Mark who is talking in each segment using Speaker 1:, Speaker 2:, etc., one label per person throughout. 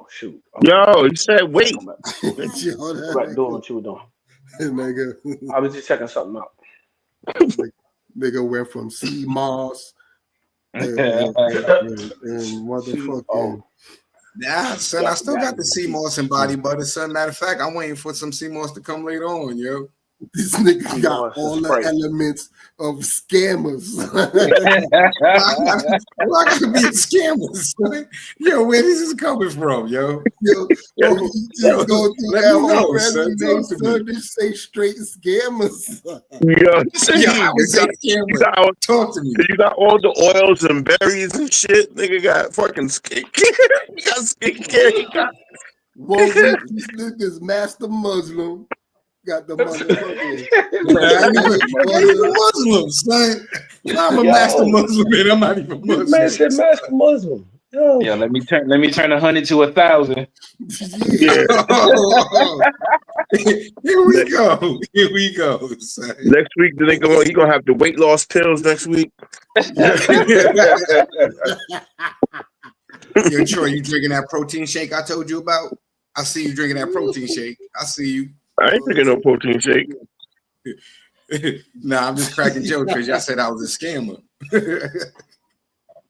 Speaker 1: shoot.
Speaker 2: Yo, you said wait.
Speaker 1: Go back doing what you were doing.
Speaker 3: Nigga.
Speaker 1: I was just checking something out.
Speaker 3: Nigga went from sea moss and motherfucking.
Speaker 4: Nah, son, I still got the sea moss and body butter, son. Matter of fact, I'm waiting for some sea moss to come later on, yo.
Speaker 3: This nigga got all the elements of scammers. Why gotta be a scammer, son? Yo, where this is coming from, yo? Yo, you just go through that whole resume, son. Just say straight scammers.
Speaker 2: Yo,
Speaker 4: talk to me.
Speaker 2: You got all the oils and berries and shit. Nigga got fucking skincare. You got skincare. You got.
Speaker 3: One week, this nigga's master Muslim. Got the motherfucker.
Speaker 4: I'm a Muslim, son. I'm a master Muslim, and I'm not even Muslim.
Speaker 1: Man said master Muslim. Yo.
Speaker 5: Yeah, let me turn 100 to 1,000.
Speaker 2: Yeah.
Speaker 4: Here we go. Here we go. Son.
Speaker 2: Next week, the nigga he gonna have the weight loss pills next week.
Speaker 4: Yo, Troy, you drinking that protein shake I told you about? I see you drinking that protein shake. I see you.
Speaker 2: I ain't drinking no protein shake.
Speaker 4: Nah, I'm just cracking jokes because y'all said I was a scammer.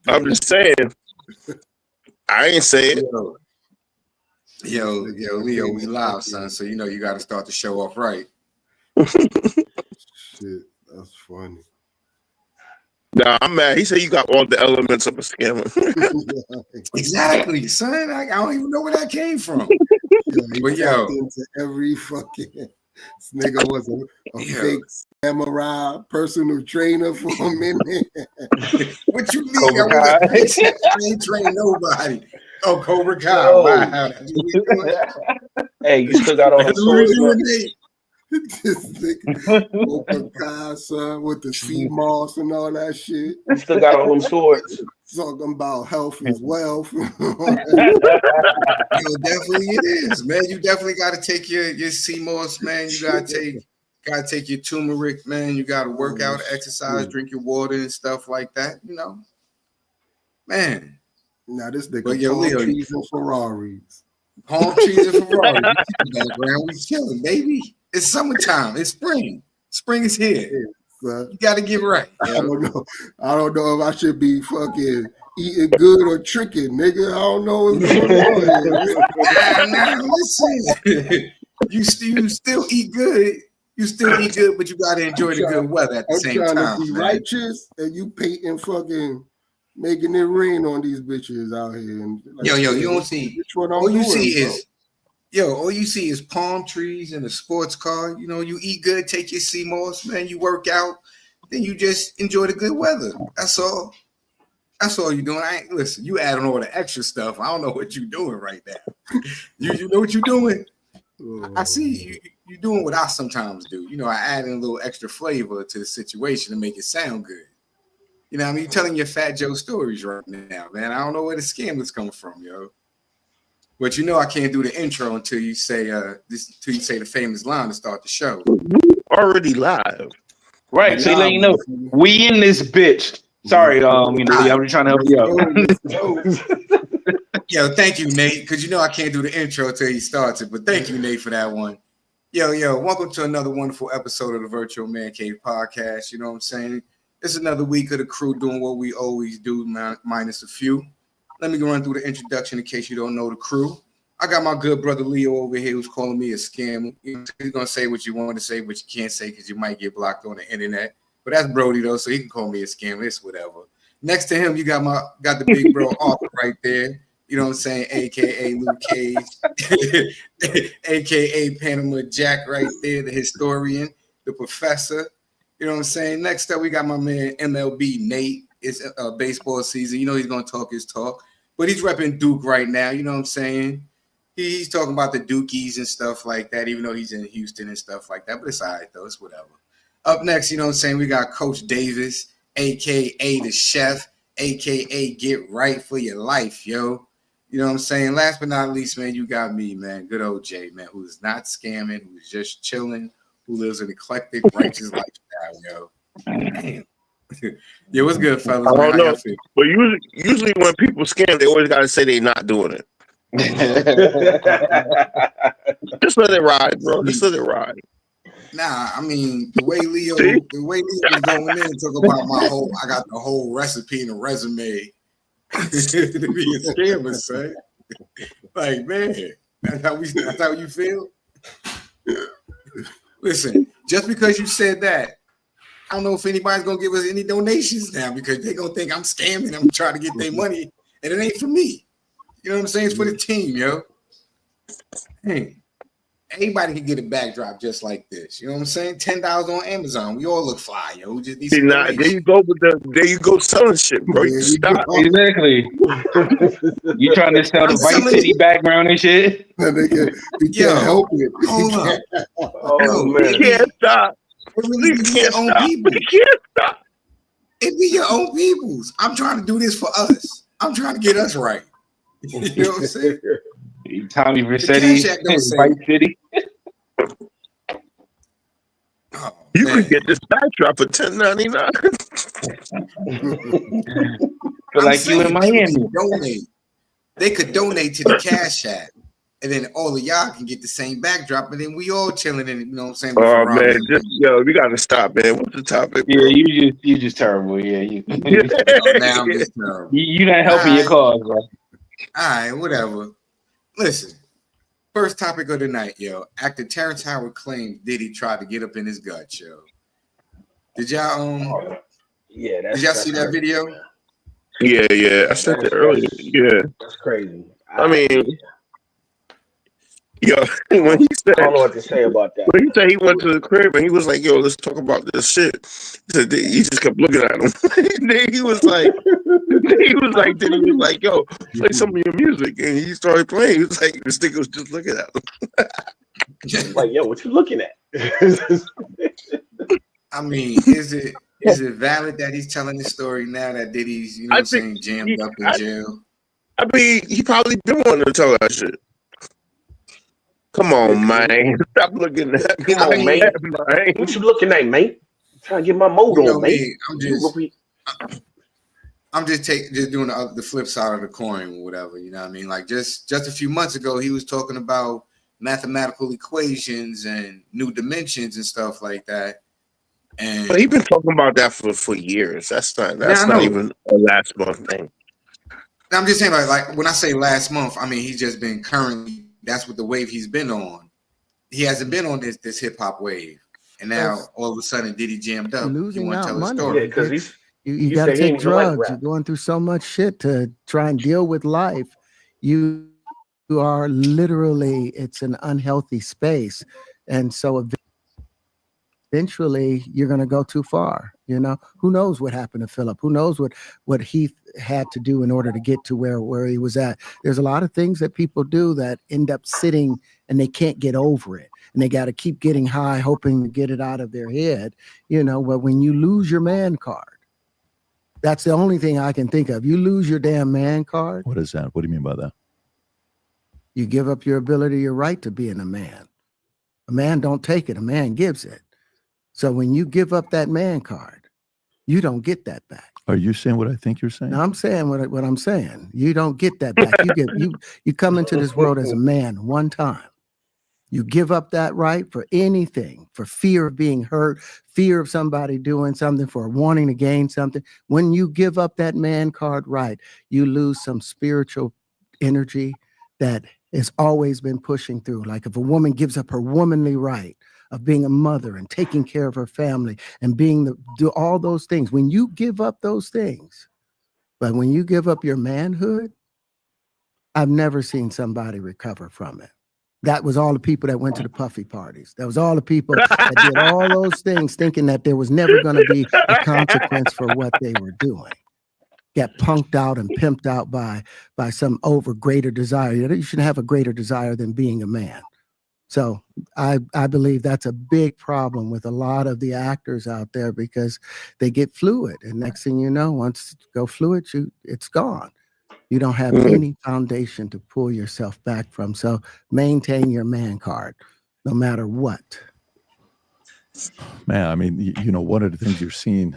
Speaker 2: I'm just saying. I ain't say it.
Speaker 4: Yo, Leo, we live, son. So you know you got to start the show off right.
Speaker 3: Shit, that's funny.
Speaker 2: Nah, I'm mad. He said you got all the elements of a scammer.
Speaker 4: Exactly, son. I don't even know where that came from. But
Speaker 3: into every fucking this nigga was a fake samurai personal trainer for a minute.
Speaker 4: What you mean? I ain't trained nobody. Oh, Cobra Kai. Wow.
Speaker 1: Hey, you still got all the
Speaker 3: stories. This nigga Cobra Kai, son, with the sea moss and all that shit.
Speaker 1: You still got all them swords.
Speaker 3: Talking about health is wealth.
Speaker 4: Yo, definitely it is, man. You definitely got to take your sea moss, man. You got to take your turmeric, man. You got to work out, exercise, drink your water and stuff like that. You know, man.
Speaker 3: Now this nigga palm trees and Ferraris.
Speaker 4: Palm trees and Ferraris. We chilling, baby. It's summertime. It's spring. Spring is here. You got to get right.
Speaker 3: I don't know if I should be fucking eating good or tricking, nigga. I don't know what's going on.
Speaker 4: Nah, listen. You still eat good. You still eat good, but you got to enjoy the good weather at the same time. I'm trying to be
Speaker 3: righteous, and you painting fucking making it rain on these bitches out here. And
Speaker 4: yo, you don't see. All you see is palm trees and a sports car. You know, you eat good, take your sea moss, man. You work out, then you just enjoy the good weather. That's all. That's all you're doing. Listen. You adding all the extra stuff. I don't know what you're doing right now. You know what you're doing. I see you doing what I sometimes do. You know, I add in a little extra flavor to the situation to make it sound good. You know what I mean? You're telling your Fat Joe stories right now, man. I don't know where the scam is coming from, yo. But you know I can't do the intro until you say the famous line to start the show.
Speaker 2: Already live.
Speaker 5: Right, so let you know we in this bitch. Sorry, I'm just trying to help you out.
Speaker 4: Yo, thank you, Nate, because you know I can't do the intro until he starts it. But thank you, Nate, for that one. Yo, welcome to another wonderful episode of the Virtual Mancave podcast. You know what I'm saying? It's another week of the crew doing what we always do, minus a few. Let me go run through the introduction in case you don't know the crew. I got my good brother Leo over here who's calling me a scammer. He's going to say what you want to say, but you can't say because you might get blocked on the internet. But that's Brody, though, so he can call me a scammer. It's whatever. Next to him, you got the big bro Arthur right there. You know what I'm saying? A.K.A. Luke Cage. A.K.A. Panama Jack right there, the historian, the professor. You know what I'm saying? Next up, we got my man MLB Nate. It's baseball season. You know he's going to talk his talk. But he's repping Duke right now. You know what I'm saying? He's talking about the Dukies and stuff like that, even though he's in Houston and stuff like that. But it's all right, though. It's whatever. Up next, you know what I'm saying? We got Coach Davis, a.k.a. the chef, a.k.a. get right for your life, yo. You know what I'm saying? Last but not least, man, you got me, man. Good old Jay, man, who's not scamming, who's just chilling, who lives an eclectic, righteous lifestyle, yo. Damn. Yeah, what's good, fellas?
Speaker 2: I don't know. But usually when people scam, they always got to say they're not doing it. Just let it ride, bro. Just let it ride.
Speaker 4: Nah, I mean the way Leo was going in and talk about I got the whole recipe and a resume to be a scammer, son. Like, man, that's how you feel. Listen, just because you said that, I don't know if anybody's gonna give us any donations now because they're gonna think I'm scamming them, trying to get their money, and it ain't for me. You know what I'm saying? It's for the team, yo. Hey. Anybody can get a backdrop just like this. You know what I'm saying? $10 on Amazon. We all look fly, yo. We just need some
Speaker 2: there you go there you go selling shit, bro. You stop.
Speaker 5: Exactly. You trying to sell the Vice City background and shit?
Speaker 3: You can't help it.
Speaker 4: Hold up.
Speaker 1: Oh man.
Speaker 2: You can't stop.
Speaker 4: You can't own people.
Speaker 2: You can't stop.
Speaker 4: It be your own peoples. I'm trying to do this for us. I'm trying to get us right. You know what I'm saying?
Speaker 5: Tommy Vercetti, Vice City.
Speaker 2: Oh, you could get this backdrop for $10.99.
Speaker 5: Feel like you in Miami.
Speaker 4: They could donate to the Cash App, and then all of y'all can get the same backdrop, and then we all chilling in it. You know what I'm saying?
Speaker 2: Oh man, we gotta stop, man. What's the topic?
Speaker 5: Yeah, you just terrible. Yeah, you.
Speaker 4: Now I'm just terrible.
Speaker 5: You not helping your cause, bro.
Speaker 4: All right, whatever. Listen, first topic of the night, yo. Actor Terrence Howard claims Diddy tried to get up in his guts, yo. Did y'all did y'all see that video?
Speaker 2: Yeah. I said that earlier. Yeah.
Speaker 1: That's crazy.
Speaker 2: I mean, yo, when he said,
Speaker 1: I don't know what to say about that.
Speaker 2: When he said he went to the crib and he was like, yo, let's talk about this shit. He said he just kept looking at him. Then he was like, yo, play some of your music. And he started playing. He was like, this nigga was just looking at him.
Speaker 1: Like, yo, what you looking at?
Speaker 4: I mean, is it valid that he's telling this story now that Diddy's, you know what I'm saying, jammed up in jail?
Speaker 2: I mean, he probably did want to tell that shit. Come on, man. Stop looking at me.
Speaker 1: Come on, man. What you looking at, mate? I'm trying to get my mode on, mate.
Speaker 4: I'm just doing the flip side of the coin or whatever, you know what I mean? Like just a few months ago, he was talking about mathematical equations and new dimensions and stuff like that. And
Speaker 2: but he's been talking about that for years. That's not even a last month thing.
Speaker 4: I'm just saying, like when I say last month, I mean he's just been currently. That's what the wave he's been on. He hasn't been on this hip hop wave, and now all of a sudden Diddy jammed up.
Speaker 6: Losing out money.
Speaker 1: Yeah, because
Speaker 6: you got to take drugs. You're going through so much shit to try and deal with life. You are literally, it's an unhealthy space, and so eventually you're going to go too far. You know, who knows what happened to Philip? Who knows what he had to do in order to get to where he was at? There's a lot of things that people do that end up sitting and they can't get over it. And they got to keep getting high, hoping to get it out of their head. You know, but when you lose your man card, that's the only thing I can think of. You lose your damn man card.
Speaker 7: What is that? What do you mean by that?
Speaker 6: You give up your ability, your right to being a man. A man don't take it. A man gives it. So when you give up that man card, you don't get that back.
Speaker 7: Are you saying what I think you're saying?
Speaker 6: No, I'm saying what I'm saying. You don't get that back. You come into this world as a man one time. You give up that right for anything, for fear of being hurt, fear of somebody doing something, for wanting to gain something. When you give up that man card right, you lose some spiritual energy that has always been pushing through. Like if a woman gives up her womanly right of being a mother and taking care of her family and do all those things, when you give up those things, but when you give up your manhood, I've never seen somebody recover from it. That was all the people that went to the puffy parties. That was all the people that did all those things thinking that there was never going to be a consequence for what they were doing. Get punked out and pimped out by some greater desire. You shouldn't have a greater desire than being a man. So I believe that's a big problem with a lot of the actors out there because they get fluid. And next thing you know, once you go fluid, it's gone. You don't have any foundation to pull yourself back from. So maintain your man card, no matter what.
Speaker 7: Man, I mean, you know, one of the things you're seeing,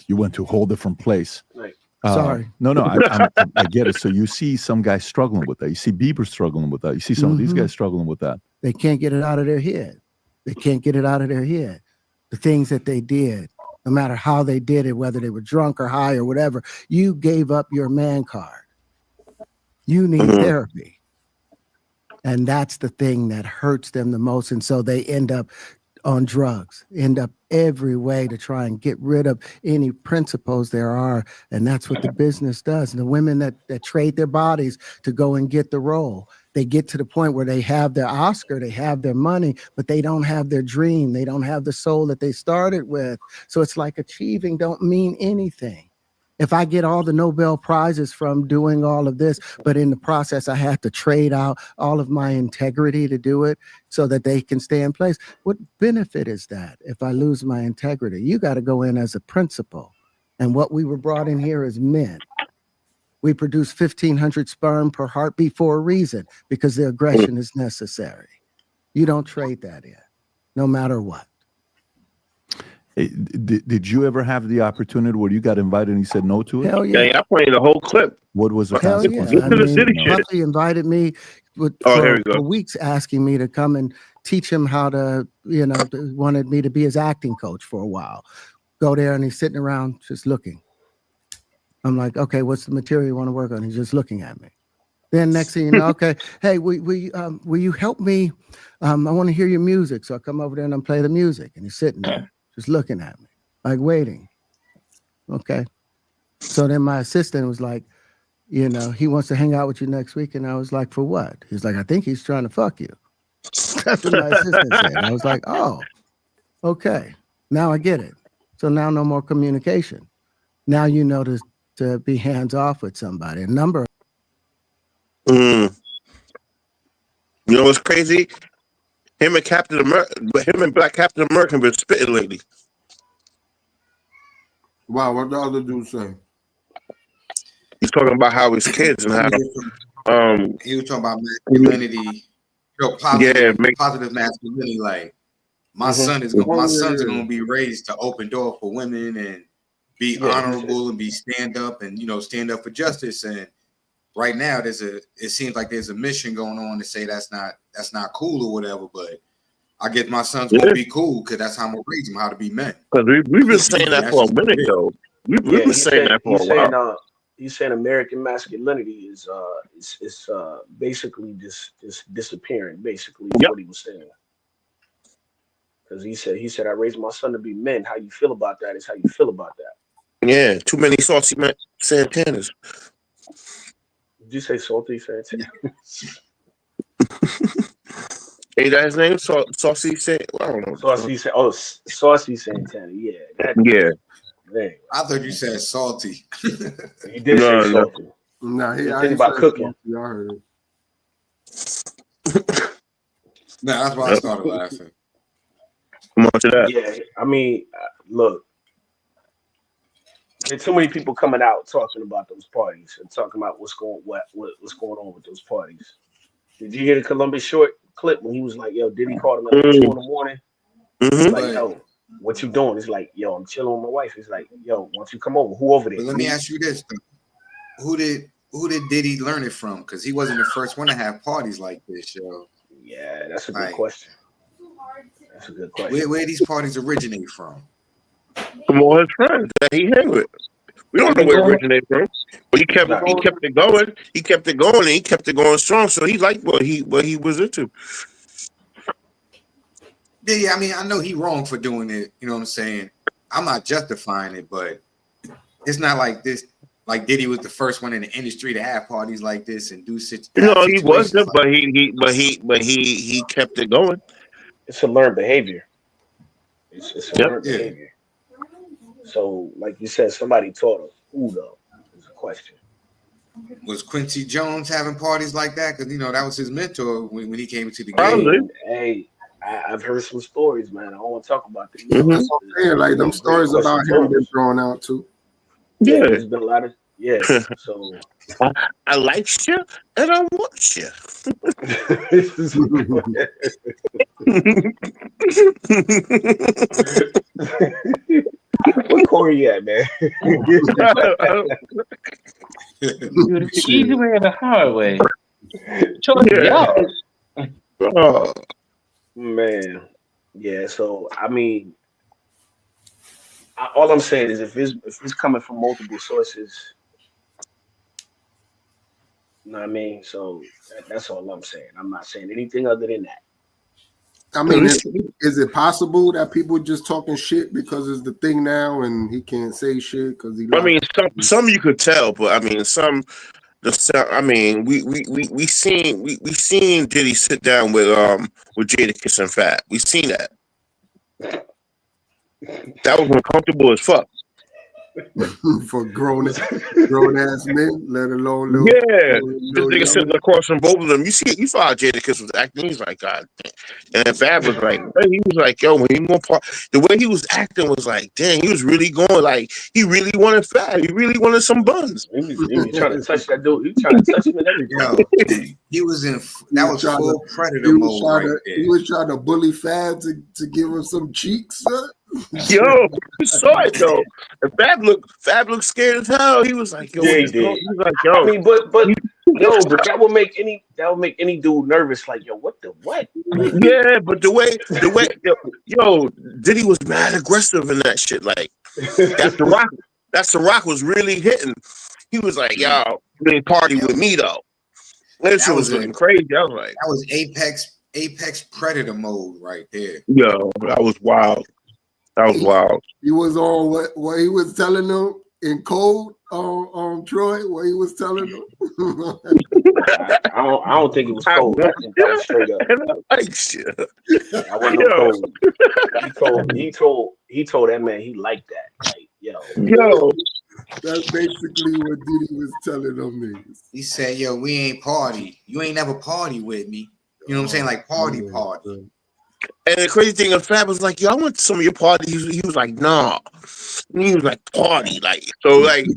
Speaker 7: you went to a whole different place.
Speaker 1: Right.
Speaker 6: Sorry.
Speaker 7: No, I get it. So you see some guys struggling with that. You see Bieber struggling with that. You see some of these guys struggling with that.
Speaker 6: They can't get it out of their head. They can't get it out of their head. The things that they did, no matter how they did it, whether they were drunk or high or whatever, you gave up your man card. You need therapy. And that's the thing that hurts them the most. And so they end up on drugs, end up every way to try and get rid of any principles there are. And that's what the business does. And the women that trade their bodies to go and get the role, they get to the point where they have their Oscar, they have their money, but they don't have their dream. They don't have the soul that they started with. So it's like achieving don't mean anything. If I get all the Nobel Prizes from doing all of this, but in the process, I have to trade out all of my integrity to do it so that they can stay in place. What benefit is that if I lose my integrity? You got to go in as a principal. And what we were brought in here as men. We produce 1,500 sperm per heartbeat for a reason, because the aggression is necessary. You don't trade that in, no matter what.
Speaker 7: Hey, did you ever have the opportunity where you got invited and you said no to it?
Speaker 6: Hell yeah.
Speaker 1: Yeah, I played the whole clip.
Speaker 7: What was the
Speaker 6: Hell
Speaker 7: consequence?
Speaker 6: yeah. I mean,
Speaker 1: city shit.
Speaker 6: Buckley invited me for weeks, asking me to come and teach him how to, wanted me to be his acting coach for a while. Go there and he's sitting around just looking. I'm like, okay, what's the material you want to work on? He's just looking at me. Then next thing you know, okay, hey, will you help me? I want to hear your music. So I come over there and I play the music. And he's sitting there just looking at me, like waiting. Okay. So then my assistant was like, he wants to hang out with you next week. And I was like, for what? He's like, I think he's trying to fuck you. That's what my assistant said. I was like, oh, okay. Now I get it. So now no more communication. Now you know to be hands off with somebody. A number.
Speaker 2: You know what's crazy? Him and Black Captain America been spitting lately.
Speaker 3: Wow, what the other dude say?
Speaker 2: He's talking about how his kids and how
Speaker 4: he was talking about masculinity, positive masculinity. Like my sons are gonna be raised to open door for women and be honorable and be stand up for justice. And right now it seems like there's a mission going on to say that's not cool or whatever. But I get my sons gonna be cool because that's how I'm gonna raise them, how to be men.
Speaker 2: Because we've been saying that for a minute though. We've been saying that for a while.
Speaker 1: He's saying American masculinity is basically just disappearing. Basically, is what he was saying. Because he said I raised my son to be men. How you feel about that is how you feel about that.
Speaker 2: Yeah, too many saucy Santanas.
Speaker 1: Did you say salty Santana?
Speaker 2: Hey, that's his name? Saucy Santana? I don't know.
Speaker 1: Saucy Santana. Yeah.
Speaker 2: Yeah.
Speaker 1: Man.
Speaker 4: I thought you said salty.
Speaker 1: He did say salty.
Speaker 3: No,
Speaker 1: think about cooking.
Speaker 3: I heard it.
Speaker 4: No, that's why I started laughing.
Speaker 2: Come on to that.
Speaker 1: Yeah, I mean, look, there's too many people coming out talking about those parties and talking about what's going on with those parties. Did you hear the Columbus Short clip when he was like, "Yo, Diddy called him at 2 in the morning"? He's like, "Yo, what you doing?" He's like, "Yo, I'm chilling with my wife." He's like, "Yo, why don't you come over? Who over there?"
Speaker 4: But let me ask you this: Who did Diddy learn it from? Because he wasn't the first one to have parties like this, yo.
Speaker 1: Yeah, that's a good question. That's a good question.
Speaker 4: Where these parties originate from?
Speaker 2: From all his friends that he hang with. We don't know where it originated from. But he kept it going. He kept it going and he kept it going strong. So he liked what he was into.
Speaker 4: Yeah, I mean, I know he wrong for doing it. You know what I'm saying? I'm not justifying it, but it's not like this. Like Diddy was the first one in the industry to have parties like this and do situations.
Speaker 2: No, he wasn't, but he kept it going.
Speaker 1: It's a learned behavior. It's a learned behavior. So, like you said, somebody taught him. Who though? Is a question.
Speaker 4: Was Quincy Jones having parties like that? Because that was his mentor when he came into the
Speaker 2: Probably.
Speaker 4: game.
Speaker 1: Hey, I've heard some stories, man. I don't want to talk about them.
Speaker 3: That's what I'm saying. Like them stories about him been thrown out too.
Speaker 1: Yeah, there's been a lot of So
Speaker 2: I like you and I want you.
Speaker 1: Where Corey at, man?
Speaker 5: The easy way or the hard way? Choice
Speaker 2: Yeah.
Speaker 5: y'all.
Speaker 2: Oh,
Speaker 1: Man, yeah. So I mean, all I'm saying is if it's coming from multiple sources, you know what I mean. So that's all I'm saying. I'm not saying anything other than that.
Speaker 3: I mean, is it possible that people just talking shit because it's the thing now and he can't say shit because he?
Speaker 2: I mean, some you could tell, but I mean, I mean, we seen Diddy sit down with Jadakiss and Fab. We seen that. That was uncomfortable as fuck.
Speaker 3: For grown ass men, let alone little.
Speaker 2: Yeah, this nigga sitting across from both of them. You saw how Jadakiss was acting. He's like, God damn. And Fab was like, he was like, yo, when he more part, the way he was acting was like, dang, he was really going like he really wanted Fab. He really wanted some buns.
Speaker 1: He was trying to touch that dude. He was trying to touch him and everything.
Speaker 4: Yo, he was in that was full predator mode right there.
Speaker 3: He was trying to bully Fab to give him some cheeks, son.
Speaker 2: Yo, you saw it though. And Fab looked scared as hell. He was like, yo,
Speaker 1: yeah, he did.
Speaker 2: He was like, yo.
Speaker 1: I mean, but that would make any dude nervous. Like, yo, what? Like,
Speaker 2: yeah, but the way, yo, Diddy was mad aggressive in that shit. Like, that's the rock was really hitting. He was like, yo, you ain't party with me though. That shit was looking crazy. I was like,
Speaker 4: that was Apex predator mode right there.
Speaker 2: Yo, that was wild. That was wild.
Speaker 3: He was on what he was telling them in code on Troy. What he was telling them.
Speaker 1: I don't think it was cold. I think that was straight up.
Speaker 2: Like shit.
Speaker 1: I wasn't no cold. He told that man he liked that. Like,
Speaker 2: yo.
Speaker 3: That's basically what Diddy was telling them niggas.
Speaker 4: He said, yo, we ain't party. You ain't never party with me. You know what I'm saying? Like party.
Speaker 2: And the crazy thing of Fab was like, yo, I went to some of your parties. He was like, nah. And he was like, party. Like, so like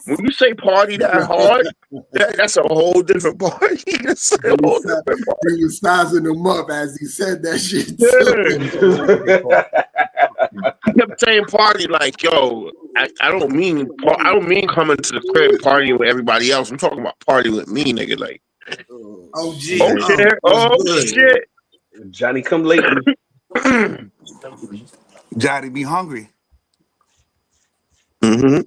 Speaker 2: when you say party that hard, that's a whole different party. That's a whole different party.
Speaker 3: He was sizing them up as he said that shit.
Speaker 2: He kept saying party like, yo, I don't mean coming to the crib partying with everybody else. I'm talking about party with me, nigga. Like,
Speaker 4: oh gee,
Speaker 2: shit.
Speaker 1: Johnny come lately.
Speaker 8: Johnny be hungry.
Speaker 2: Mm-hmm.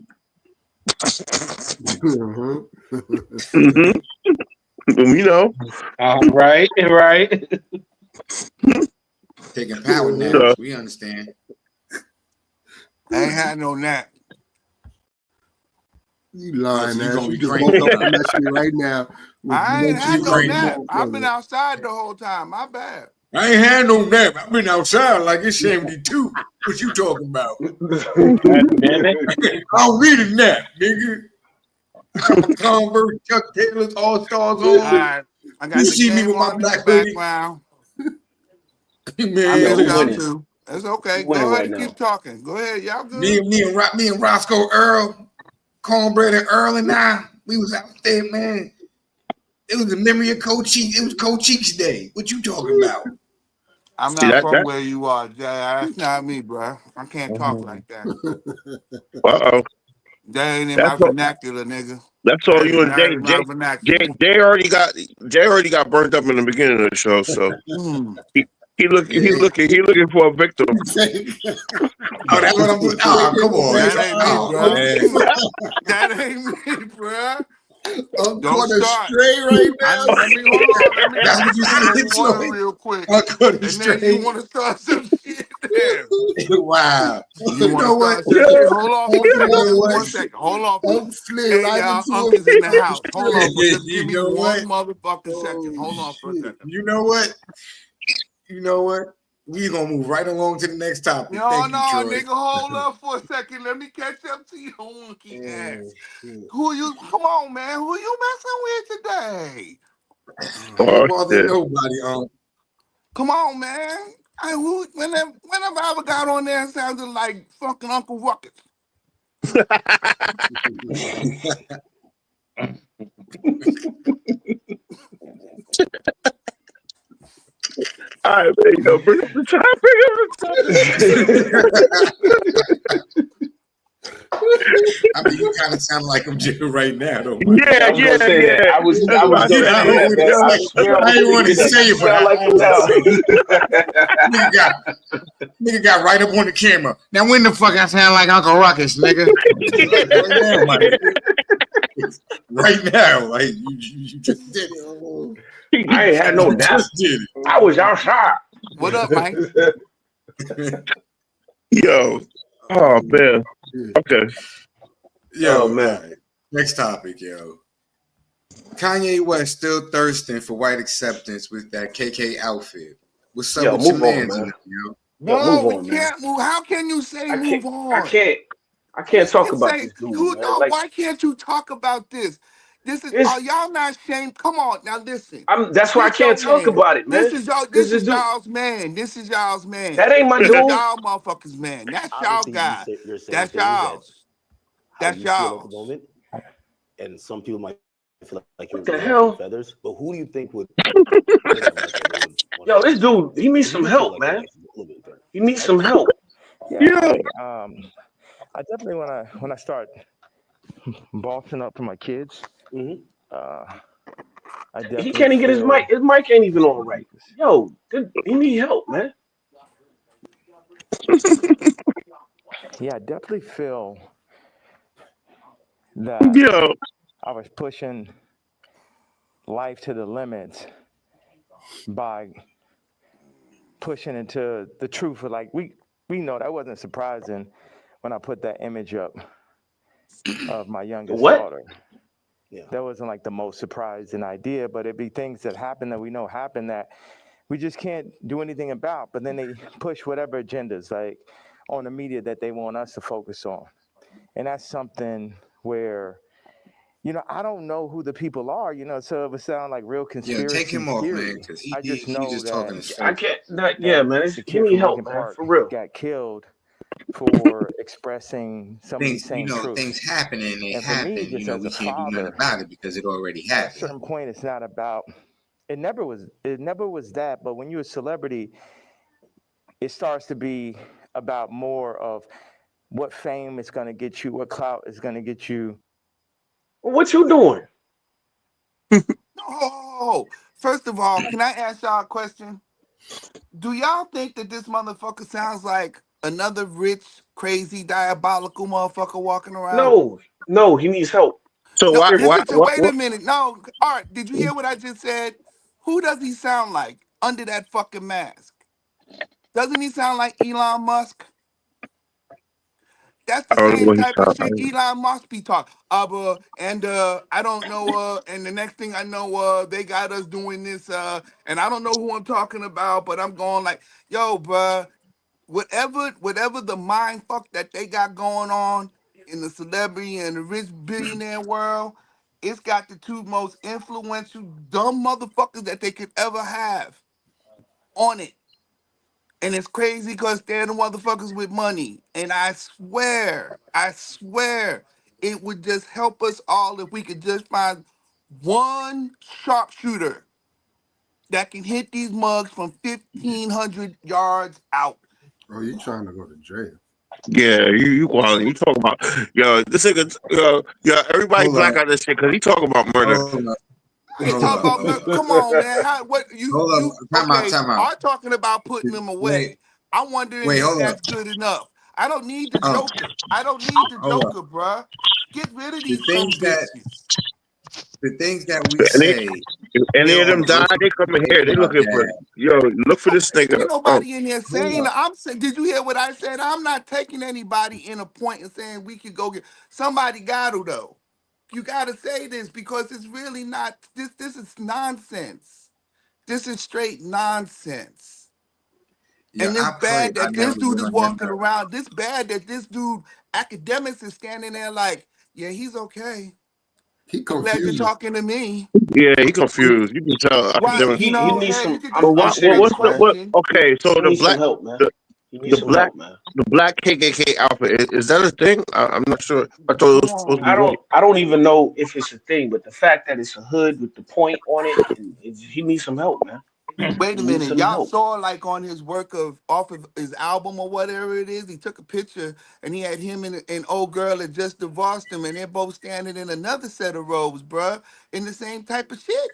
Speaker 2: You know.
Speaker 5: Right.
Speaker 4: Taking power now. We understand.
Speaker 8: I ain't had no nap.
Speaker 3: You lying,
Speaker 4: So
Speaker 3: man.
Speaker 4: you
Speaker 3: You just woke up from that shit right now.
Speaker 8: I ain't had no nap. I've been outside the whole time. My bad.
Speaker 4: I ain't had no nap. I've been outside like it's 72. What you talking about? I don't need a nap, nigga. Converse, Chuck Taylor's All Stars on.
Speaker 8: I got
Speaker 4: You
Speaker 8: the
Speaker 4: see me
Speaker 8: game
Speaker 4: with my
Speaker 8: on in
Speaker 4: black
Speaker 8: the
Speaker 4: hoodie?
Speaker 8: background.
Speaker 4: Man,
Speaker 8: I'm
Speaker 1: winning.
Speaker 8: too. That's okay. Go
Speaker 1: Winning
Speaker 8: ahead
Speaker 1: right
Speaker 8: and
Speaker 1: now.
Speaker 8: keep talking. Go ahead, y'all good.
Speaker 4: me and Roscoe Earl, Cornbread and Earl and I, we was out there, man. It was the memory of Coach Cheeks. It was Coach Cheeks Day. What you talking about?
Speaker 8: I'm not from where you are, Jay. That's not me, bro. I can't talk like that.
Speaker 2: Uh-oh.
Speaker 8: That ain't in my vernacular, nigga.
Speaker 2: That's all you and Jay already got burnt up in the beginning of the show, so he looking for a victim.
Speaker 4: Oh, that's what I'm doing. Oh, come on.
Speaker 8: That ain't me, bro.
Speaker 3: I'm
Speaker 8: Don't start.
Speaker 3: Stray right now.
Speaker 8: Let me hold on. Let me
Speaker 4: That's what you said,
Speaker 8: real quick.
Speaker 4: I'm going
Speaker 8: And
Speaker 4: straight.
Speaker 8: then you want to start some shit there.
Speaker 4: Wow.
Speaker 8: You know what? Hold on for one second. Hold on. Hey, y'all, uncle's in the house. Hold on. Just give me one motherfucking second. Hold on for a second.
Speaker 4: You know what? We're going to move right along to the next topic.
Speaker 8: No,
Speaker 4: Thank you, Troy.
Speaker 8: nigga, hold up for a second. Let me catch up to you, monkey ass. Who you? Come on, man. Who you messing with today?
Speaker 4: Nobody.
Speaker 8: Come on, man. Whenever I ever got on there, it sounded like fucking Uncle Ruckus.
Speaker 2: All right, man, bring up the topic.
Speaker 3: I mean, you kind of sound like him right now, though.
Speaker 2: Yeah,
Speaker 1: I was gonna say that. I was
Speaker 2: That's what
Speaker 1: gonna
Speaker 2: I
Speaker 1: say
Speaker 2: said.
Speaker 1: that, man. I swear
Speaker 3: I didn't want to say it, but
Speaker 1: sound like him now.
Speaker 3: Nigga got right up on the camera. Now, when the fuck I sound like Uncle Ruckus, nigga? Right now, like you just did it.
Speaker 1: I ain't had no nap. I was outside.
Speaker 8: What up, Mike?
Speaker 2: Yo. Oh man. Okay.
Speaker 3: Yo,
Speaker 1: Oh, man.
Speaker 3: right. Next topic, yo. Kanye West still thirsting for white acceptance with that KK outfit. What's up with your mans, yo?
Speaker 8: No,
Speaker 1: move on,
Speaker 8: we can't move. How can you say move on?
Speaker 1: I can't talk about this dude, man. Like,
Speaker 8: why can't you talk about this? This is are y'all not ashamed? Come on, now listen.
Speaker 1: That's why I can't talk about it, man.
Speaker 8: This is y'all's man. This is y'all's man.
Speaker 1: That ain't my
Speaker 8: This
Speaker 1: dude.
Speaker 8: is y'all motherfuckers, man. That's y'all guy. That's y'all's. That's y'all.
Speaker 9: Moment, and some people might feel like you're
Speaker 1: What the hell?
Speaker 9: feathers, but who do you think would?
Speaker 1: Yo, this dude, he needs some help, man. He needs some help.
Speaker 10: Yeah. I definitely when I start bossing up for my kids.
Speaker 1: Mm-hmm.
Speaker 10: I
Speaker 1: he can't even get his mic. His mic ain't even on right. Yo, he need help, man.
Speaker 10: Yeah, I definitely feel that I was pushing life to the limits by pushing into the truth. Like we know that wasn't surprising when I put that image up of my youngest daughter. Yeah. That wasn't like the most surprising idea, but it'd be things that happen that we know happen that we just can't do anything about. But then they push whatever agendas like on the media that they want us to focus on. And that's something where, I don't know who the people are, so it would sound like real conspiracy.
Speaker 3: Yeah, take him off,
Speaker 10: theory.
Speaker 3: man, because
Speaker 10: I just know
Speaker 3: just
Speaker 10: that
Speaker 3: talking to
Speaker 1: I can't. Man, give me help, man, for real.
Speaker 10: Got killed for expressing some of these same truths.
Speaker 3: Things happening, they happen.
Speaker 10: Me, just as
Speaker 3: we
Speaker 10: a
Speaker 3: can't do
Speaker 10: father,
Speaker 3: nothing about it because it already happened.
Speaker 10: At a certain point, it's not about. It never was that. But when you're a celebrity, it starts to be about more of what fame is going to get you, what clout is going to get you.
Speaker 1: Well, what you doing?
Speaker 8: No. First of all, can I ask y'all a question? Do y'all think that this motherfucker sounds like another rich, crazy, diabolical motherfucker walking around?
Speaker 1: No, he needs help.
Speaker 2: So
Speaker 8: wait
Speaker 2: what?
Speaker 8: a minute. No, all right. Did you hear what I just said? Who does he sound like under that fucking mask? Doesn't he sound like Elon Musk? That's the same type of shit Elon Musk be talking. And I don't know. And the next thing I know, they got us doing this. And I don't know who I'm talking about, but I'm going like, yo, bruh, whatever the mind fuck that they got going on in the celebrity and the rich billionaire world, it's got the two most influential dumb motherfuckers that they could ever have on it. And it's crazy because they're the motherfuckers with money. And I swear, it would just help us all if we could just find one sharpshooter that can hit these mugs from 1,500 yards out.
Speaker 3: Oh, you trying to go to jail?
Speaker 2: Yeah, you quality. You talking about this nigga? Everybody black out this shit because he talking about murder.
Speaker 8: Come on, man.
Speaker 3: Time out.
Speaker 8: I'm talking about putting them away. I'm wondering if that's good enough. I don't need the Joker. Bruh. Get rid of these bitches.
Speaker 3: The things that we say.
Speaker 2: If any of them die, they coming here. They looking for look for this nigga.
Speaker 8: Ain't nobody in here saying. I'm saying. Did you hear what I said? I'm not taking anybody in a point and saying we could go get somebody. Got to though. You got to say this because it's really not. This is nonsense. This is straight nonsense.
Speaker 3: Yeah,
Speaker 8: and it's bad that this dude is walking around. This bad that this dude academics is standing there like, yeah, he's okay.
Speaker 3: He
Speaker 8: confused. Glad you're talking to me.
Speaker 2: Yeah, he confused. You can tell.
Speaker 8: Right,
Speaker 1: he needs some.
Speaker 2: Okay, so the black
Speaker 1: help, man.
Speaker 2: The black KKK outfit is that a thing? I'm not sure. I thought it was supposed to be.
Speaker 1: I don't even know if it's a thing, but the fact that it's a hood with the point on it, he needs some help, man.
Speaker 8: Wait a
Speaker 1: You need
Speaker 8: minute,
Speaker 1: some
Speaker 8: y'all
Speaker 1: help.
Speaker 8: saw like on his work of off of his album or whatever it is, he took a picture and he had him and old girl that just divorced him, and they're both standing in another set of robes, bruh, in the same type of shit.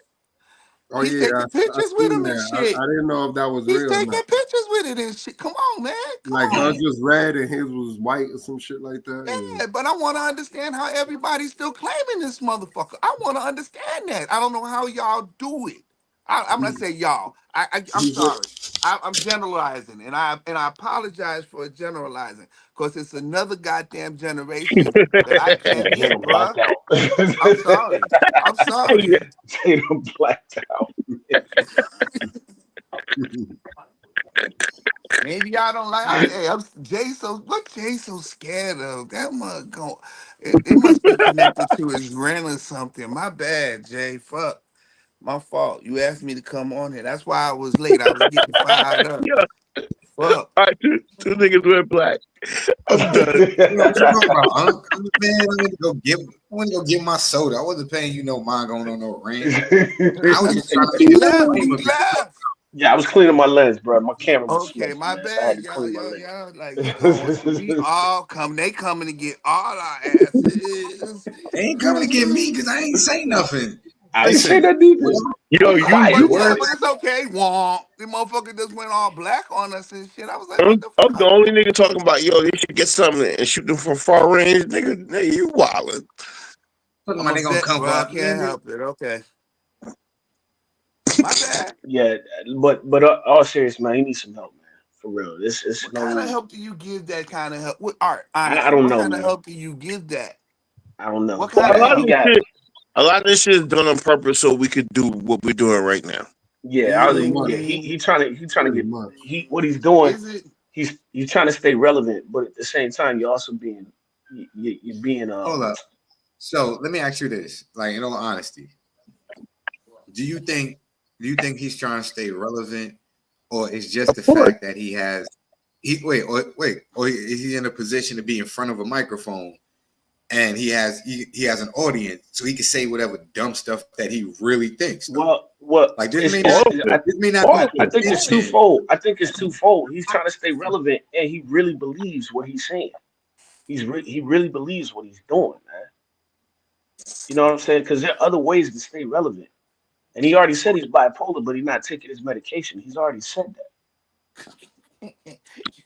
Speaker 3: Oh
Speaker 8: He's
Speaker 3: yeah,
Speaker 8: taking
Speaker 3: I
Speaker 8: pictures with
Speaker 3: seen
Speaker 8: him and
Speaker 3: that.
Speaker 8: shit.
Speaker 3: I didn't know if that was
Speaker 8: He's
Speaker 3: real or
Speaker 8: taking
Speaker 3: not.
Speaker 8: pictures with it and shit. Come on, man. Come
Speaker 3: Like hers
Speaker 8: on.
Speaker 3: was red and his was white or some shit like that.
Speaker 8: Yeah, but I want to understand how everybody's still claiming this motherfucker. I want to understand that. I don't know how y'all do it. I'm not saying y'all. I'm sorry. I'm generalizing, and I apologize for generalizing because it's another goddamn generation that I can't get,
Speaker 1: Tatum blacked
Speaker 8: bruh.
Speaker 1: out.
Speaker 8: I'm sorry. I'm sorry.
Speaker 1: Tatum blacked out.
Speaker 8: Maybe I don't like. Hey, I'm Jay. So what Jay so scared of? That must go. It must be connected to his rent or something. My bad, Jay. Fuck. My fault. You asked me to come on here. That's why I was late. I was getting fired up.
Speaker 2: Yeah.
Speaker 8: Fuck.
Speaker 2: All right, two niggas went black. I'm done.
Speaker 4: You know what you talking about, Unc? Man, I went to go get my soda. I wasn't paying you no mind going on no rant. I was just trying to
Speaker 8: He
Speaker 4: make it
Speaker 8: left.
Speaker 4: flame
Speaker 8: He
Speaker 4: a bit.
Speaker 8: left.
Speaker 1: Yeah, I was cleaning my lens, bro. My camera was
Speaker 8: Okay,
Speaker 1: smoking,
Speaker 8: my
Speaker 1: man, so I had
Speaker 8: bad,
Speaker 1: to
Speaker 8: y'all,
Speaker 1: clean my
Speaker 8: y'all,
Speaker 1: lens.
Speaker 8: y'all. Like we going, we all come. They coming to get all our asses.
Speaker 4: They ain't coming to get me because I ain't say nothing.
Speaker 1: I ain't say
Speaker 4: Listen,
Speaker 1: that either.
Speaker 2: Yo,
Speaker 1: I'm
Speaker 8: But
Speaker 1: quiet.
Speaker 8: yeah,
Speaker 4: word.
Speaker 8: but it's okay. Womp. The motherfucker just went all black on us and shit. I was like, what the
Speaker 2: I'm the
Speaker 8: fuck?
Speaker 2: only nigga talking about, yo, they should get something and shoot them from far range. Nigga, you wildin'.
Speaker 4: Talking
Speaker 8: I'm
Speaker 4: about
Speaker 8: a
Speaker 4: they gonna
Speaker 8: vet,
Speaker 4: come
Speaker 8: bro.
Speaker 4: for
Speaker 8: I
Speaker 4: us.
Speaker 8: can't
Speaker 4: Nigga.
Speaker 8: help it. Okay, my bad.
Speaker 1: Yeah, but all serious, man, you need some help, man. For real. This is
Speaker 8: What kind of
Speaker 1: no.
Speaker 8: help do you give that kind of help? What art?
Speaker 1: I
Speaker 8: Honestly,
Speaker 1: don't
Speaker 8: what
Speaker 1: know,
Speaker 8: kind of
Speaker 1: man.
Speaker 8: help do you give that?
Speaker 1: I don't know.
Speaker 8: What
Speaker 2: Well,
Speaker 8: kind of
Speaker 1: He
Speaker 8: help?
Speaker 1: got.
Speaker 2: a lot of this shit is done on purpose so we could do what we're doing right now.
Speaker 1: Yeah,
Speaker 3: Pretty much.
Speaker 8: Mm,
Speaker 1: he trying to
Speaker 3: Pretty
Speaker 1: get
Speaker 3: much.
Speaker 1: what he's doing.
Speaker 8: is it?
Speaker 1: He's trying to stay relevant, but at the same time, you're also being you're being
Speaker 4: Hold up. So let me ask you this, like in all honesty, do you think he's trying to stay relevant, or it's just
Speaker 2: Of
Speaker 4: the
Speaker 2: course.
Speaker 4: fact that or is he in a position to be in front of a microphone and he has an audience so he can say whatever dumb stuff that he really thinks though?
Speaker 1: well,
Speaker 4: Like
Speaker 2: All of it.
Speaker 4: this may not
Speaker 2: All
Speaker 4: be
Speaker 2: of
Speaker 1: I
Speaker 2: it.
Speaker 1: think it's
Speaker 4: intention.
Speaker 1: twofold. I think it's twofold. He's trying to stay relevant, and he really believes what he's saying. He really believes what he's doing, man. You know what I'm saying? Because there are other ways to stay relevant. And he already said he's bipolar, but he's not taking his medication. He's already said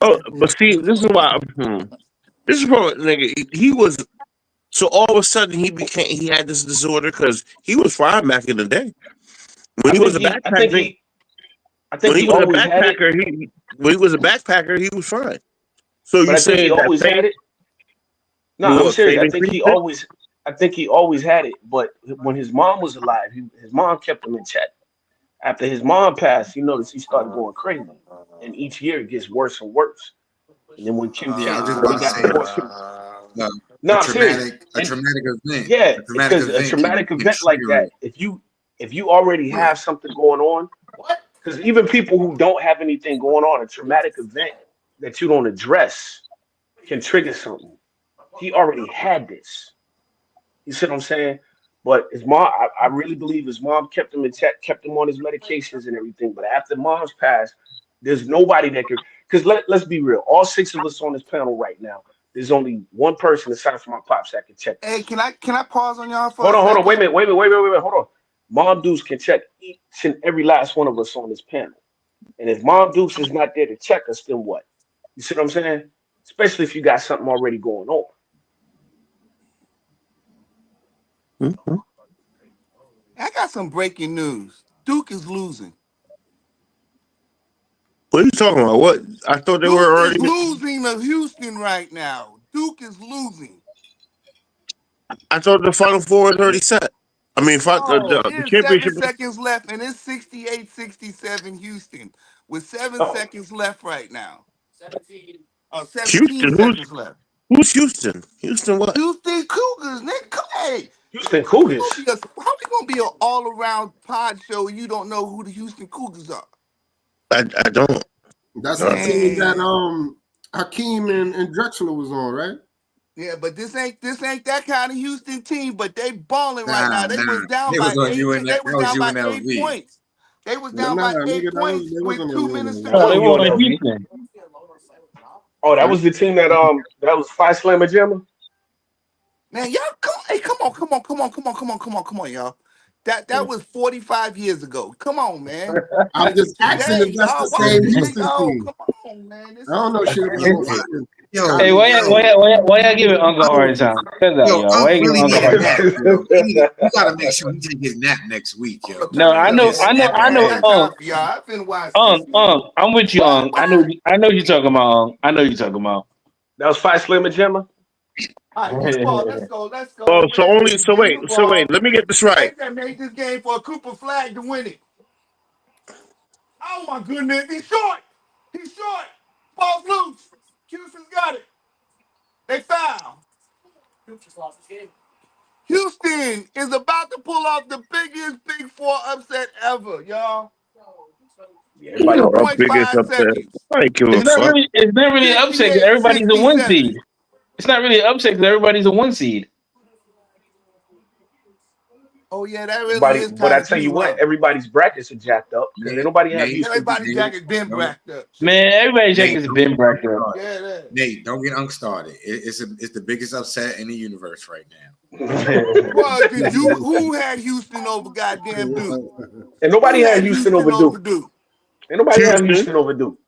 Speaker 2: Oh, but see, this is why. This is what nigga. He was so all of a sudden he had this disorder because he was fine back in the day when
Speaker 1: that.
Speaker 2: he was a backpacker.
Speaker 1: I think
Speaker 2: When he
Speaker 1: he
Speaker 2: was a
Speaker 1: always had it,
Speaker 2: backpacker, when he was a backpacker, he was fine. So
Speaker 1: but
Speaker 2: you
Speaker 1: I think he
Speaker 2: saying that
Speaker 1: always had
Speaker 2: fame?
Speaker 1: it. No, I'm
Speaker 2: What
Speaker 1: serious.
Speaker 2: fame increased it?
Speaker 1: I think he always had it. But when his mom was alive, his mom kept him in check. After his mom passed, you notice he started going crazy, and each year it gets worse and worse. And then when Kim
Speaker 4: Yeah, I was
Speaker 1: K,
Speaker 4: just
Speaker 1: when
Speaker 4: about
Speaker 1: he
Speaker 4: to
Speaker 1: got
Speaker 4: say
Speaker 1: divorced,
Speaker 4: uh,
Speaker 1: no, I'm serious.
Speaker 4: a
Speaker 1: And
Speaker 4: traumatic event.
Speaker 1: yeah,
Speaker 4: A traumatic
Speaker 1: because a
Speaker 4: event
Speaker 1: traumatic
Speaker 4: can
Speaker 1: event like
Speaker 4: trigger
Speaker 1: that,
Speaker 4: it.
Speaker 1: if you already have something going on, because even people who don't have anything going on, a traumatic event that you don't address can trigger something. He already had this. You see what I'm saying? But his mom, I really believe his mom kept him in check, kept him on his medications and everything. But after mom's passed, there's nobody that could. Because let's be real, all six of us on this panel right now, there's only one person aside from my pops that can check
Speaker 8: Hey,
Speaker 1: us.
Speaker 8: can I pause on y'all for a
Speaker 1: Hold on, wait a
Speaker 8: second?
Speaker 1: minute, hold on. Mom Deuce can check each and every last one of us on this panel. And if Mom Deuce is not there to check us, then what? You see what I'm saying? Especially if you got something already going on.
Speaker 2: Mhm.
Speaker 8: I got some breaking news. Duke is losing.
Speaker 2: What are you talking about? What I thought they were
Speaker 8: Duke is
Speaker 2: already.
Speaker 8: losing to Houston right now. Duke is losing.
Speaker 2: I thought the Final Four was already set. I mean,
Speaker 8: Oh,
Speaker 2: the
Speaker 8: there's seven
Speaker 2: championship.
Speaker 8: seconds left, and it's 68-67 Houston with 7 seconds left right now. 17
Speaker 2: Houston.
Speaker 8: seconds left.
Speaker 2: Who's Houston? Houston what?
Speaker 8: Houston Cougars, Nick. Hey,
Speaker 1: Houston
Speaker 8: how we gonna
Speaker 1: Cougars.
Speaker 8: be an all around pod show and you don't know who the Houston Cougars are?
Speaker 2: I don't.
Speaker 3: That's the
Speaker 2: Uh,
Speaker 3: team that
Speaker 8: Man.
Speaker 3: Hakeem and Drexler was on, right?
Speaker 8: Yeah, but this ain't that kind of Houston team. But they balling right now.
Speaker 4: Nah,
Speaker 8: They
Speaker 4: nah.
Speaker 8: was down
Speaker 4: They
Speaker 8: by
Speaker 4: was on
Speaker 8: 8.
Speaker 4: UN.
Speaker 8: They
Speaker 4: That
Speaker 8: was
Speaker 4: was
Speaker 8: down by 8
Speaker 4: UNLV.
Speaker 8: points. They was down by 8 points with 2 minutes to
Speaker 1: That
Speaker 5: Oh, they
Speaker 1: wasn't
Speaker 8: go.
Speaker 5: won by
Speaker 1: UNLV.
Speaker 5: Houston.
Speaker 1: Oh, that was the team that was Five Slammer Jammer.
Speaker 8: Man, y'all come on, y'all. That was 45 years ago. Come on, man.
Speaker 3: I'm just asking
Speaker 8: Today,
Speaker 3: if that's the
Speaker 8: y'all, why
Speaker 3: same
Speaker 8: would you
Speaker 3: Houston
Speaker 8: yo,
Speaker 3: team.
Speaker 8: come on, man. This
Speaker 3: I don't know
Speaker 8: is
Speaker 3: shit about
Speaker 8: crazy.
Speaker 3: no fucking
Speaker 4: Yo,
Speaker 5: Hey, why y'all giving Uncle a hard time? Say that,
Speaker 4: yo,
Speaker 5: y'all. Why
Speaker 4: Unc
Speaker 5: you giving
Speaker 4: really
Speaker 5: Uncle a
Speaker 4: need a
Speaker 5: hard
Speaker 4: nap,
Speaker 5: time?
Speaker 4: yo. We gotta make sure he take his nap next week, yo.
Speaker 5: No, I know,
Speaker 4: His
Speaker 5: I know,
Speaker 4: nap
Speaker 5: I know,
Speaker 8: That
Speaker 4: ass.
Speaker 8: time
Speaker 5: Unc,
Speaker 8: for y'all. I've been watching this.
Speaker 5: I'm with you, Unc.
Speaker 8: What?
Speaker 5: I know you're talking about, Unc. I know you're talking about.
Speaker 1: That was Five Slammer Jammer.
Speaker 8: All right, get the ball. Let's go. Let's go.
Speaker 2: Oh, so
Speaker 8: Mancave,
Speaker 2: so
Speaker 8: give me the
Speaker 2: wait.
Speaker 8: ball.
Speaker 2: Let me get this right.
Speaker 8: Mancave made this game for a Cooper flag to win it. Oh my goodness, he's short. He's short. Ball's loose. Houston's got it. They foul. Houston is about to pull off the biggest Big Four upset ever, y'all.
Speaker 1: Yeah, everybody
Speaker 2: Oh, our biggest
Speaker 8: 2.5
Speaker 2: upset.
Speaker 8: seconds.
Speaker 2: I ain't give a
Speaker 5: It's not
Speaker 2: fuck.
Speaker 5: really, it's not really an upset because
Speaker 8: 58,
Speaker 5: everybody's a one
Speaker 8: 67.
Speaker 5: seed. It's not really an upset because everybody's a one seed.
Speaker 8: Oh yeah, that really
Speaker 1: Everybody,
Speaker 8: is
Speaker 1: but
Speaker 8: kind
Speaker 1: I
Speaker 8: of
Speaker 1: tell you
Speaker 8: true,
Speaker 1: what,
Speaker 8: huh?
Speaker 1: everybody's brackets are jacked up because ain't nobody have
Speaker 4: Nate,
Speaker 1: Houston
Speaker 8: Everybody
Speaker 1: beating them.
Speaker 8: jacket been backed up.
Speaker 5: Man, everybody's
Speaker 4: Nate,
Speaker 5: jacket's
Speaker 4: don't
Speaker 5: been
Speaker 4: get
Speaker 5: bracked
Speaker 4: Unc
Speaker 5: up.
Speaker 4: started.
Speaker 8: Yeah, that.
Speaker 4: Nate, don't get Unc started. It's the biggest upset in the universe right now.
Speaker 8: Well, who had Houston over goddamn Duke?
Speaker 1: And nobody
Speaker 8: Who
Speaker 1: had
Speaker 8: had
Speaker 1: Houston
Speaker 8: Houston
Speaker 1: over
Speaker 8: over
Speaker 1: Duke.
Speaker 8: Duke?
Speaker 1: Ain't nobody have
Speaker 2: Houston,
Speaker 1: Houston over Duke.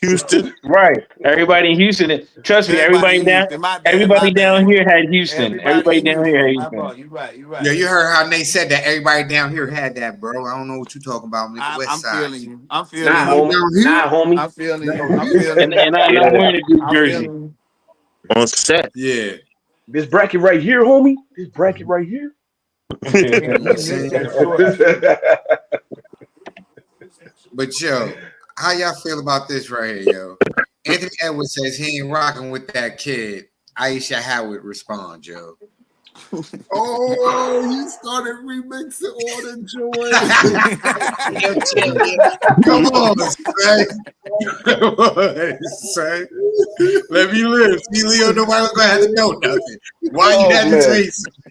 Speaker 2: Houston.
Speaker 5: Right. Everybody in Houston. Trust me,
Speaker 8: Everybody in Houston. My bad, my
Speaker 5: everybody down
Speaker 8: bad.
Speaker 5: here had Houston.
Speaker 8: Everybody
Speaker 5: Everybody
Speaker 8: in
Speaker 5: down here had
Speaker 8: Houston. My
Speaker 5: Houston.
Speaker 8: fault. You're right. You're
Speaker 4: Yeah,
Speaker 8: right.
Speaker 4: you heard how Nate said that. Everybody down here had that, bro. I don't know what you talking about, nigga. West
Speaker 8: I'm
Speaker 4: side.
Speaker 8: feeling you. I'm
Speaker 1: Nah,
Speaker 8: feeling you.
Speaker 3: Everybody
Speaker 1: homie.
Speaker 3: down here.
Speaker 1: Nah, homie.
Speaker 8: I'm feeling you.
Speaker 3: Down
Speaker 8: I'm
Speaker 3: here.
Speaker 8: feeling you.
Speaker 5: And I'm
Speaker 2: Yeah,
Speaker 5: wearing a Duke
Speaker 8: I'm
Speaker 5: jersey.
Speaker 8: feeling you.
Speaker 2: on set.
Speaker 4: Yeah.
Speaker 1: This bracket right here, homie. This bracket right here.
Speaker 8: Man,
Speaker 4: You know what
Speaker 8: he
Speaker 4: I'm
Speaker 8: missed
Speaker 4: saying?
Speaker 8: that short too.
Speaker 4: But yo, how y'all feel about this right here, yo? Anthony Edwards says he ain't rocking with that kid. Aisha Howard responds, yo.
Speaker 3: Oh, you started remixing all the
Speaker 4: Come on, son. Come on, son. Let me live. See, Leo, nobody was gonna have to know nothing. Why you
Speaker 1: Oh
Speaker 4: had to
Speaker 1: man.
Speaker 4: say something?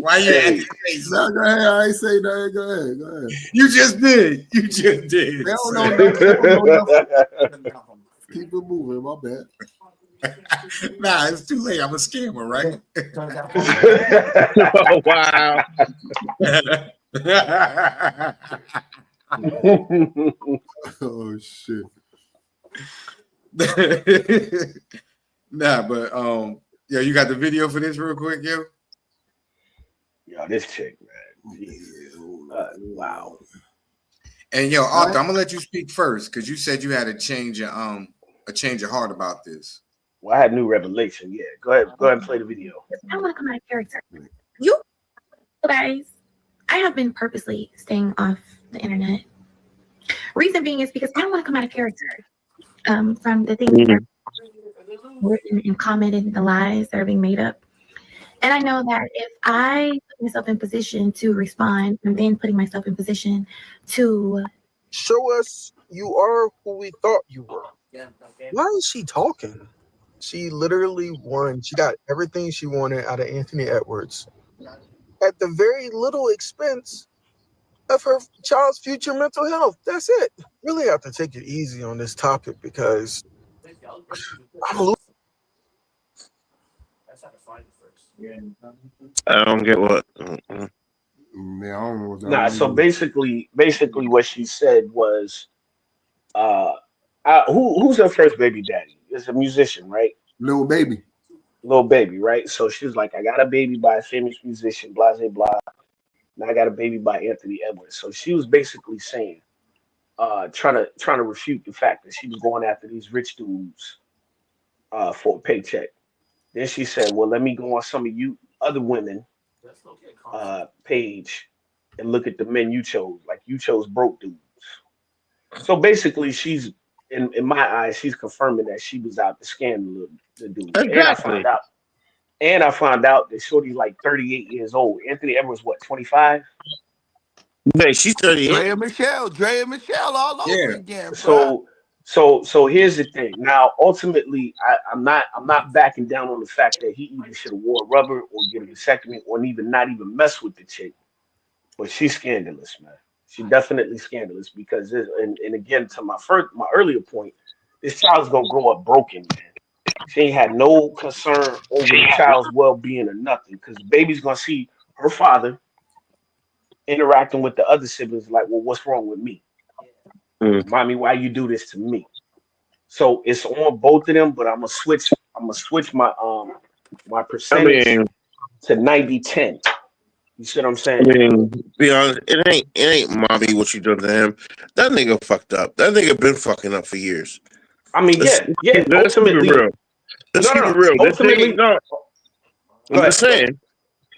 Speaker 4: Why you had to
Speaker 1: Hey,
Speaker 4: say
Speaker 3: No,
Speaker 4: something?
Speaker 3: go ahead. I ain't say nothing. Go ahead. Go ahead.
Speaker 4: You just did. You just did.
Speaker 3: They don't know
Speaker 4: son.
Speaker 3: nothing. They don't know nothing. Keep it moving. My bad.
Speaker 4: Nah, it's too late. I'm a scammer, right?
Speaker 2: Oh wow.
Speaker 3: Oh shit.
Speaker 4: Nah, but yo, you got the video for this real quick, yo?
Speaker 1: yo, this chick, man. Jesus. Wow.
Speaker 4: And yo, Arthur, I'm gonna let you speak first because you said you had a change of heart about this.
Speaker 1: Well, I had new revelation. Yeah, go ahead and play the video.
Speaker 11: I want to come out of character. You guys, I have been purposely staying off the internet. Reason being is because I don't want to come out of character from the things that are written and commented, the lies that are being made up. And I know that if I put myself in position to respond and then putting myself in position to
Speaker 12: show us you are who we thought you were. Why is she talking? She literally won. She got everything she wanted out of Anthony Edwards at the very little expense of her child's future mental health. That's it. Really have to take it easy on this topic because I'm losing.
Speaker 2: I don't get what.
Speaker 3: Man, I don't know what that
Speaker 1: Nah, so
Speaker 3: means.
Speaker 1: basically what she said was, who's her first baby daddy? It's a musician, right?
Speaker 3: Little baby.
Speaker 1: Little baby, right? So she was like, I got a baby by a famous musician, blah blah blah. And I got a baby by Anthony Edwards. So she was basically saying, trying to refute the fact that she was going after these rich dudes for a paycheck. Then she said, well, let me go on some of you other women page and look at the men you chose. Like you chose broke dudes. So basically, she's in my eyes, she's confirming that she was out to scam the dudes.
Speaker 2: Exactly.
Speaker 1: And I found out that Shorty's like 38 years old. Anthony Edwards, what, 25?
Speaker 2: Hey, she's 38.
Speaker 8: Dre and Michelle all over
Speaker 4: Yeah.
Speaker 8: again, bro.
Speaker 1: So here's the thing. Now, ultimately, I'm not backing down on the fact that he either should have wore rubber or get a vasectomy or even not even mess with the chick. But she's scandalous, man. She definitely scandalous because and again to my earlier point, this child's gonna grow up broken, man. She ain't had no concern over the child's well being or nothing because baby's gonna see her father interacting with the other siblings like, well, what's wrong with me?
Speaker 2: Mm.
Speaker 1: Mommy, why you do this to me? So it's on both of them, but I'm gonna switch my
Speaker 2: I
Speaker 1: percentage
Speaker 2: mean,
Speaker 1: to 90-10. You see what I'm
Speaker 2: I
Speaker 1: saying?
Speaker 2: mean, be honest, it ain't mommy what you done to him. That nigga fucked up. That nigga been fucking up for years.
Speaker 1: I mean,
Speaker 2: Let's,
Speaker 1: yeah.
Speaker 2: let's keep it
Speaker 1: Ultimately,
Speaker 2: real. Let's
Speaker 1: no, no,
Speaker 2: keep it
Speaker 1: no.
Speaker 2: real. This nigga,
Speaker 1: Ultimately,
Speaker 2: no,
Speaker 1: go
Speaker 2: I'm just
Speaker 1: ahead.
Speaker 2: saying,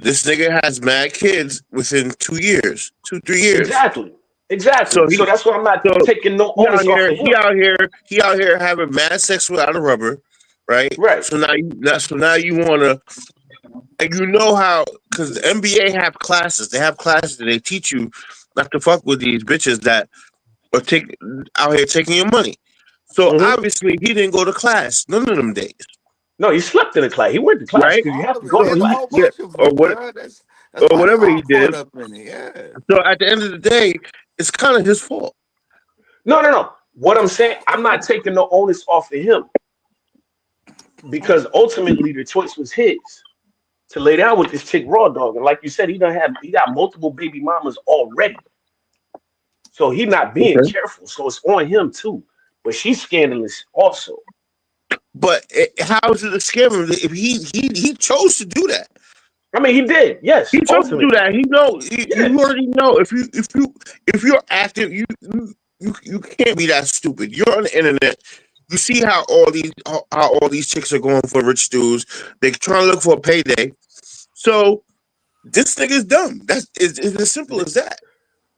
Speaker 2: this nigga has mad kids within 2 years, 2-3 years.
Speaker 1: Exactly.
Speaker 2: So
Speaker 1: So that's why I'm not
Speaker 2: so
Speaker 1: taking no
Speaker 2: he out
Speaker 1: onus off
Speaker 2: here,
Speaker 1: of him.
Speaker 2: he out here having mad sex without a rubber, right?
Speaker 1: Right.
Speaker 2: So now you wanna, and you know how, because the NBA have classes. They have classes that they teach you not to fuck with these bitches that are out here taking your money. So
Speaker 1: Hmm.
Speaker 2: obviously he didn't go to class none of them days,
Speaker 1: No, he slept in the class. He went to class
Speaker 2: right?
Speaker 1: because you
Speaker 8: All
Speaker 1: have to
Speaker 8: of it.
Speaker 1: go to
Speaker 2: So
Speaker 8: There's a
Speaker 2: he,
Speaker 8: whole
Speaker 1: class.
Speaker 2: yeah,
Speaker 8: bunch of
Speaker 2: or
Speaker 8: them,
Speaker 2: what,
Speaker 8: bro. That's
Speaker 2: or
Speaker 8: why they
Speaker 2: whatever he
Speaker 8: all caught
Speaker 2: did.
Speaker 8: up in it. Yeah.
Speaker 2: So at the end of the day, it's kind of his fault.
Speaker 1: No, no, no. What I'm saying, I'm not taking no onus off of him because ultimately the choice was his to lay down with this chick raw dog. And like you said, he got multiple baby mamas already. So he not being
Speaker 2: Okay.
Speaker 1: careful. So it's on him too. But she's scandalous also.
Speaker 2: But how is it a scam if he chose to do that?
Speaker 1: I mean, he did.
Speaker 2: He
Speaker 1: Yes,
Speaker 2: chose to do
Speaker 1: ultimately.
Speaker 2: that. He know.
Speaker 1: Yeah.
Speaker 2: You already know if you're active, you can't be that stupid. You're on the internet. You see how all these chicks are going for rich dudes. They're trying to look for a payday. So this nigga's dumb. It's as simple as that.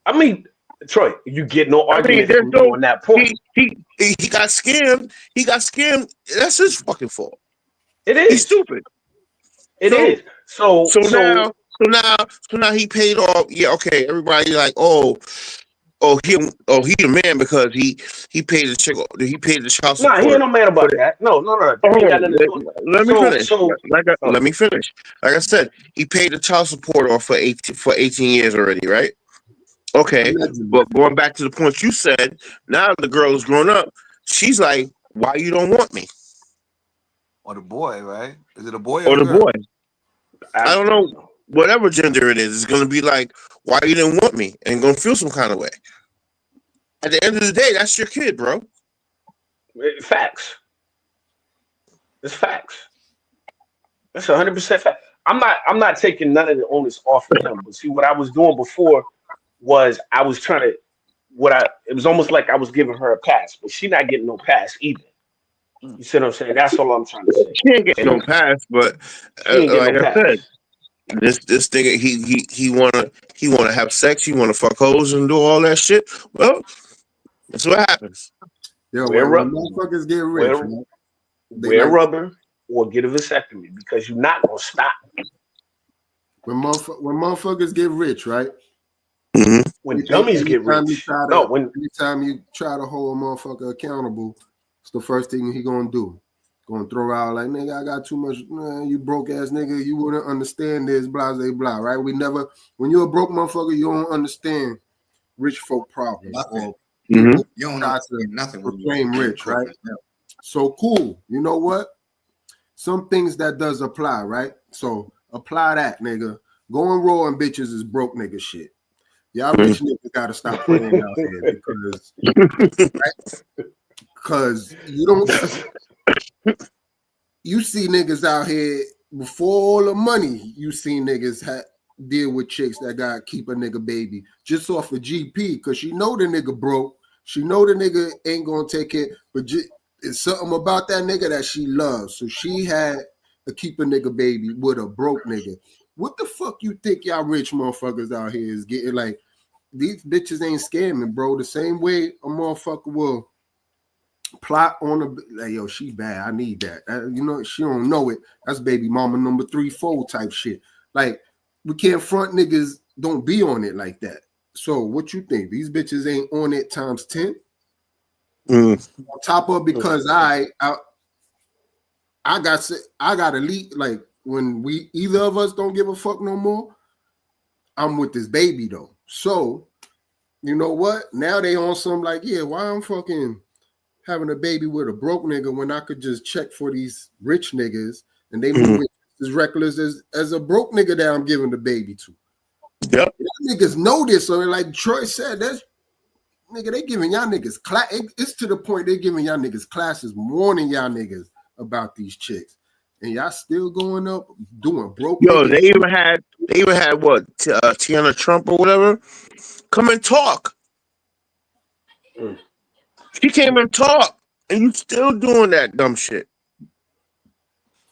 Speaker 1: I mean, Troy, you get no
Speaker 2: I mean,
Speaker 1: argument
Speaker 2: there's
Speaker 1: from me
Speaker 2: no
Speaker 1: on that point.
Speaker 2: he got scammed. He got scammed. That's his fucking fault.
Speaker 1: It
Speaker 2: He's
Speaker 1: is.
Speaker 2: stupid.
Speaker 1: It
Speaker 2: So
Speaker 1: is. So
Speaker 2: so now
Speaker 1: so
Speaker 2: so now so now he paid off. Yeah, okay. Everybody like, he the man because he paid the chick. He paid the child
Speaker 1: nah, he ain't
Speaker 2: support.
Speaker 1: no man
Speaker 2: But
Speaker 1: about that. No, no, no. That
Speaker 2: hold
Speaker 1: ain't got
Speaker 2: on,
Speaker 1: nothing to do with
Speaker 2: let me finish.
Speaker 1: oh,
Speaker 2: Let me finish. Like I said, he paid the child support off for 18 years already, right? Okay,
Speaker 3: Allegedly.
Speaker 2: but going back to the point you said, now the girl is grown up. She's like, "Why you don't want me?"
Speaker 8: Or the boy, right? Is it a boy or
Speaker 2: Or
Speaker 8: a
Speaker 2: the boy,
Speaker 8: girl?
Speaker 2: I
Speaker 1: I
Speaker 2: don't know, whatever gender it is, it's gonna be like, "Why you didn't want me?" and gonna feel some kind of way. At the end of the day, that's your kid, bro.
Speaker 1: facts. It's facts. That's 100% fact. I'm not taking none of the onus off of him. But see, what I was doing before was I was trying to what I it was almost like I was giving her a pass, but she not getting no pass either.
Speaker 8: Mm.
Speaker 1: You see what I'm saying? That's all I'm trying to say.
Speaker 2: She ain't getting
Speaker 1: She
Speaker 2: no pass, but
Speaker 1: she ain't getting no
Speaker 2: like I said,
Speaker 1: pass.
Speaker 2: this nigga he wanna have sex, he wanna fuck hoes and do all that shit. Well, that's what happens.
Speaker 3: Yo,
Speaker 1: Wear
Speaker 3: when
Speaker 1: rub,
Speaker 3: motherfuckers get rich,
Speaker 1: wear
Speaker 3: right? They
Speaker 1: wear
Speaker 3: like
Speaker 1: rubber or get a vasectomy because you're not gonna stop.
Speaker 3: when motherfuckers get rich, right?
Speaker 2: Hmm.
Speaker 1: When dummies get rich. No, when
Speaker 3: Anytime you try to hold a motherfucker accountable, it's the first thing he gonna do. Gonna throw out like, nigga, I got too much, man, you broke ass nigga, you wouldn't understand this, blah, blah, blah, right? When you're a broke motherfucker, you don't understand rich folk problems
Speaker 4: Nothing.
Speaker 3: or
Speaker 2: Hmm.
Speaker 3: people
Speaker 4: You don't
Speaker 3: try to
Speaker 4: understand nothing when
Speaker 3: proclaim
Speaker 4: you're
Speaker 3: rich,
Speaker 4: broke
Speaker 3: right?
Speaker 4: as hell.
Speaker 3: So cool. You know what? Some things that does apply, right? So apply that, nigga. Going raw and bitches is broke nigga shit. Y'all rich niggas gotta stop playing out here because you don't you see niggas out here before all the money you see niggas deal with chicks that got keep a nigga baby just off of GP because she know the nigga broke. She know the nigga ain't gonna take it, but it's something about that nigga that she loves. So she had to keep a nigga baby with a broke nigga. What the fuck you think y'all rich motherfuckers out here is getting like? These bitches ain't scamming, bro. The same way a motherfucker will plot on a like, yo, she bad. I need that. You know, she don't know it. That's baby mama number 3, 4 type shit. Like, we can't front niggas don't be on it like that. So what you think? These bitches ain't on it times 10? On top of because I got elite, like when we either of us don't give a fuck no more, I'm with this baby though. So you know what? Now they on some like, yeah, why I'm fucking having a baby with a broke nigga when I could just check for these rich niggas and they moving as reckless as a broke nigga that I'm giving the baby to.
Speaker 2: Yep.
Speaker 3: Niggas know this, so like Troy said, that's nigga, they giving y'all niggas class. It's to the point they giving y'all niggas classes, warning y'all niggas about these chicks, and y'all still going up doing broke.
Speaker 2: Yo,
Speaker 3: niggas.
Speaker 2: they even had what Tiana Trump or whatever come and talk. She came and talked, and you still doing that dumb shit.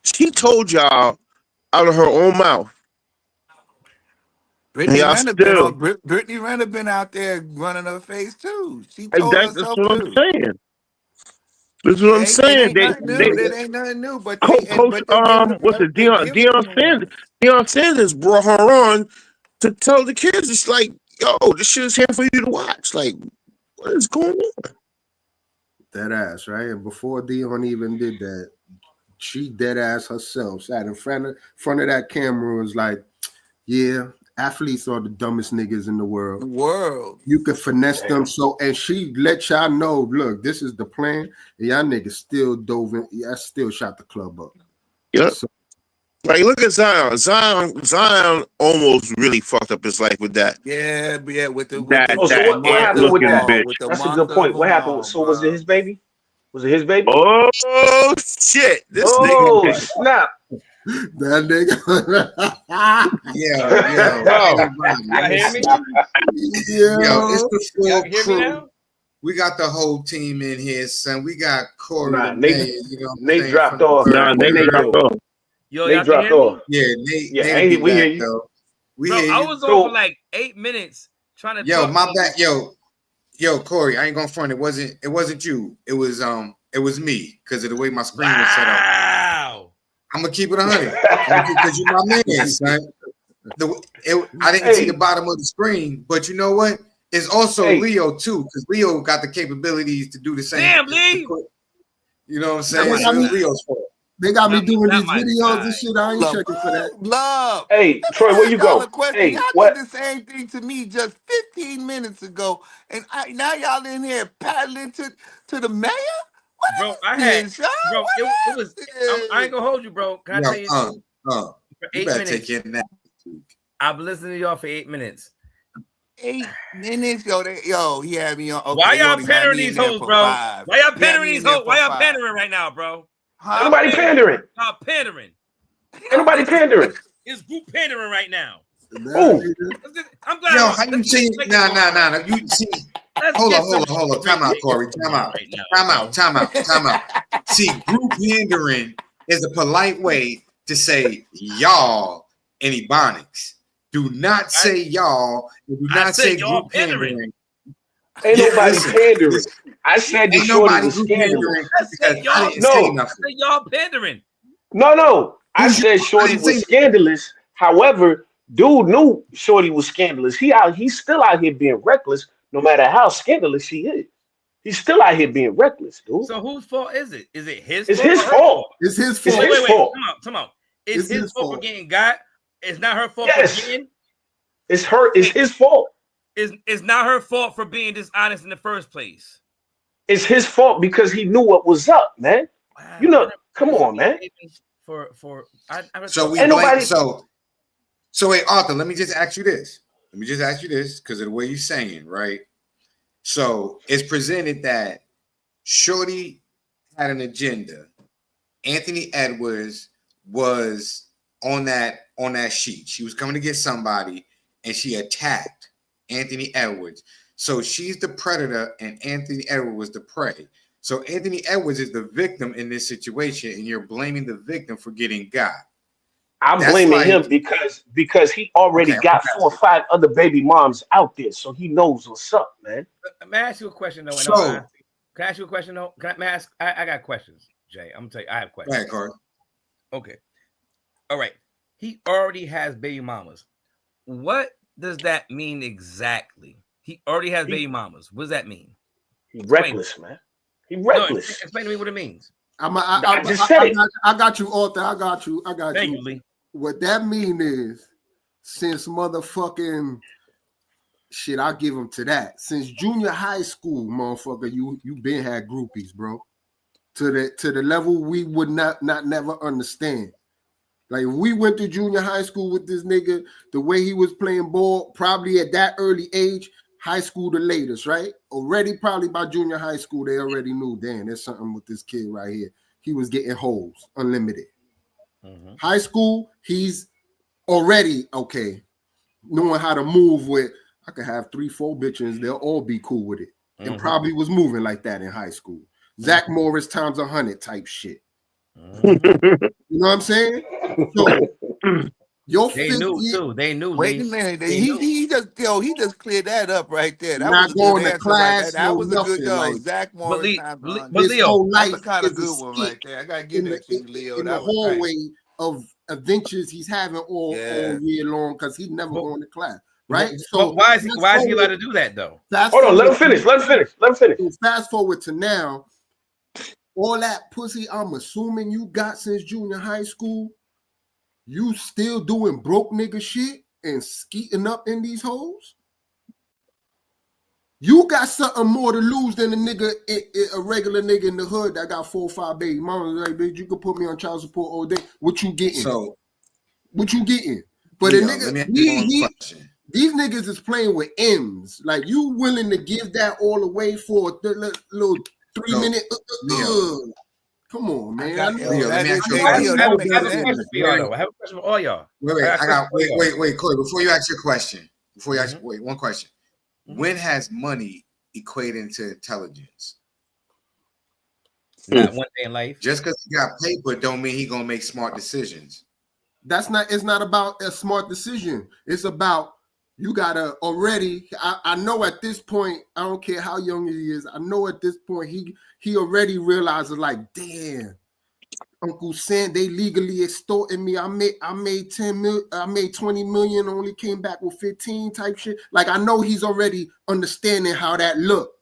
Speaker 2: She told y'all out of her own mouth.
Speaker 8: Brittany Renner been out there running her face too. She told
Speaker 2: That's
Speaker 8: herself
Speaker 2: what I'm
Speaker 8: too.
Speaker 2: saying. That's what I'm saying.
Speaker 8: It ain't nothing new. But
Speaker 2: Coach,
Speaker 8: they giving
Speaker 2: what's it? Deion Sanders brought her on to tell the kids. It's like, yo, this shit is here for you to watch. Like, what is going on?
Speaker 3: That ass, right? And before Dion even did that, she dead ass herself sat in front of that camera and was like, yeah, athletes are the dumbest niggas in the world. You can finesse them. So, and she let y'all know, look, this is the plan. And y'all niggas still dove in. Y'all still shot the club up.
Speaker 2: Yep.
Speaker 3: So,
Speaker 2: like, look at Zion. Zion almost really fucked up his life with that.
Speaker 8: Yeah, with the
Speaker 1: what happened with that? That's a good point. What happened? So was it his baby? Was it his baby?
Speaker 2: Oh shit! This nigga.
Speaker 1: Snap!
Speaker 3: That nigga.
Speaker 4: Yo, it's the full crew. We got the whole team in here, son. We got Corey.
Speaker 1: Nate dropped off.
Speaker 2: Nate dropped off.
Speaker 13: Yo,
Speaker 1: Nate dropped off.
Speaker 4: Yeah, Nate.
Speaker 1: We hear you.
Speaker 4: Though.
Speaker 13: I was on for like 8 minutes trying to.
Speaker 4: Yo, my bad. Yo, Corey. I ain't gonna front. It wasn't you. It was me because of the way my screen was set up.
Speaker 13: Wow.
Speaker 4: I'm gonna keep it 100 because you're my man, son. I didn't see the bottom of the screen, but you know what? It's also Leo too, because Leo got the capabilities to do the same.
Speaker 13: Damn, Lee.
Speaker 4: You know what I'm saying? So it's Leo's fault.
Speaker 3: They got me doing these videos and shit. I ain't checking for that.
Speaker 8: Love.
Speaker 1: Hey, Troy, where you go?
Speaker 8: Hey, y'all did the same thing to me just 15 minutes ago, and now y'all in here paddling to the mayor.
Speaker 13: Bro, it was. I ain't gonna hold you, bro. Can I tell you? For 8 minutes.
Speaker 4: Take your nap.
Speaker 13: I've been listening to y'all for 8 minutes.
Speaker 8: 8 minutes, yo, he had me on. Okay,
Speaker 13: why y'all pandering these hoes, bro? Why y'all pandering these hoes? Why y'all pandering right now, bro?
Speaker 1: Nobody pandering.
Speaker 13: Y'all pandering.
Speaker 1: Ain't nobody pandering.
Speaker 13: It's group pandering right now.
Speaker 1: Oh,
Speaker 13: I'm glad.
Speaker 4: Yo, how you see? Nah. You see? Hold on. Time out, Corey. Time out. See, group pandering is a polite way to say y'all in Ebonics. Do not say y'all. Do not say group pandering.
Speaker 1: Ain't nobody pandering. I said the shorty was scandalous.
Speaker 13: Y'all pandering.
Speaker 1: No. I said shorty was scandalous. However, dude knew shorty was scandalous. He's still out here being reckless, no matter how scandalous she is. He's still out here being reckless, dude.
Speaker 13: So whose fault is it? Is it his?
Speaker 1: It's his fault.
Speaker 3: It's his fault.
Speaker 13: Wait. Come on. It's his fault for getting got. It's not her fault for getting.
Speaker 1: It's his fault.
Speaker 13: It's not her fault for being dishonest in the first place.
Speaker 1: It's his fault because he knew what was up, man.
Speaker 13: Wow.
Speaker 1: You know, come on, man.
Speaker 4: So we blame. So wait, Arthur. Let me just ask you this because of the way you're saying, right? So it's presented that shorty had an agenda. Anthony Edwards was on that sheet. She was coming to get somebody, and she attacked Anthony Edwards. So she's the predator, and Anthony Edwards was the prey. So Anthony Edwards is the victim in this situation, and you're blaming the victim for getting got.
Speaker 1: I'm blaming him because he already got 4 or 5 other baby moms out there, so he knows what's up, man.
Speaker 13: May I ask you a question though? Can I ask you a question though? I got questions, Jay. I'm gonna tell you, I have questions.
Speaker 4: Go ahead, Carl.
Speaker 13: Okay. All right. He already has baby mamas. What does that mean exactly? He already has baby mamas. What does that mean?
Speaker 1: He's reckless, man. He's reckless.
Speaker 13: No, explain to me what it means.
Speaker 3: I just said it. I got you, Arthur. I got you.
Speaker 13: Thank you, Lee.
Speaker 3: What that mean is, since motherfucking shit, I'll give him to that. Since junior high school, motherfucker, you been had groupies, bro. To the level we would not never understand. Like if we went to junior high school with this nigga, the way he was playing ball, probably at that early age, high school the latest, right? Already probably by junior high school, they already knew, damn, there's something with this kid right here. He was getting hoes, unlimited. High school, he's already okay, knowing how to move with, I could have 3-4 bitches, they'll all be cool with it. And probably was moving like that in high school. Zach Morris times 100 type shit. You know what I'm saying? So
Speaker 13: they knew too. They knew.
Speaker 8: Wait a minute. He just cleared that up right there. That
Speaker 3: not
Speaker 8: was a
Speaker 3: going
Speaker 8: good
Speaker 3: to
Speaker 8: answer
Speaker 3: class,
Speaker 8: right there. That was a good
Speaker 3: like,
Speaker 8: Zach Morris.
Speaker 13: But
Speaker 3: his
Speaker 13: Leo,
Speaker 3: whole life
Speaker 8: that's a kind of
Speaker 3: is
Speaker 8: good one right there. I gotta give that to you, Leo.
Speaker 3: in
Speaker 8: That
Speaker 3: the
Speaker 8: was
Speaker 3: hallway
Speaker 8: nice.
Speaker 3: of adventures he's having all year long because he's never going to class, right?
Speaker 13: So why is he allowed to do that though?
Speaker 1: Hold on, let him finish.
Speaker 3: So fast forward to now, all that pussy I'm assuming you got since junior high school, you still doing broke nigga shit and skeeting up in these hoes? You got something more to lose than a regular nigga in the hood that got 4 or 5 baby mamas. Like, bitch, you could put me on child support all day. What you getting? What you getting? But
Speaker 4: Leo,
Speaker 3: a nigga, these niggas is playing with M's. Like, you willing to give that all away for a little 3-minute? Come on, man.
Speaker 4: Leo, let me ask you a question.
Speaker 13: I have a question for y'all. I have a question for all y'all.
Speaker 4: Wait, Corey, before you ask your question, one question. When has money equated to intelligence?
Speaker 13: Not one day in life.
Speaker 4: Just because he got paper don't mean he gonna make smart decisions.
Speaker 3: It's not about a smart decision. It's about you gotta already. I know at this point, I don't care how young he is. I know at this point he already realizes like, damn, Uncle Sam, they legally extorting me. I made 10 million, I made 20 million, only came back with 15 type shit. Like I know he's already understanding how that look.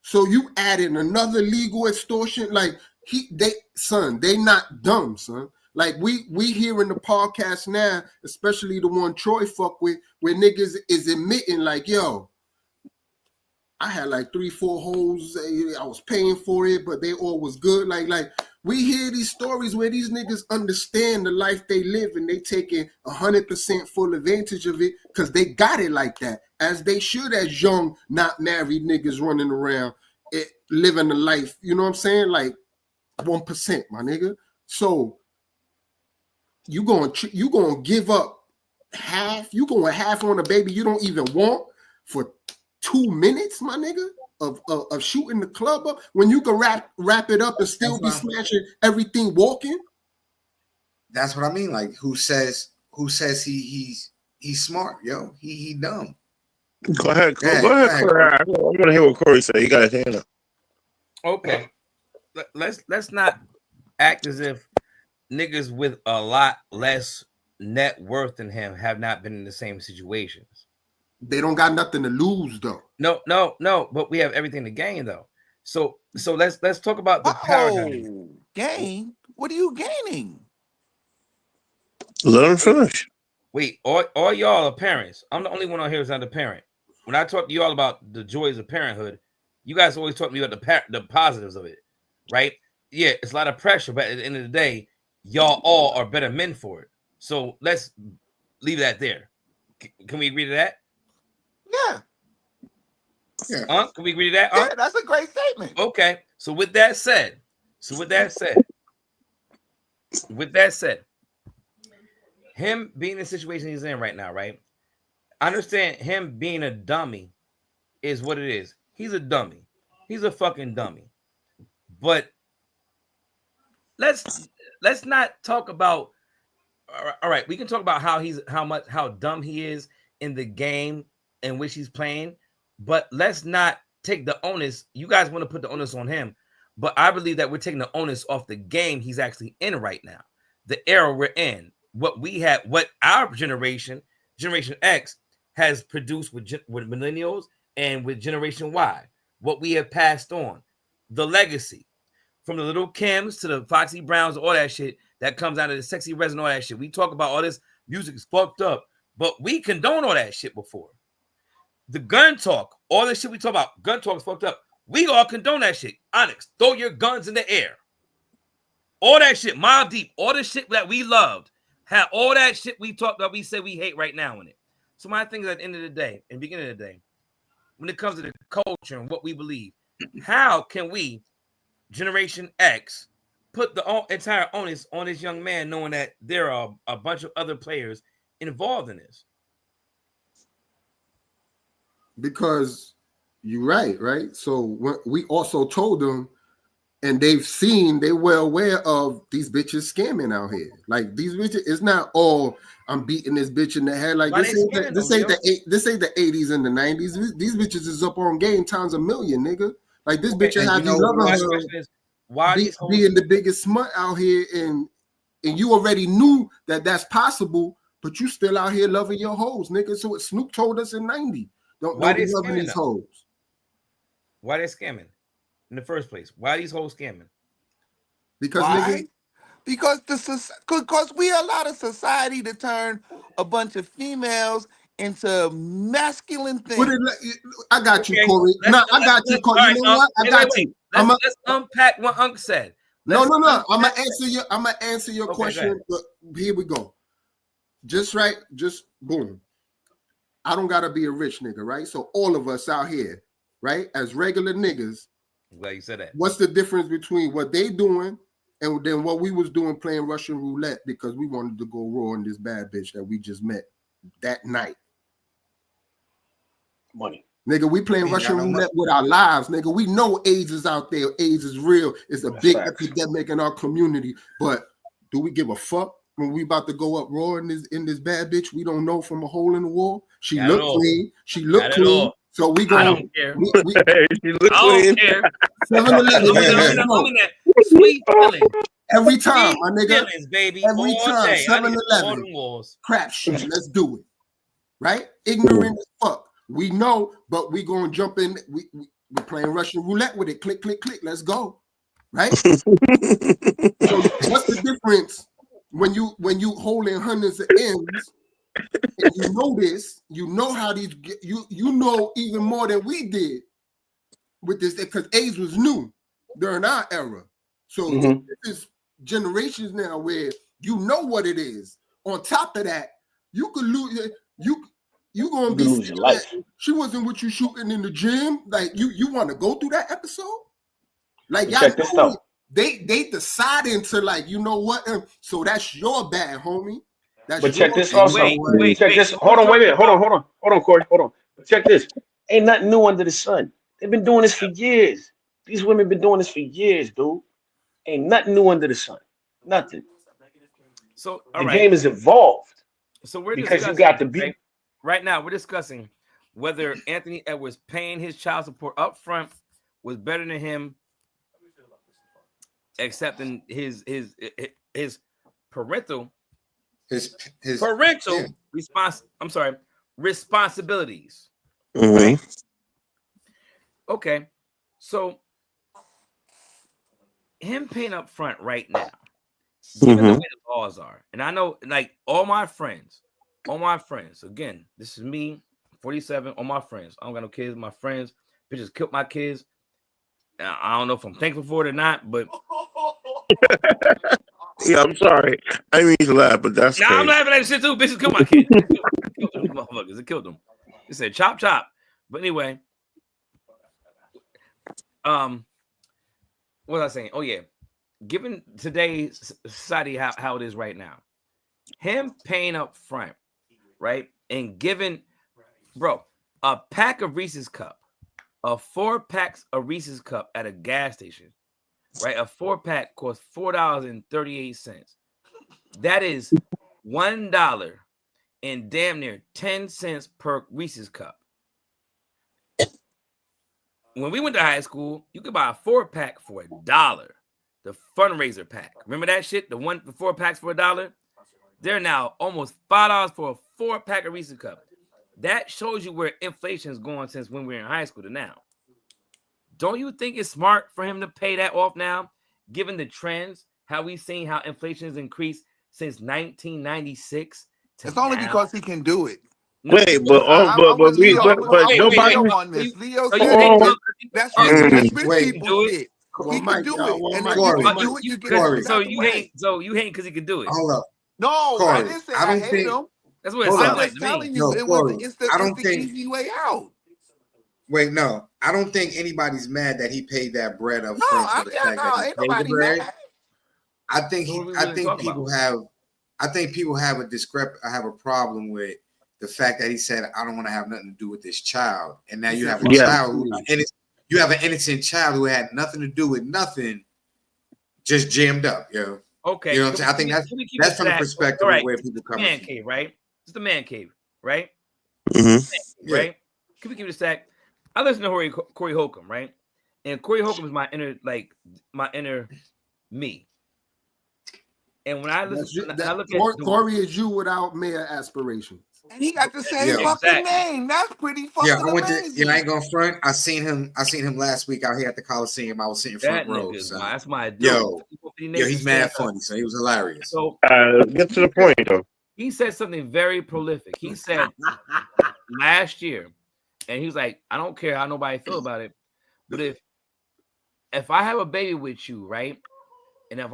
Speaker 3: So you added another legal extortion, like they not dumb, son. Like we hear in the podcast now, especially the one Troy fuck with, where niggas is admitting like, yo, I had like 3-4 hoes. I was paying for it, but they all was good. Like we hear these stories where these niggas understand the life they live and they taking 100% full advantage of it because they got it like that, as they should, as young, not married niggas running around living a life. You know what I'm saying? Like 1%, my nigga. So you gonna give up half? You going half on a baby you don't even want for 2 minutes, my nigga, of shooting the club up when you can wrap it up and still be smashing everything walking?
Speaker 4: That's what I mean. Like who says he's smart, yo? He dumb.
Speaker 2: Go ahead, Corey. I want to hear what Corey said. You got his hand up.
Speaker 13: Okay, let's not act as if niggas with a lot less net worth than him have not been in the same situations.
Speaker 3: They don't got nothing to lose though.
Speaker 13: No, but we have everything to gain though. So let's talk about the power.
Speaker 8: Gain? What are you gaining?
Speaker 2: Let him finish.
Speaker 13: Wait, all y'all are parents. I'm the only one on here who's not a parent. When I talk to y'all about the joys of parenthood, you guys always talk to me about the positives of it, right? Yeah, it's a lot of pressure, but at the end of the day, y'all all are better men for it. So let's leave that there. Can we agree to that?
Speaker 8: Yeah.
Speaker 13: Can we agree to that?
Speaker 8: Yeah, that's a great statement.
Speaker 13: Okay. So with that said, him being in the situation he's in right now, right? I understand him being a dummy is what it is. He's a dummy. He's a fucking dummy. But let's not talk about. All right, we can talk about how dumb he is in the game in which he's playing, but let's not take the onus. You guys want to put the onus on him, but I believe that we're taking the onus off the game he's actually in right now, the era we're in. What our Generation X has produced with millennials and with Generation Y, what we have passed on, the legacy from the little Kims to the Foxy Browns, all that shit that comes out of the Sexy Res and all that shit. We talk about all this music is fucked up, but we condone all that shit before. The gun talk, all the shit we talk about, gun talk is fucked up. We all condone that shit. Onyx, throw your guns in the air. All that shit, Mobb Deep, all the shit that we loved, had all that shit we talked about, we say we hate right now in it. So my thing is at the end of the day, in the beginning of the day, when it comes to the culture and what we believe, how can we, Generation X, put the entire onus on this young man, knowing that there are a bunch of other players involved in this?
Speaker 3: Because you're right? So we also told them, and they've seen, they well aware of these bitches scamming out here. Like these bitches, it's not all I'm beating this bitch in the head. Like this ain't the 80s and the 90s. These bitches is up on game times a million, nigga. Like this bitch have you loving her.
Speaker 13: Why
Speaker 3: being the biggest smut out here, and you already knew that that's possible, but you still out here loving your hoes, nigga. So what Snoop told us in 90. Don't be loving these hoes.
Speaker 13: Why they scamming in the first place? Why these hoes scamming?
Speaker 3: Because
Speaker 8: why? Because we allow the society to turn a bunch of females into masculine things.
Speaker 3: I got you, Corey. No, I got you, Corey. You know what? I got you.
Speaker 13: Let's unpack what Unc said.
Speaker 3: No. I'm gonna answer your question. But here we go. Just boom. I don't gotta be a rich nigga, right? So all of us out here, right, as regular niggas.
Speaker 13: I'm glad you said that.
Speaker 3: What's the difference between what they doing and then what we was doing playing Russian roulette because we wanted to go raw on this bad bitch that we just met that night?
Speaker 1: Money.
Speaker 3: Nigga, we playing Russian roulette with our lives, nigga. We know AIDS is out there. AIDS is real. It's a big epidemic in our community. But do we give a fuck when we about to go up raw in this bad bitch? We don't know from a hole in the wall. She looked clean. She looked clean. So we going.
Speaker 13: I don't care.
Speaker 3: She looked
Speaker 13: I
Speaker 3: clean.
Speaker 13: don't care.
Speaker 3: 7-Eleven.
Speaker 13: Sweet feeling.
Speaker 3: Every time, my nigga.
Speaker 13: Feelings, baby.
Speaker 3: Every
Speaker 13: all
Speaker 3: time.
Speaker 13: Day.
Speaker 3: 7-Eleven. Crap shit. Let's do it. Right? Ignorant as fuck. We know, but we gonna jump in. We're playing Russian roulette with it. Click, click, click. Let's go. Right? So what's the difference when you holding hundreds of M's and you know this, you know how these you know even more than we did with this, because AIDS was new during our era. So this is generations now where you know what it is. On top of that, you could lose you gonna be lose your life. She wasn't with you shooting in the gym. Like you want to go through that episode? Like y'all know they deciding to, like, you know what? So that's your bad, homie. That's
Speaker 1: but check this also. Check this. Hold on, wait a minute. Hold on, Corey. Hold on. But check this. Ain't nothing new under the sun. They've been doing this for years. These women been doing this for years, dude. Ain't nothing new under the sun. Nothing.
Speaker 13: So
Speaker 1: the game is evolved.
Speaker 13: So we're
Speaker 1: because you got to be
Speaker 13: right now. We're discussing whether Anthony Edwards paying his child support up front was better than him accepting his parental responsibilities. Right? Okay, so him paying up front right now, given the way the laws are, and I know, like, all my friends, again, this is me, 47, all my friends. I don't got no kids. My friends, bitches killed my kids. I don't know if I'm thankful for it or not, but
Speaker 2: yeah, I'm sorry. I didn't mean to laugh, but that's
Speaker 13: I'm laughing at shit too. Bitches killed my kids. Motherfuckers, it killed them. It said chop chop. But anyway, what was I saying? Oh yeah, given today's society how it is right now, him paying up front, right, and giving, bro, a pack of Reese's Cup. A 4-pack of Reese's Cup at a gas station, right? A 4-pack costs $4.38. That is $1 and damn near 10 cents per Reese's Cup. When we went to high school, you could buy a 4-pack for $1. The fundraiser pack. Remember that shit? The 4 packs for $1? They're now almost $5 for a 4-pack of Reese's Cup. That shows you where inflation is going since when we were in high school to now. Don't you think it's smart for him to pay that off now, given the trends, how we've seen how inflation has increased since 1996?
Speaker 8: It's only because he can do it.
Speaker 2: Wait, but
Speaker 8: I'm with Leo. I'm with
Speaker 2: nobody.
Speaker 8: Leo on this. Leo
Speaker 13: So
Speaker 8: said
Speaker 13: you hate
Speaker 8: that's
Speaker 13: you
Speaker 8: rich
Speaker 4: wait.
Speaker 8: people shit. He can do it, and if
Speaker 4: Corey,
Speaker 8: you can do it, you get
Speaker 4: Corey.
Speaker 8: out the way.
Speaker 13: So you hate because he can do it.
Speaker 4: Hold up.
Speaker 8: No,
Speaker 4: Corey,
Speaker 8: I didn't say
Speaker 4: I
Speaker 8: I
Speaker 4: don't
Speaker 8: hate
Speaker 4: think.
Speaker 8: him.
Speaker 13: That's what it
Speaker 4: Hold
Speaker 13: sounds
Speaker 4: up.
Speaker 13: like
Speaker 8: I'm
Speaker 13: to
Speaker 8: just telling
Speaker 13: me.
Speaker 8: you,
Speaker 4: No, Corey,
Speaker 8: it's
Speaker 4: I
Speaker 8: the
Speaker 4: don't think.
Speaker 8: easy way out.
Speaker 4: Wait, no, I don't think anybody's mad that he paid that bread up
Speaker 8: No,
Speaker 4: front for the fact that he
Speaker 8: ain't
Speaker 4: paid the
Speaker 8: nobody
Speaker 4: bread.
Speaker 8: mad.
Speaker 4: I think
Speaker 13: So what we
Speaker 4: I
Speaker 13: really
Speaker 4: think
Speaker 13: talking
Speaker 4: people
Speaker 13: about?
Speaker 4: have I think people have a problem with the fact that he said, I don't want to have nothing to do with this child. And now you have a child who you have an innocent child who had nothing to do with nothing, just jammed up, yo.
Speaker 13: Okay.
Speaker 4: You know what I'm saying? I think that's from the perspective of where people come
Speaker 13: Man
Speaker 4: from.
Speaker 13: cave, right? It's the man cave, right?
Speaker 2: Mm-hmm.
Speaker 13: Right? Can we keep it a stack? I listen to Corey Holcomb, right? And Corey Holcomb is my inner me. And when I listen, I look at
Speaker 3: Corey is you without mayor aspirations.
Speaker 8: And he got the same fucking name. That's pretty fucking amazing.
Speaker 4: I ain't gonna front. I seen him last week out here at the Coliseum. I was sitting front row. So.
Speaker 13: That's my dude.
Speaker 4: Yo, he's mad funny, so he was hilarious.
Speaker 13: So
Speaker 2: get to the point though.
Speaker 13: He said something very prolific. He said last year, and he was like, I don't care how nobody feel about it, but if I have a baby with you, right? And if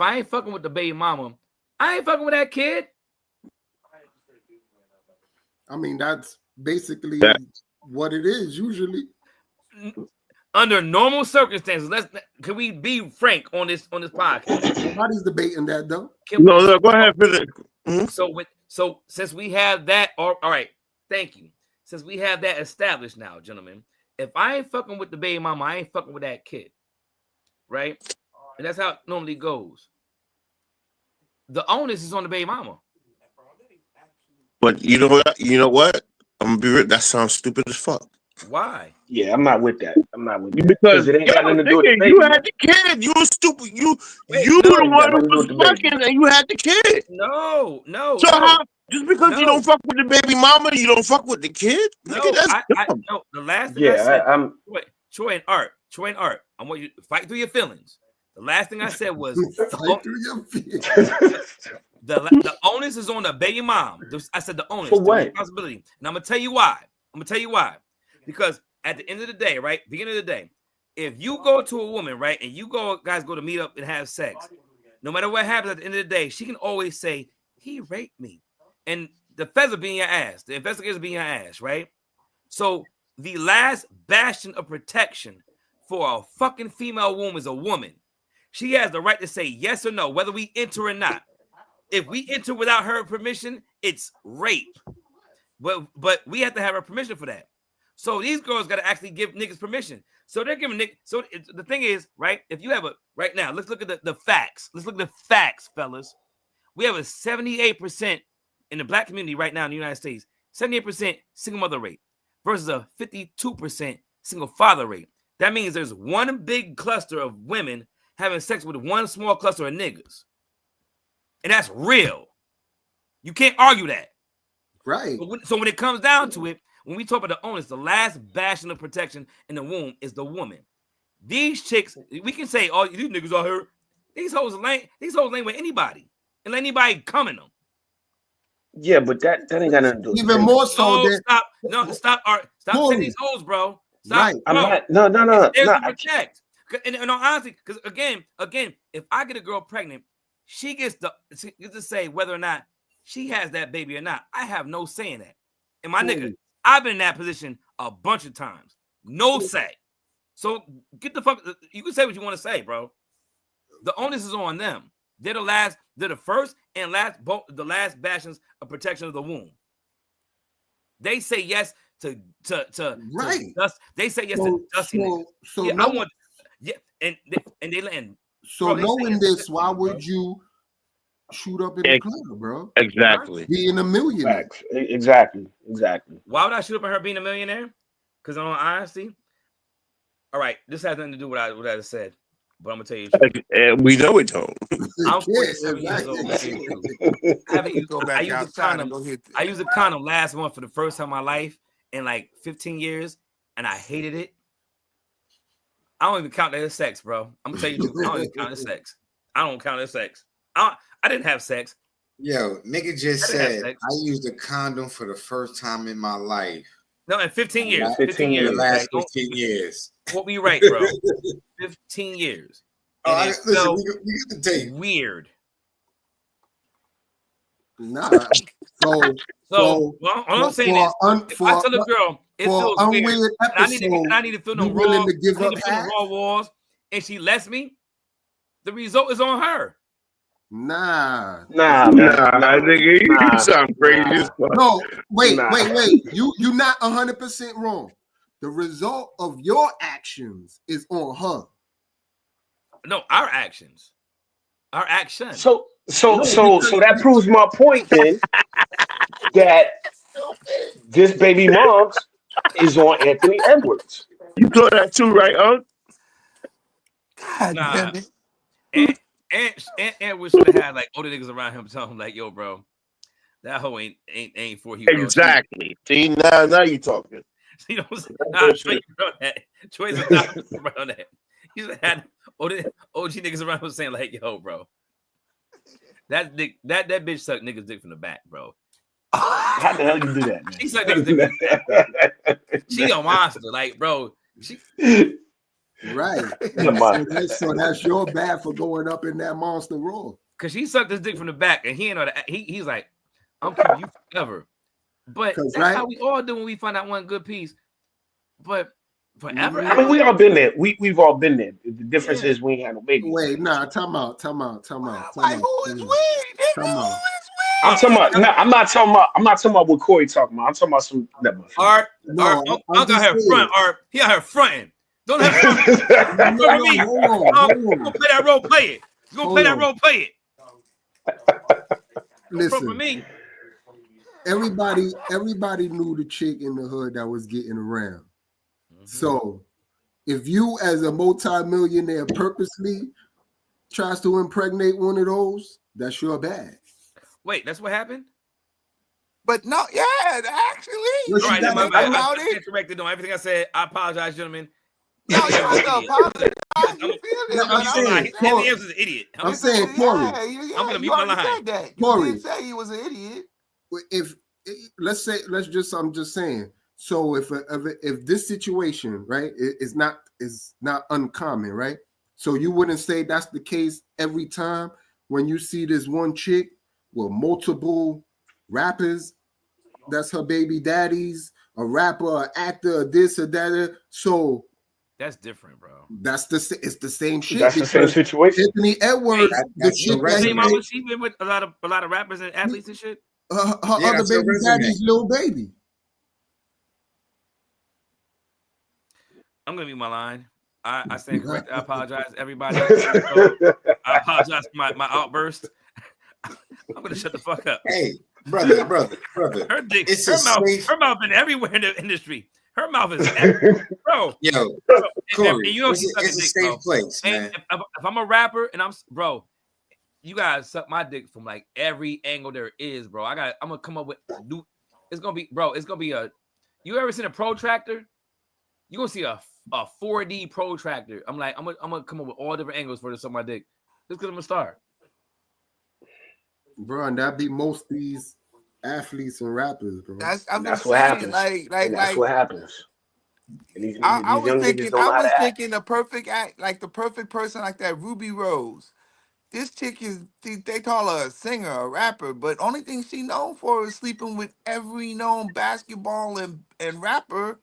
Speaker 13: I ain't fucking with the baby mama, I ain't fucking with that kid.
Speaker 3: I mean, that's basically what it is usually.
Speaker 13: Under normal circumstances, can we be frank on this podcast?
Speaker 3: Nobody's debating that though.
Speaker 2: No, go ahead. Mm-hmm.
Speaker 13: So since we have that, all right, thank you. Since we have that established now, gentlemen, if I ain't fucking with the baby mama, I ain't fucking with that kid, right? And that's how it normally goes. The onus is on the baby mama.
Speaker 2: But you know what? I'm gonna be real. That sounds stupid as fuck.
Speaker 13: Why?
Speaker 1: Yeah, I'm not with that.
Speaker 2: Because
Speaker 1: it ain't got nothing to do with the baby.
Speaker 2: You had the kid. You were stupid. You the one who was fucking, and you had the kid.
Speaker 13: No.
Speaker 2: So how? Just because you don't fuck with the baby mama, you don't fuck with the kid?
Speaker 13: No,
Speaker 2: that's
Speaker 13: dumb. No. The last thing I said, Troy and Art. I want you to fight through your feelings. The last thing I said was the onus is on the baby mom. I said the onus, the responsibility, and I'm gonna tell you why. Because at the end of the day, right, beginning of the day, if you go to a woman, right, and you guys go to meet up and have sex, no matter what happens at the end of the day, she can always say he raped me, and the feds will be in your ass. The investigators will be in your ass, right? So the last bastion of protection for a fucking female womb is a woman. She has the right to say yes or no, whether we enter or not. If we enter without her permission, it's rape. But we have to have her permission for that. So these girls got to actually give niggas permission. So they're giving niggas. So the thing is, right? If you have right now, let's look at the facts. Let's look at the facts, fellas. We have a 78% in the black community right now in the United States, 78% single mother rate versus a 52% single father rate. That means there's one big cluster of women having sex with one small cluster of niggas. And that's real. You can't argue that.
Speaker 3: Right.
Speaker 13: So when it comes down to it, when we talk about the onus, the last bastion of protection in the womb is the woman. These chicks, we can say, oh, these niggas out here, these hoes ain't with anybody. And let anybody come in them.
Speaker 1: Yeah, but that ain't got nothing to do with it.
Speaker 3: Even more so than
Speaker 13: stop saying these hoes, bro. Stop,
Speaker 3: right.
Speaker 1: I'm not, no.
Speaker 13: There's to protect. And honestly, because again, if I get a girl pregnant, she gets to say whether or not she has that baby or not. I have no say in that. And my nigga, I've been in that position a bunch of times. No say. So get the fuck. You can say what you want to say, bro. The onus is on them. They're the first and last, the last bastions of protection of the womb. They say yes to
Speaker 3: right.
Speaker 13: They say yes to dustiness. And they land.
Speaker 3: So knowing this, why would you shoot up in the club, bro?
Speaker 2: Exactly.
Speaker 3: Being a millionaire.
Speaker 1: Exactly.
Speaker 13: Why would I shoot up at her being a millionaire? Because in all honesty, all right, this has nothing to do with what I said. But I'm gonna tell you the truth.
Speaker 2: We know it don't.
Speaker 13: I'm 47 years old. I used a condom last month for the first time in my life in like 15 years, and I hated it. I don't even count that as sex, bro. I'm gonna tell you the truth. I don't even count it as sex. I don't count it as sex. I didn't have sex.
Speaker 4: Yo, nigga just
Speaker 13: I didn't have
Speaker 4: said
Speaker 13: sex.
Speaker 4: I used a condom for the first time in my life.
Speaker 13: No, in 15 years.
Speaker 1: 15
Speaker 4: In the
Speaker 1: years.
Speaker 4: last
Speaker 13: Like,
Speaker 4: 15 years.
Speaker 13: what we right, bro? 15 years.
Speaker 4: Oh,
Speaker 13: And it
Speaker 4: listen,
Speaker 13: felt
Speaker 4: we got the tape.
Speaker 13: weird.
Speaker 3: Nah.
Speaker 13: So well, all I'm saying is, if I tell a girl it feels weird, and I need to feel no raw, I need to feel no raw walls, and she lets me, the result is on her.
Speaker 3: Nah,
Speaker 2: nigga, you sound crazy as fuck.
Speaker 3: No, wait. You not 100% wrong. The result of your actions is on her.
Speaker 13: No, our actions. Our action.
Speaker 1: So that proves my point then that this baby mom is on Anthony Edwards.
Speaker 2: You thought that too, right, Unc?
Speaker 8: God damn it.
Speaker 13: And Edwards should have had like older niggas around him telling him like, yo, bro, that hoe ain't for you, bro.
Speaker 2: Exactly. See, now you talking.
Speaker 13: You know what I'm saying? Troy's a doctor around that. He should have had OG niggas around him saying like, yo, bro, that bitch sucked niggas dick from the back, bro.
Speaker 1: How the hell you do that, man?
Speaker 13: She sucked niggas dick from the back. She a monster, like, bro.
Speaker 3: Right. So that's your bad for going up in that monster role.
Speaker 13: Cause she sucked his dick from the back, and he ain't know that. He's like, I'm keeping you forever. But that's how we all do when we find out one good piece. But forever.
Speaker 1: I mean, we all been there. We've all been there. The difference is we ain't had no baby.
Speaker 3: Wait, nah, time out.
Speaker 8: Like, who is we?
Speaker 1: I'm talking about. No, I'm not talking about what Corey talking about. I'm talking about some.
Speaker 13: Art, Uncle out here front. Art, he out here fronting. Don't have front for me. Hold on. You gonna play that role? Play it. You gonna play that role? Play it.
Speaker 3: Listen,
Speaker 13: for me.
Speaker 3: Everybody knew the chick in the hood that was getting around. So if you as a multi-millionaire purposely tries to impregnate one of those, that's your bad.
Speaker 13: Wait, that's what happened?
Speaker 8: But no, yeah, actually.
Speaker 13: All right, I corrected on everything I said. I apologize, gentlemen.
Speaker 8: No, you don't apologize.
Speaker 13: Anthony is an idiot.
Speaker 3: I'm saying, Corey.
Speaker 13: I'm gonna mute my line.
Speaker 3: Corey,
Speaker 8: you didn't say he was an idiot.
Speaker 3: I'm just saying. So if this situation, right, is not uncommon, right? So you wouldn't say that's the case every time when you see this one chick with multiple rappers, that's her baby daddies, a rapper, an actor, this or that. So
Speaker 13: that's different, bro.
Speaker 3: It's the same shit.
Speaker 1: That's the same situation.
Speaker 3: Anthony Edwards, the chick that
Speaker 13: she been with a lot of rappers and athletes and shit.
Speaker 3: Her other baby daddy's little baby.
Speaker 13: I'm gonna mute my line. I stand corrected. I apologize, everybody. I apologize for my outburst. I'm gonna shut the fuck up.
Speaker 4: Hey, brother.
Speaker 13: Her dick, her mouth been everywhere in the industry. Her mouth is bro.
Speaker 4: Yo, Corey, you know it's a safe place, man.
Speaker 13: If I'm a rapper and bro, you guys suck my dick from like every angle there is, bro. I'm gonna come up with new. It's gonna be you ever seen a protractor? You gonna see a 4D protractor. I'm gonna come up with all different angles for this on my dick. Just because I'm a star.
Speaker 3: Bro, and that be most of these athletes and rappers, bro.
Speaker 1: That's what happens. That's what happens.
Speaker 8: I was thinking the perfect act, like the perfect person like that, Ruby Rose. This chick they call her a singer, a rapper, but only thing she known for is sleeping with every known basketball and rapper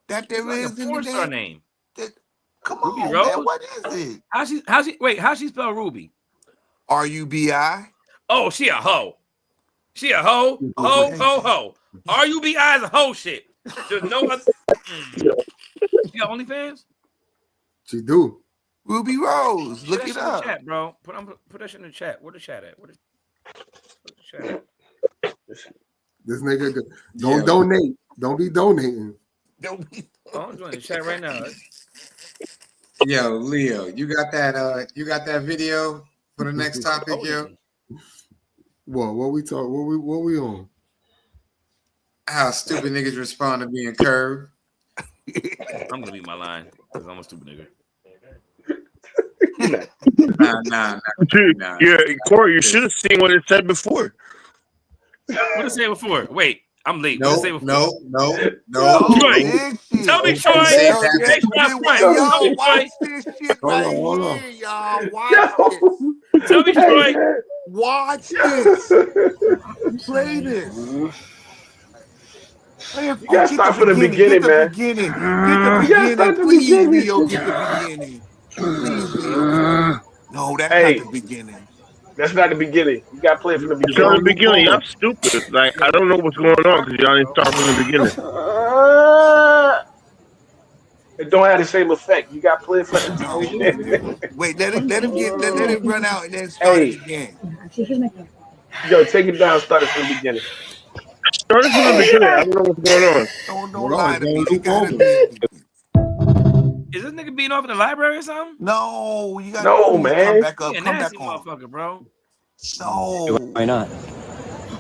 Speaker 8: that there is in the game.
Speaker 13: Name.
Speaker 8: Come
Speaker 13: Ruby
Speaker 8: on,
Speaker 13: Rose?
Speaker 8: man, what is it?
Speaker 13: How she spell Ruby?
Speaker 8: R-U-B-I.
Speaker 13: Oh, she a hoe. She a hoe. Ho. R-U-B-I is a hoe shit. There's no other. She got OnlyFans?
Speaker 3: She do.
Speaker 8: Ruby Rose. Look it up.
Speaker 13: Chat, bro. Put that shit in the chat. Where the chat at?
Speaker 3: This nigga don't donate. Don't be donating.
Speaker 13: I'm doing the chat right now.
Speaker 4: Yo, Leo, you got that video for the next topic, yo?
Speaker 3: What we talk? What we on?
Speaker 4: How stupid niggas respond to being curved.
Speaker 13: I'm gonna be my line because I'm a stupid nigga.
Speaker 4: Nah.
Speaker 2: Yeah, Corey, you should have seen what it said before.
Speaker 13: What did it say before? Wait, I'm late.
Speaker 4: No,
Speaker 13: what did it say before?
Speaker 4: no.
Speaker 13: Troy, tell me, Troy.
Speaker 8: Yo, watch this shit right here, y'all. Watch this.
Speaker 13: Tell me, Troy.
Speaker 8: Watch this. Play this.
Speaker 1: You gotta start from the beginning, man.
Speaker 8: Get the beginning. Please, Leo, get the beginning. Please, Leo. No, that's not the beginning.
Speaker 1: That's not the beginning. You gotta play it from the beginning.
Speaker 2: From the beginning, y'all stupid. Like, I don't know what's going on because y'all didn't start from the beginning.
Speaker 1: It don't have the same effect. You gotta play it from the beginning.
Speaker 8: Wait, let it run out and then start it again.
Speaker 1: Yo, take it down. Start it from the beginning.
Speaker 2: Start it from the beginning. I don't know what's going on.
Speaker 8: Don't lie to me. You gotta
Speaker 13: Is this nigga beating off in the library or something?
Speaker 8: No, you gotta
Speaker 1: man.
Speaker 8: Come back up.
Speaker 13: Yeah,
Speaker 8: Come
Speaker 13: nasty
Speaker 8: back on.
Speaker 13: motherfucker, bro.
Speaker 8: No.
Speaker 14: Why not?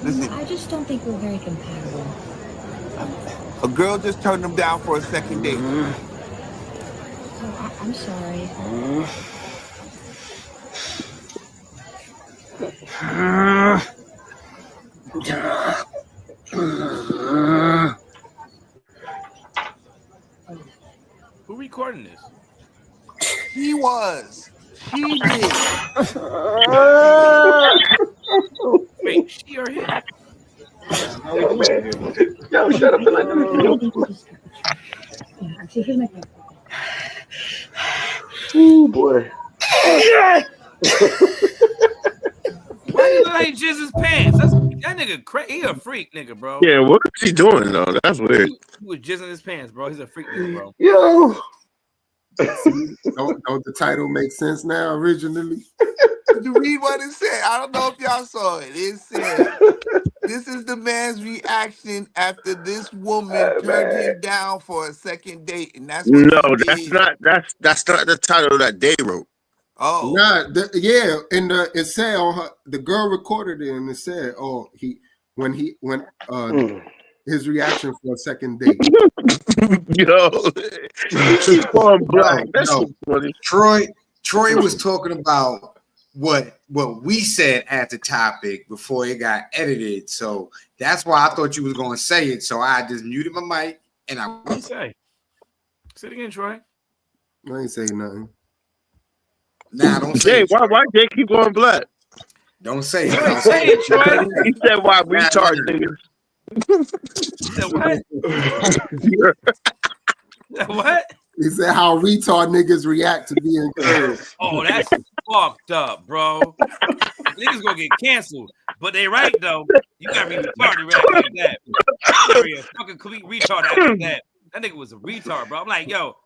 Speaker 8: Listen,
Speaker 15: I just don't think we're very compatible.
Speaker 8: a girl just turned him down for a second date.
Speaker 15: Oh, I'm sorry.
Speaker 13: Who recording this?
Speaker 8: He was. She did.
Speaker 13: Wait, she or him?
Speaker 1: Yo, man. Yo, shut up and let them do.
Speaker 15: Actually, here's my phone.
Speaker 1: Ooh, boy.
Speaker 13: Why you look like jizz his pants? That nigga crazy. He a freak, nigga, bro.
Speaker 2: Yeah, what is he doing though? That's weird.
Speaker 13: He was jizzing his pants, bro. He's a freak, nigga, bro.
Speaker 1: Yo.
Speaker 3: Don't the title make sense now originally?
Speaker 8: Did you read what it said? I don't know if y'all saw it. It said, "This is the man's reaction after this woman turned him down for a second date," and that's what
Speaker 2: No,
Speaker 8: he
Speaker 2: that's
Speaker 8: did.
Speaker 2: not the title that they wrote.
Speaker 8: Oh,
Speaker 3: Nah, it said on her, the girl recorded it and it said, his reaction for a second date.
Speaker 2: Yo, she's going black. That's
Speaker 4: No.
Speaker 2: funny.
Speaker 4: Troy was talking about what we said at the topic before it got edited. So that's why I thought you was gonna say it. So I just muted my mic and I
Speaker 13: What you say? Say it again, Troy.
Speaker 3: I ain't saying nothing.
Speaker 4: Nah, don't say
Speaker 2: Jay,
Speaker 4: it.
Speaker 2: why Jay keep going black?
Speaker 4: Don't say it.
Speaker 13: Troy,
Speaker 4: Don't
Speaker 13: say
Speaker 4: say
Speaker 13: it,
Speaker 4: it.
Speaker 13: Troy.
Speaker 2: He said why retard niggas.
Speaker 13: What?
Speaker 3: He said how retard niggas react to being curved.
Speaker 13: Oh, that's fucked up, bro. Niggas gonna get canceled. But they right though. You gotta be retarded right after that. You gotta be a fucking complete retard after that. That nigga was a retard, bro. I'm like, yo.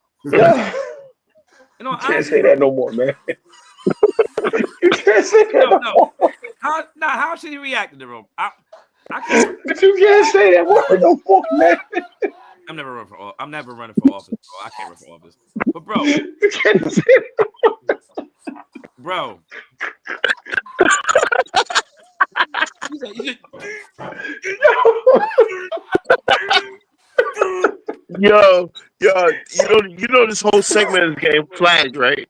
Speaker 13: You know,
Speaker 1: You can't say that no more, man. You can't say that no more.
Speaker 13: How should he react in the room? I can't.
Speaker 1: But you can't say that word no more, man.
Speaker 13: I'm never running for office, bro. I can't run for office. But bro,
Speaker 1: You can't say that.
Speaker 13: bro.
Speaker 2: Yo, you know this whole segment is getting flagged, right?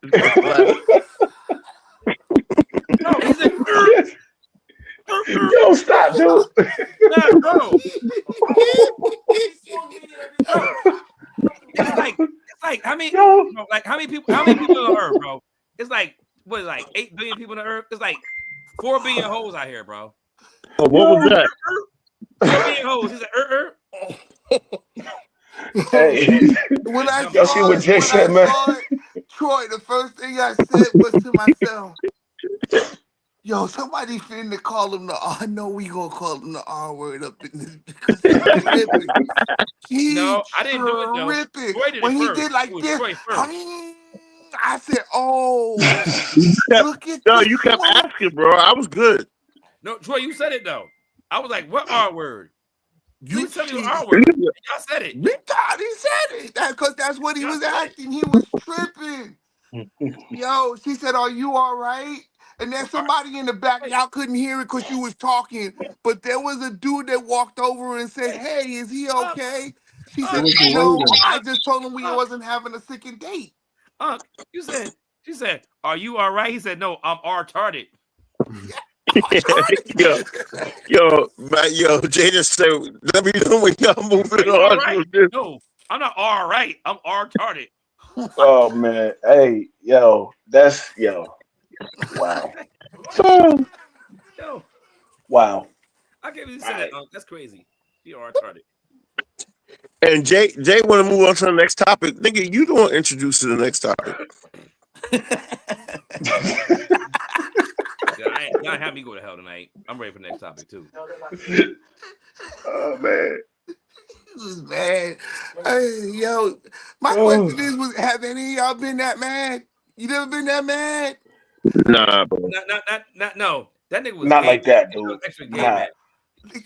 Speaker 13: No, he's a
Speaker 1: Yo, stop, dude.
Speaker 13: nah, bro. It's like how many people on Earth, bro? It's like what is it, like 8 billion people on Earth? It's like 4 billion hoes out here, bro.
Speaker 2: Oh, what was that?
Speaker 13: 4 billion hoes. He's like
Speaker 1: Hey,
Speaker 8: when I
Speaker 1: y'all see what Jay said, man?
Speaker 8: Troy, the first thing I said was to myself, yo, somebody finna call him the I know we gonna call him the R word up in this because he's tripping.
Speaker 13: No, I didn't do it though.
Speaker 8: Tripping.
Speaker 13: Troy did
Speaker 8: When
Speaker 13: it
Speaker 8: he
Speaker 13: first.
Speaker 8: did like
Speaker 13: It was
Speaker 8: this,
Speaker 13: Troy first.
Speaker 8: I said, oh, look at
Speaker 2: No,
Speaker 8: this
Speaker 2: you kept
Speaker 8: one.
Speaker 2: asking, bro. I was good.
Speaker 13: No, Troy, you said it though. I was like, what R word? You said it was R
Speaker 8: cheated.
Speaker 13: word. Y'all said it.
Speaker 8: He said it. Because that's what he was acting. He was tripping. Yo, she said, are you all right? And then somebody in the back, y'all couldn't hear it because you was talking, but there was a dude that walked over and said, hey, is he okay? She said, no, I just told him we wasn't having a second date.
Speaker 13: She said, are you all right? He said, no, I'm R-tarded.
Speaker 2: Jay just said, let me know when y'all moving
Speaker 13: All
Speaker 2: on.
Speaker 13: right. No, I'm not all right. I'm retarded.
Speaker 1: Oh man, hey, wow,
Speaker 13: Yo,
Speaker 1: wow.
Speaker 13: I can't believe you
Speaker 1: All
Speaker 13: said that.
Speaker 1: right.
Speaker 13: That's crazy. You are retarded.
Speaker 2: And Jay want to move on to the next topic. Nigga, you don't introduce to the next topic.
Speaker 13: Y'all have me go to hell tonight. I'm ready for the next topic too.
Speaker 1: Oh man.
Speaker 8: This is bad. Hey, yo, my question is, have any of y'all been that mad? You never been that mad?
Speaker 2: Nah, bro.
Speaker 13: No. That nigga was
Speaker 1: Not
Speaker 13: gay,
Speaker 1: like
Speaker 13: man.
Speaker 1: that,
Speaker 13: That was
Speaker 1: dude.
Speaker 13: extra gay,
Speaker 1: Nah.
Speaker 13: man.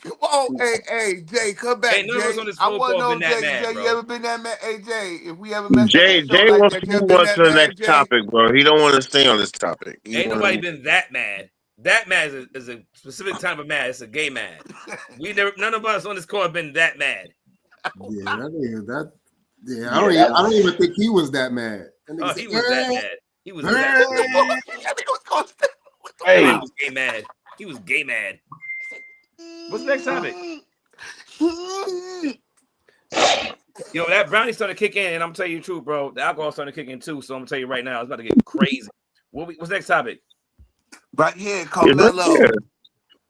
Speaker 8: Come on, hey, Jay, come back,
Speaker 13: Ain't none of us
Speaker 8: Jay.
Speaker 13: on this
Speaker 8: I
Speaker 13: phone
Speaker 8: want to
Speaker 13: call
Speaker 8: know,
Speaker 13: been that
Speaker 8: Jay,
Speaker 13: mad,
Speaker 8: you
Speaker 13: bro.
Speaker 8: ever been that mad? Hey, Jay, if we ever messed up the
Speaker 2: Jay
Speaker 8: show like
Speaker 2: wants
Speaker 8: that,
Speaker 2: to
Speaker 8: you ever
Speaker 2: move
Speaker 8: been
Speaker 2: on
Speaker 8: that
Speaker 2: to the
Speaker 8: mad,
Speaker 2: next
Speaker 8: Jay?
Speaker 2: topic, bro. He don't want to stay on this topic.
Speaker 13: Ain't nobody been that mad. That mad is a specific type of mad. It's a gay mad. None of us on this call have been that mad.
Speaker 3: Yeah, I
Speaker 1: Yeah,
Speaker 3: don't even think he was that mad. That nigga
Speaker 13: Oh,
Speaker 3: said,
Speaker 13: he was that mad. He was that
Speaker 8: that.
Speaker 1: Hey.
Speaker 13: He was gay mad. He was gay mad. What's the next topic? Yo, that brownie started to kick in, and I'm telling you the truth, bro. The alcohol started to kick in too, so I'm gonna tell you right now, it's about to get crazy. What's the next topic?
Speaker 8: Right here, Carmelo,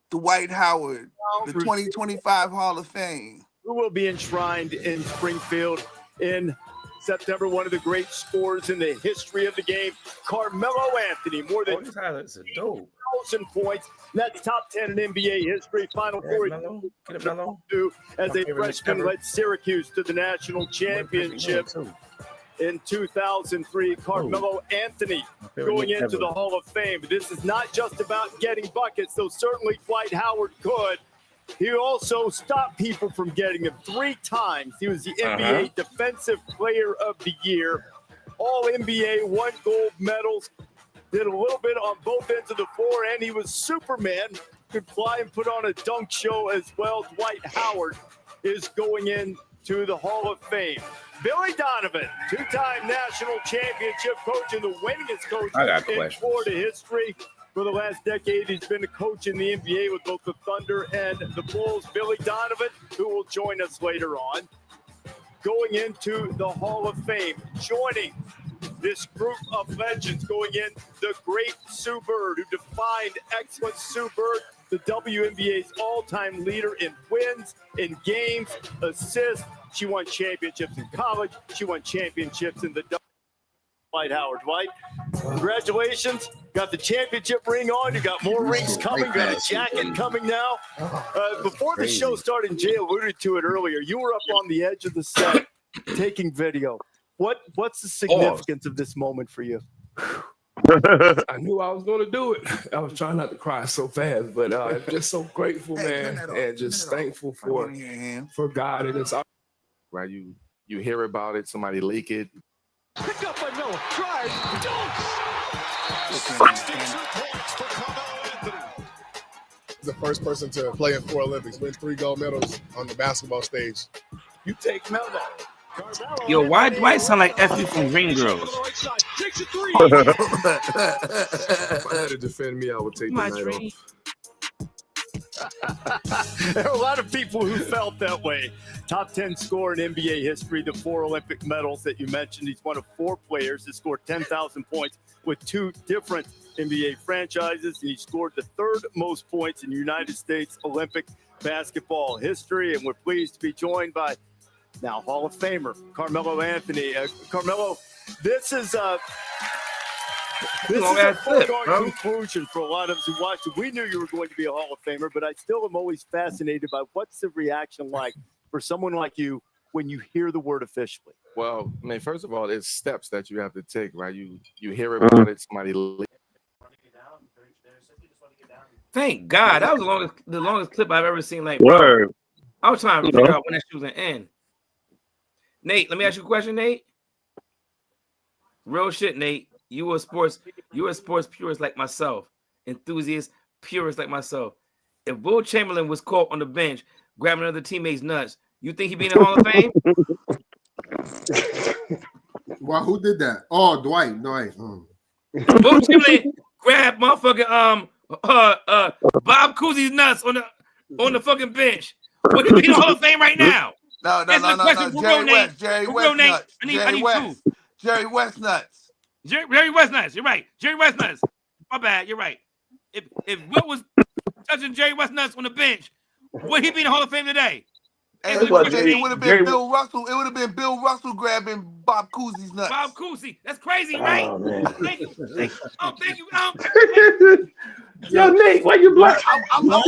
Speaker 8: Dwight Howard, the 2025 Hall of Fame.
Speaker 14: Who will be enshrined in Springfield in September? One of the great scorers in the history of the game, Carmelo Anthony. More than
Speaker 13: these highlights are dope.
Speaker 14: 1,000 points. That's top 10 in NBA history. Final four as a freshman led Syracuse to the national championship. In 2003, Carmelo Anthony going into the Hall of Fame. This is not just about getting buckets, though certainly Dwight Howard could. He also stopped people from getting them 3 times. He was the NBA Defensive Player of the Year, All NBA, 1 gold medals, did a little bit on both ends of the floor, and he was Superman. Could fly and put on a dunk show as well. Dwight Howard is going into the Hall of Fame. Billy Donovan, 2-time national championship coach and the winningest coach in Florida history. For the last decade, he's been a coach in the NBA with both the Thunder and the Bulls. Billy Donovan, who will join us later on, going into the Hall of Fame, joining this group of legends, going in the great Sue Bird, who defined excellent. Sue Bird, the WNBA's all-time leader in wins, in games, assists. She won championships in college. She won championships in the Dwight Howard. Dwight, congratulations. Got the championship ring on. You got more rings coming. Got a jacket coming now. Before the show started, and Jay alluded to it earlier, you were up on the edge of the set taking video. What's the significance of this moment for you?
Speaker 16: I knew I was going to do it. I was trying not to cry so fast, but I'm just so grateful, man, and just thankful for God and His.
Speaker 17: Right, you hear about it, somebody leak it.
Speaker 14: Pick up by Miller, drive, dunks. 62 points for Carmelo Anthony.
Speaker 18: He's the first person to play in 4 Olympics, win 3 gold medals on the basketball stage.
Speaker 14: You take Melo.
Speaker 13: Yo, why Dwight sound like Effie from Green Girls?
Speaker 17: If I had to defend me, I would take the night off.
Speaker 14: There are a lot of people who felt that way. Top 10 scorer in NBA history, the 4 Olympic medals that you mentioned. He's one of 4 players that scored 10,000 points with 2 different NBA franchises. And he scored the 3rd most points in United States Olympic basketball history. And we're pleased to be joined by now Hall of Famer Carmelo Anthony. Carmelo, this is a foregone conclusion for a lot of us who watched it. We knew you were going to be a Hall of Famer, but I still am always fascinated by what's the reaction like for someone like you when you hear the word officially.
Speaker 17: Well, I mean, first of all, it's steps that you have to take, right? You hear about it, somebody leak.
Speaker 13: Thank God. That was the longest clip I've ever seen. Like,
Speaker 2: Word.
Speaker 13: I was trying to figure out when that shit was gonna end. Nate, let me ask you a question, Nate. Real shit, Nate. You a sports purist like myself, enthusiast purist like myself. If Will Chamberlain was caught on the bench grabbing another teammate's nuts, you think he'd be in the Hall of Fame?
Speaker 3: Well, who did that? Oh, Dwight.
Speaker 13: Will Chamberlain grabbed motherfucking Bob Cousy's nuts on the fucking bench. Would he be in the Hall of Fame right now?
Speaker 8: No. Jerry West. Jerry West nuts. Jerry West. Jerry West nuts.
Speaker 13: Jerry West nuts. You're right. Jerry West nuts. My bad. You're right. If Wilt was touching Jerry West nuts on the bench, would he be in the Hall of Fame today?
Speaker 8: It would have been Bill Russell. It would have been Bill Russell grabbing Bob Cousy's nuts.
Speaker 13: Bob Cousy. That's crazy, right?
Speaker 1: Oh, man.
Speaker 13: Thank you. Thank you.
Speaker 2: Yo, Nate, why you black?
Speaker 8: I'm
Speaker 13: so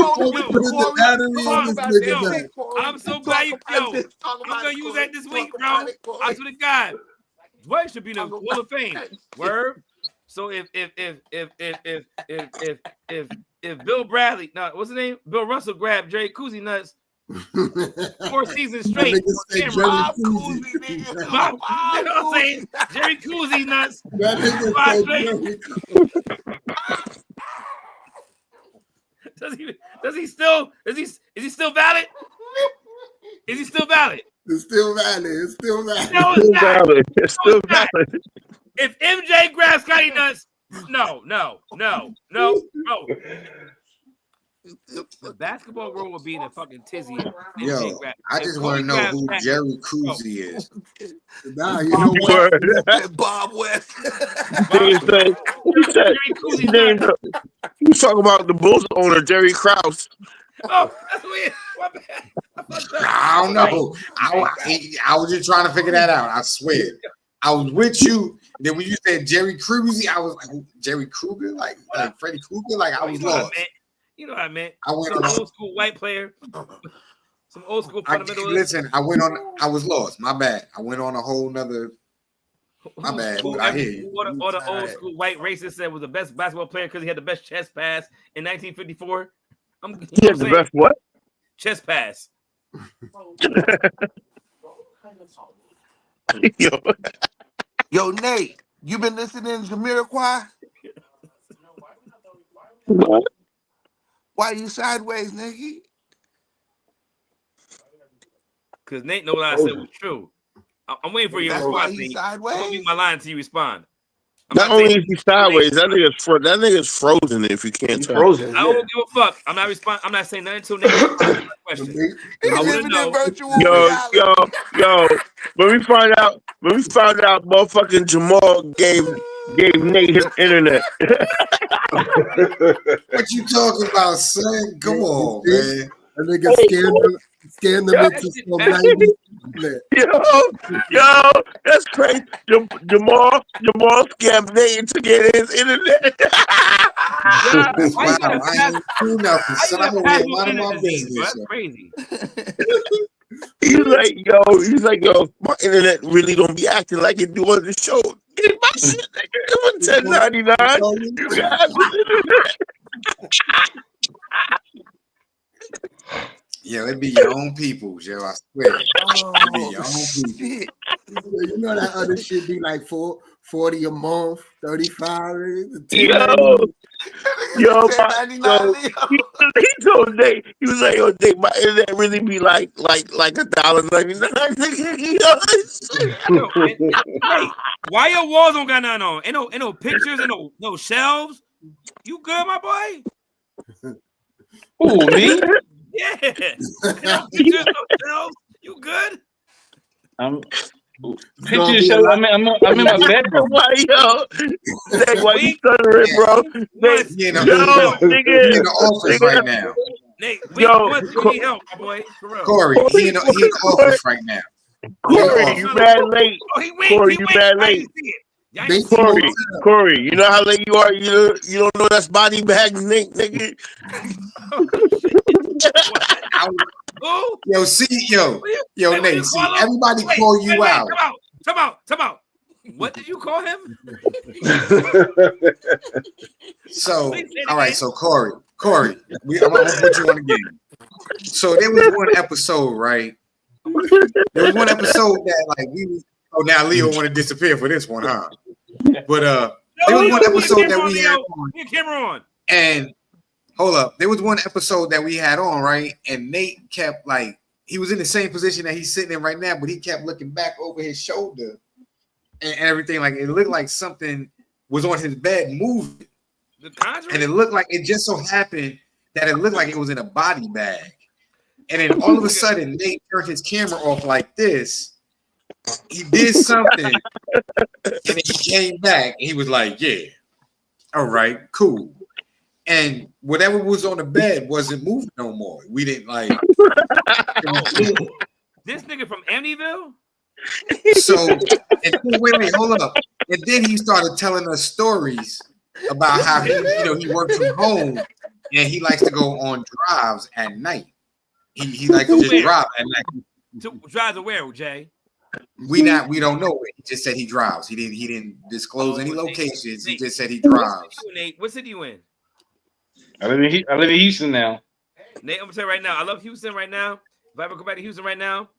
Speaker 13: glad you. I'm gonna use that this week, bro. I swear to God, Dwight should be in the Hall of Fame. Word. So if Bill Bradley, no, what's his name? Bill Russell grabbed Jerry Cousy nuts 4 seasons straight on camera.
Speaker 8: Bob Cousy, nigga.
Speaker 13: You know what I'm saying? Jerry Cousy nuts. Is he still valid? Is he still valid?
Speaker 3: It's still valid. It's still valid.
Speaker 13: No, it's not.
Speaker 2: It's still valid.
Speaker 13: If MJ grabs Scotty nuts, no. The basketball world will be in a fucking tizzy.
Speaker 4: Yo, I just want to know who Jerry Cousy is.
Speaker 3: Nah, you know what?
Speaker 8: Bob West.
Speaker 2: He's talking about the Bulls owner, Jerry Krause.
Speaker 13: Oh, that's weird.
Speaker 4: I don't know. I was just trying to figure that out. I swear. I was with you. Then when you said Jerry Cousy, I was like, Jerry Kruger? Like Freddie Krueger? Like I was lost.
Speaker 13: You know what I meant?
Speaker 4: I went
Speaker 13: some
Speaker 4: on
Speaker 13: old school white player. Some old school fundamentalist.
Speaker 4: Listen, I was lost. My bad. I went on a whole nother. My bad. I hear you.
Speaker 13: Or the old school white racist said was the best basketball player because he had the best chest pass in 1954.
Speaker 2: He had the best what?
Speaker 13: Chest pass.
Speaker 8: Yo, Nate, you been listening to Jamiroquai?
Speaker 2: What?
Speaker 8: Why you sideways, nigga?
Speaker 13: Because Nate know what I said was true. I'm waiting for your
Speaker 8: That's
Speaker 13: response.
Speaker 8: why he's
Speaker 13: Nate.
Speaker 8: sideways?
Speaker 13: I'm gonna mute my line until you respond.
Speaker 2: Not only is he sideways, that nigga's frozen if you can't tell.
Speaker 1: Frozen.
Speaker 13: I don't give a fuck. I'm not responding. I'm not saying nothing until Nate answers my question. I want to know.
Speaker 2: Yo. When we found out, motherfucking Jamal gave Nate his internet.
Speaker 4: What you talking about, son? Come on, man.
Speaker 3: That nigga scanned them into some 90s.
Speaker 2: Yo, that's crazy. Jamal scammed Nate to get his internet.
Speaker 4: That's wow. I ain't do nothing, son. I'm gonna get out of my business.
Speaker 13: That's crazy.
Speaker 2: He's like, yo, my internet really don't be acting like it do on the show. Get my shit, nigga. It was $10.99. You got
Speaker 4: Yo, it be your own people, yo. I swear. It be your own people.
Speaker 3: You know that other shit be like 40 a month, 35.
Speaker 2: He told Nate, he was like, "Yo, Nate, my internet really be like $1.99."
Speaker 13: Hey, why your walls don't got nothing on? Ain't no pictures, ain't no shelves. You good, my boy?
Speaker 5: Ooh, me?
Speaker 13: Yeah. No pictures, no shelves. You good?
Speaker 5: Pictures show I'm in my bedroom.
Speaker 2: Why you stuttering, bro?
Speaker 4: You know, nigga, in the office right now.
Speaker 13: Nate, you need help, my boy. For real.
Speaker 4: Corey, he in the office right now.
Speaker 2: Corey, you mad late. Corey, you mad late. Corey, you know how late you are? You don't know that's body bag, nigga.
Speaker 4: Yo, Nate, see, everybody call you out.
Speaker 13: Come out. What did you call him?
Speaker 4: So, all right, so Corey, I'm gonna put you on the game. So there was one episode, right? There was one episode that now Leo want to disappear for this one, huh? But there was one episode that we had on.
Speaker 13: Camera on.
Speaker 4: And hold up, there was one episode that we had on, right? And Nate kept he was in the same position that he's sitting in right now, but he kept looking back over his shoulder and everything. Like it looked like something was on his bed moving.
Speaker 13: The Conjuring?
Speaker 4: And it looked like it just so happened that it looked like it was in a body bag. And then all of a sudden, Nate turned his camera off like this. He did something, and then he came back and he was like, "Yeah, all right, cool." And whatever was on the bed wasn't moving no more. We didn't like.
Speaker 13: This nigga from Amityville?
Speaker 4: So, and wait, hold up. And then he started telling us stories about how he works from home and he likes to go on drives at night. He likes to just drive at night.
Speaker 13: Drives to where, Jay?
Speaker 4: We don't know. He just said he drives. He didn't disclose any locations. He just said he drives.
Speaker 13: What city you in?
Speaker 5: I live in Houston now.
Speaker 13: Nate, I'm gonna tell you right now. I love Houston right now. If I ever go back to Houston right now,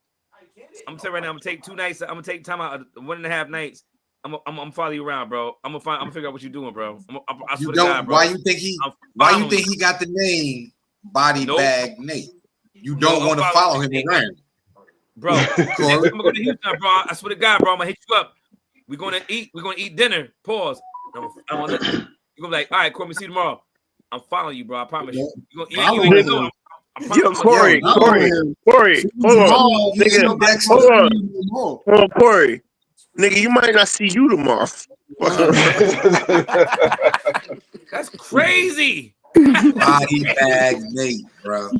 Speaker 13: I'm gonna tell you right now. I'm gonna take 2 nights. I'm gonna take time out 1.5 nights. I'm gonna follow you around, bro. I'm gonna figure out what you're doing, bro. I swear to God, bro.
Speaker 4: Why you think he got the name Body Bag Nate? You don't want to follow him around,
Speaker 13: bro. I'm gonna go to Houston, bro. I swear to God, bro. I'm gonna hit you up. We're gonna eat dinner. Pause. You're gonna be like, all right, Corey, see you tomorrow. I'm following you, bro. I promise you. You ain't know.
Speaker 2: Yo, Corey, hold on, nigga. Hold on, Corey. Nigga, you might not see you tomorrow.
Speaker 13: That's crazy.
Speaker 4: Body Bag Nate, bro.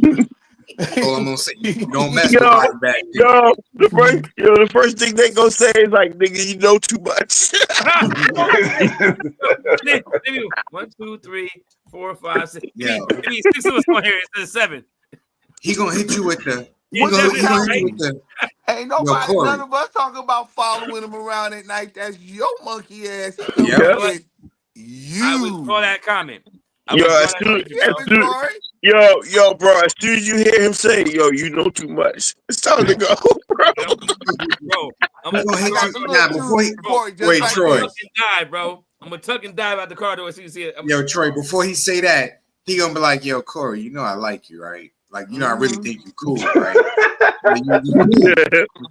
Speaker 4: All I'm gonna say, you don't mess with Body Bag Nate.
Speaker 2: The first thing they gonna say is like, nigga, you know too much.
Speaker 13: 1, 2, 3, 4, 5, 6. Maybe 6 of us on here instead of 7.
Speaker 4: He gonna hit you with the.
Speaker 8: Ain't nobody, none of us talking about following him around at night. That's your monkey ass.
Speaker 13: I would call that comment.
Speaker 2: Yo, bro, as soon as you hear him say, yo, you know too much, it's time to go, bro.
Speaker 13: I'm gonna hit you now before he.
Speaker 4: Wait, Troy.
Speaker 13: I'm gonna tuck and dive out the car door as soon as you see it.
Speaker 4: Yo, Troy, before he say that, he gonna be like, yo, Corey, you know I like you, right? Like, you know, I really think you cool, right?
Speaker 8: We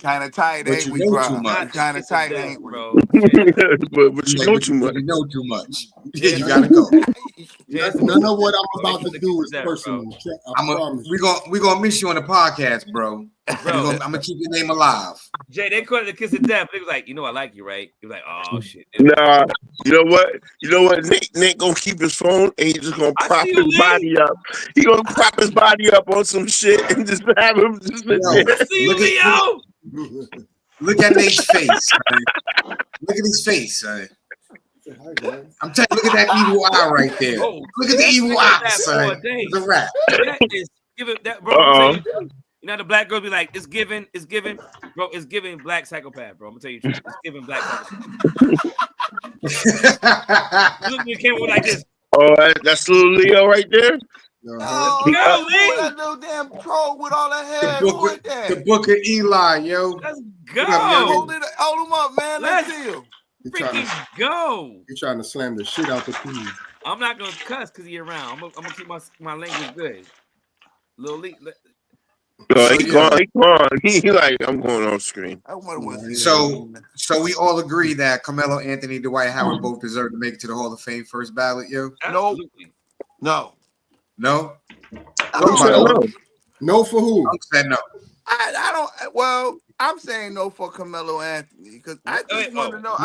Speaker 8: kind of tight, ain't we, bro? We kind of tight, ain't we, bro?
Speaker 2: But you know too much.
Speaker 4: You know too much. Yeah, you gotta go.
Speaker 3: None of what I'm about to do is personal.
Speaker 4: We're gonna miss you on the podcast, bro. I'm gonna keep your name alive.
Speaker 13: Jay, they called it the kiss of death. They was like, you know, I like you, right? He was like, oh shit.
Speaker 2: Nah, you know what? Nick gonna keep his phone and he's just gonna prop his body up. He gonna prop his body up on some shit and just have him just
Speaker 4: Look at Nate's face. Son. Look at his face, son. I'm telling you, look at that evil eye right there. Look at the evil eye, son. It's a wrap.
Speaker 13: That is giving that, bro. You know, the black girl be like, it's giving, bro, it's giving black psychopath, bro. I'm gonna tell you the truth. It's giving black psychopath. Look at the camera like this.
Speaker 2: Oh, that's little Leo right there.
Speaker 8: Oh, that little damn troll with all that hair.
Speaker 4: The book of Eli, yo.
Speaker 13: Let's go.
Speaker 8: Hold him up, man. Let's see him.
Speaker 13: Freaking go.
Speaker 3: You're trying to slam the shit out the food.
Speaker 13: I'm not gonna cuss because he's around. I'm gonna keep my language good. Lil Lee.
Speaker 2: He gone. He like, I'm going off screen.
Speaker 4: So we all agree that Carmelo Anthony, Dwight Howard both deserve to make it to the Hall of Fame first ballot, yo?
Speaker 13: Absolutely.
Speaker 4: No.
Speaker 3: No for who?
Speaker 4: I said no.
Speaker 8: I don't. Well, I'm saying no for Carmelo Anthony because I just want to know.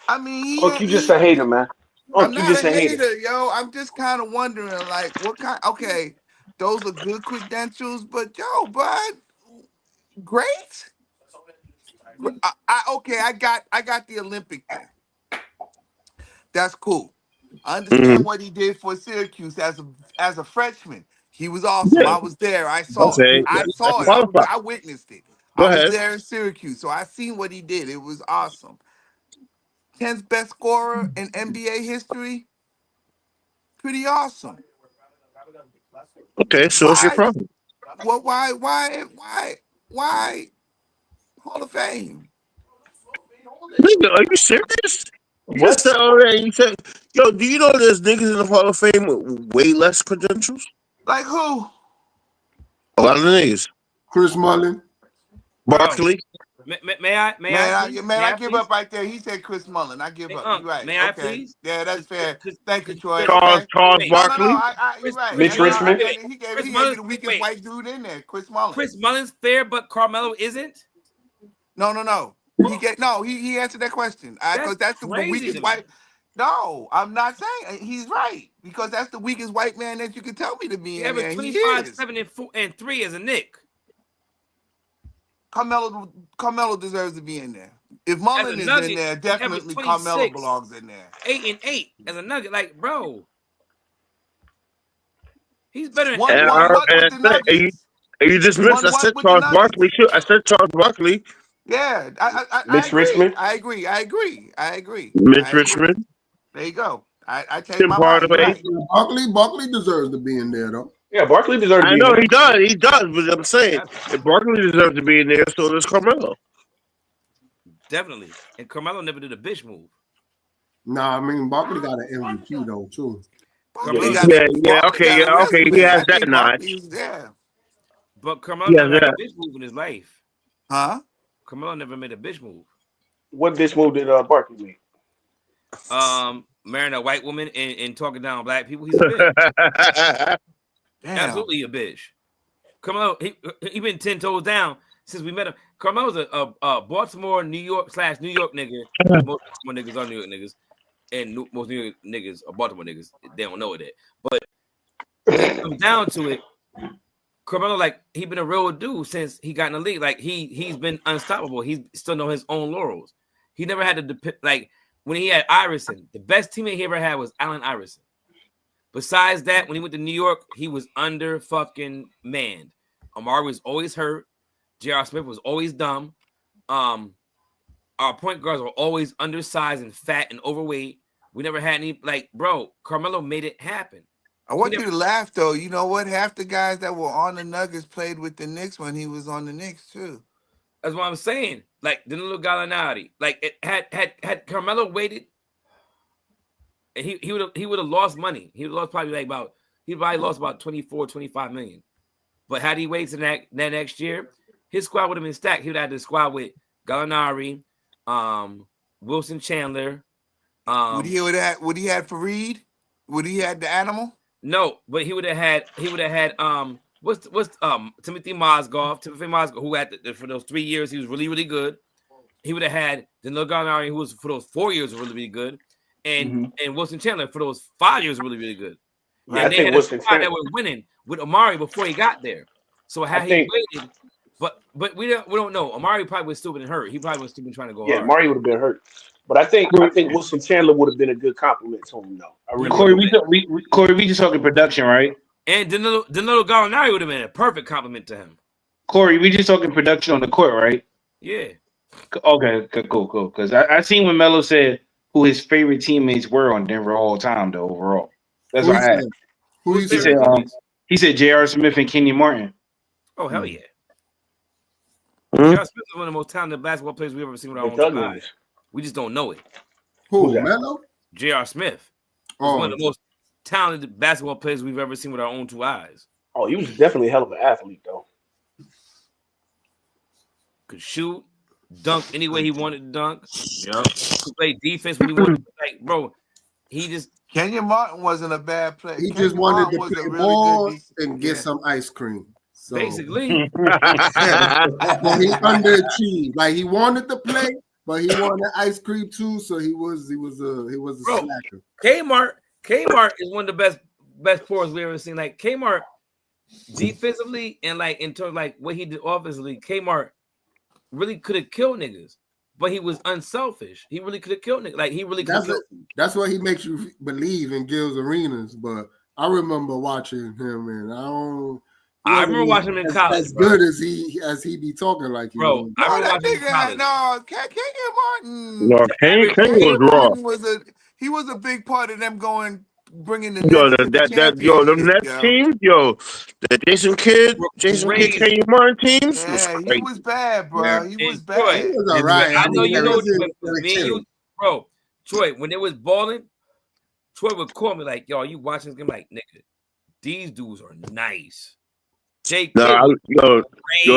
Speaker 8: I mean,
Speaker 1: you just a hater, man.
Speaker 8: I'm not a hater, yo. I'm just kind of wondering, like, what kind? Okay, those are good credentials, but yo, bud, great. I got the Olympic thing. That's cool. I understand what he did for Syracuse as a freshman. He was awesome. Yeah. I was there. I saw it. I witnessed it. I was there in Syracuse, so I seen what he did. It was awesome. 10th best scorer in NBA history. Pretty awesome.
Speaker 2: Okay, so what's your problem?
Speaker 8: Well, why Hall of Fame?
Speaker 2: Nigga, are you serious? What's the other you said? Yo, do you know there's niggas in the Hall of Fame with way less credentials?
Speaker 8: Like who?
Speaker 2: A lot of niggas.
Speaker 3: Chris Mullin.
Speaker 2: Barkley.
Speaker 13: May I? May I
Speaker 8: give
Speaker 13: please?
Speaker 8: up right there. He said Chris Mullin. I give up. You're right.
Speaker 13: May I
Speaker 8: Okay.
Speaker 13: please?
Speaker 8: Yeah, that's fair. Thank you, Troy.
Speaker 2: Charles
Speaker 8: Okay.
Speaker 2: Barkley.
Speaker 8: You're right.
Speaker 1: Mitch Richmond.
Speaker 8: He gave me the weakest white dude in there, Chris Mullin.
Speaker 13: Chris Mullin's fair, but Carmelo isn't.
Speaker 8: No. He answered that question. Because that's the weakest white. No, I'm not saying he's right because that's the weakest white man that you can tell me to be in there.
Speaker 13: 25, 7, and 3 as a Nick.
Speaker 8: Carmelo deserves to be in there. If Mullin is in there, definitely Carmelo belongs in there.
Speaker 13: 8 and 8 as a Nugget, like bro, he's better than
Speaker 2: you just missed. I said Charles Barkley. I said Charles Barkley.
Speaker 8: Yeah,
Speaker 1: Mitch Richmond.
Speaker 8: I agree.
Speaker 2: Mitch Richmond.
Speaker 8: There you go. I take my mind.
Speaker 3: Right. Barkley deserves to be in there though.
Speaker 1: Yeah, Barkley deserves to be in there.
Speaker 2: I know he does, but I'm saying if Barkley deserves to be in there, so does Carmelo.
Speaker 13: Definitely. And Carmelo never did a bitch move.
Speaker 3: Nah, I mean Barkley got an MVP though too.
Speaker 2: Okay. He has that notch.
Speaker 8: Yeah.
Speaker 13: But Carmelo never had a bitch move in his life.
Speaker 8: Huh?
Speaker 13: Carmelo never made a bitch move.
Speaker 1: What bitch move did Barkley make?
Speaker 13: Marrying a white woman and talking down black people. He's a bitch. Absolutely a bitch. Carmelo, he been 10 toes down since we met him. Carmelo's a Baltimore, New York nigga. Most Baltimore niggas are New York niggas, and most New York niggas are Baltimore niggas. They don't know that, but when it comes down to it, Carmelo, like, he been a real dude since he got in the league. Like, he's been unstoppable. He still know his own laurels. He never had to like when he had Iverson. The best teammate he ever had was Allen Iverson. Besides that, when he went to New York, he was under fucking manned. Amari was always hurt. J.R. Smith was always dumb. Our point guards were always undersized and fat and overweight. We never had any, like, bro, Carmelo made it happen.
Speaker 8: I want you to laugh, though. You know what? Half the guys that were on the Nuggets played with the Knicks when he was on the Knicks, too.
Speaker 13: That's what I'm saying. Like, the little Gallinari. Like, it had Carmelo waited, and he would have lost money. He would have lost probably lost about 24, 25 million. But had he waited to that next year, his squad would have been stacked. He would have had the squad with Gallinari, Wilson Chandler.
Speaker 8: Would he have Fareed? Would he had the animal?
Speaker 13: No, but he would have had what's Timothy Mozgov, who had for those 3 years he was really, really good. He would have had Danilo Gallinari, who was for those 4 years really, really good, and Wilson Chandler for those 5 years really, really good.
Speaker 1: Yeah,
Speaker 13: and they had a squad that was winning with Amari before he got there. So he waited, but we don't know. Amari probably was still been hurt. He probably was still been trying to go.
Speaker 1: Yeah, Amari would have been hurt. But I think Wilson Chandler would have been a good compliment to him, though.
Speaker 5: Corey, we just talking production, right?
Speaker 13: And Danilo Gallinari would have been a perfect compliment to him.
Speaker 5: Corey, we just talking production on the court, right?
Speaker 13: Yeah.
Speaker 5: Okay, cool. Because I seen when Melo said who his favorite teammates were on Denver all time, though, overall. That's what I had. He said J.R. Smith and Kenyon Martin.
Speaker 13: Oh, hell yeah. J.R. Smith is one of the most talented basketball players we've ever seen with our own two eyes. We just don't know it.
Speaker 3: Who, Melo?
Speaker 13: J.R. Smith. One of the most talented basketball players we've ever seen with our own two eyes.
Speaker 1: Oh, he was definitely a hell of an athlete, though.
Speaker 13: Could shoot, dunk any way he wanted to dunk. Yep. Could play defense when he wanted to. Like, bro, he just...
Speaker 8: Kenyon Martin wasn't a bad player.
Speaker 3: He just wanted to play ball and get some ice cream. So.
Speaker 13: Basically.
Speaker 3: But he underachieved. Like, he wanted to play, but he wanted ice cream too, so he was a slacker.
Speaker 13: Kmart is one of the best players we ever seen. Like, Kmart defensively and like in terms of like what he did offensively, Kmart really could have killed niggas, but he was unselfish. He really could have killed niggas. Like, he really could have.
Speaker 3: That's what he makes you believe in Gil's Arenas. But I remember watching him, and I remember watching him in college. As good as he be talking like you.
Speaker 13: Bro, I remember watching him in college.
Speaker 8: Kenyon Martin.
Speaker 2: No, Kenyon was raw.
Speaker 8: He was a big part of them bringing the
Speaker 2: them Nets teams, the Jason Kidd, Kenyon Martin teams.
Speaker 8: Yeah, he was bad, bro.
Speaker 13: Yeah.
Speaker 8: He was bad.
Speaker 3: He was all right.
Speaker 13: I know you know, bro. Troy, when they was balling, Troy would call me like, "Yo, are you watching this game?" Like, nigga, these dudes are nice. Jake
Speaker 2: No, yo,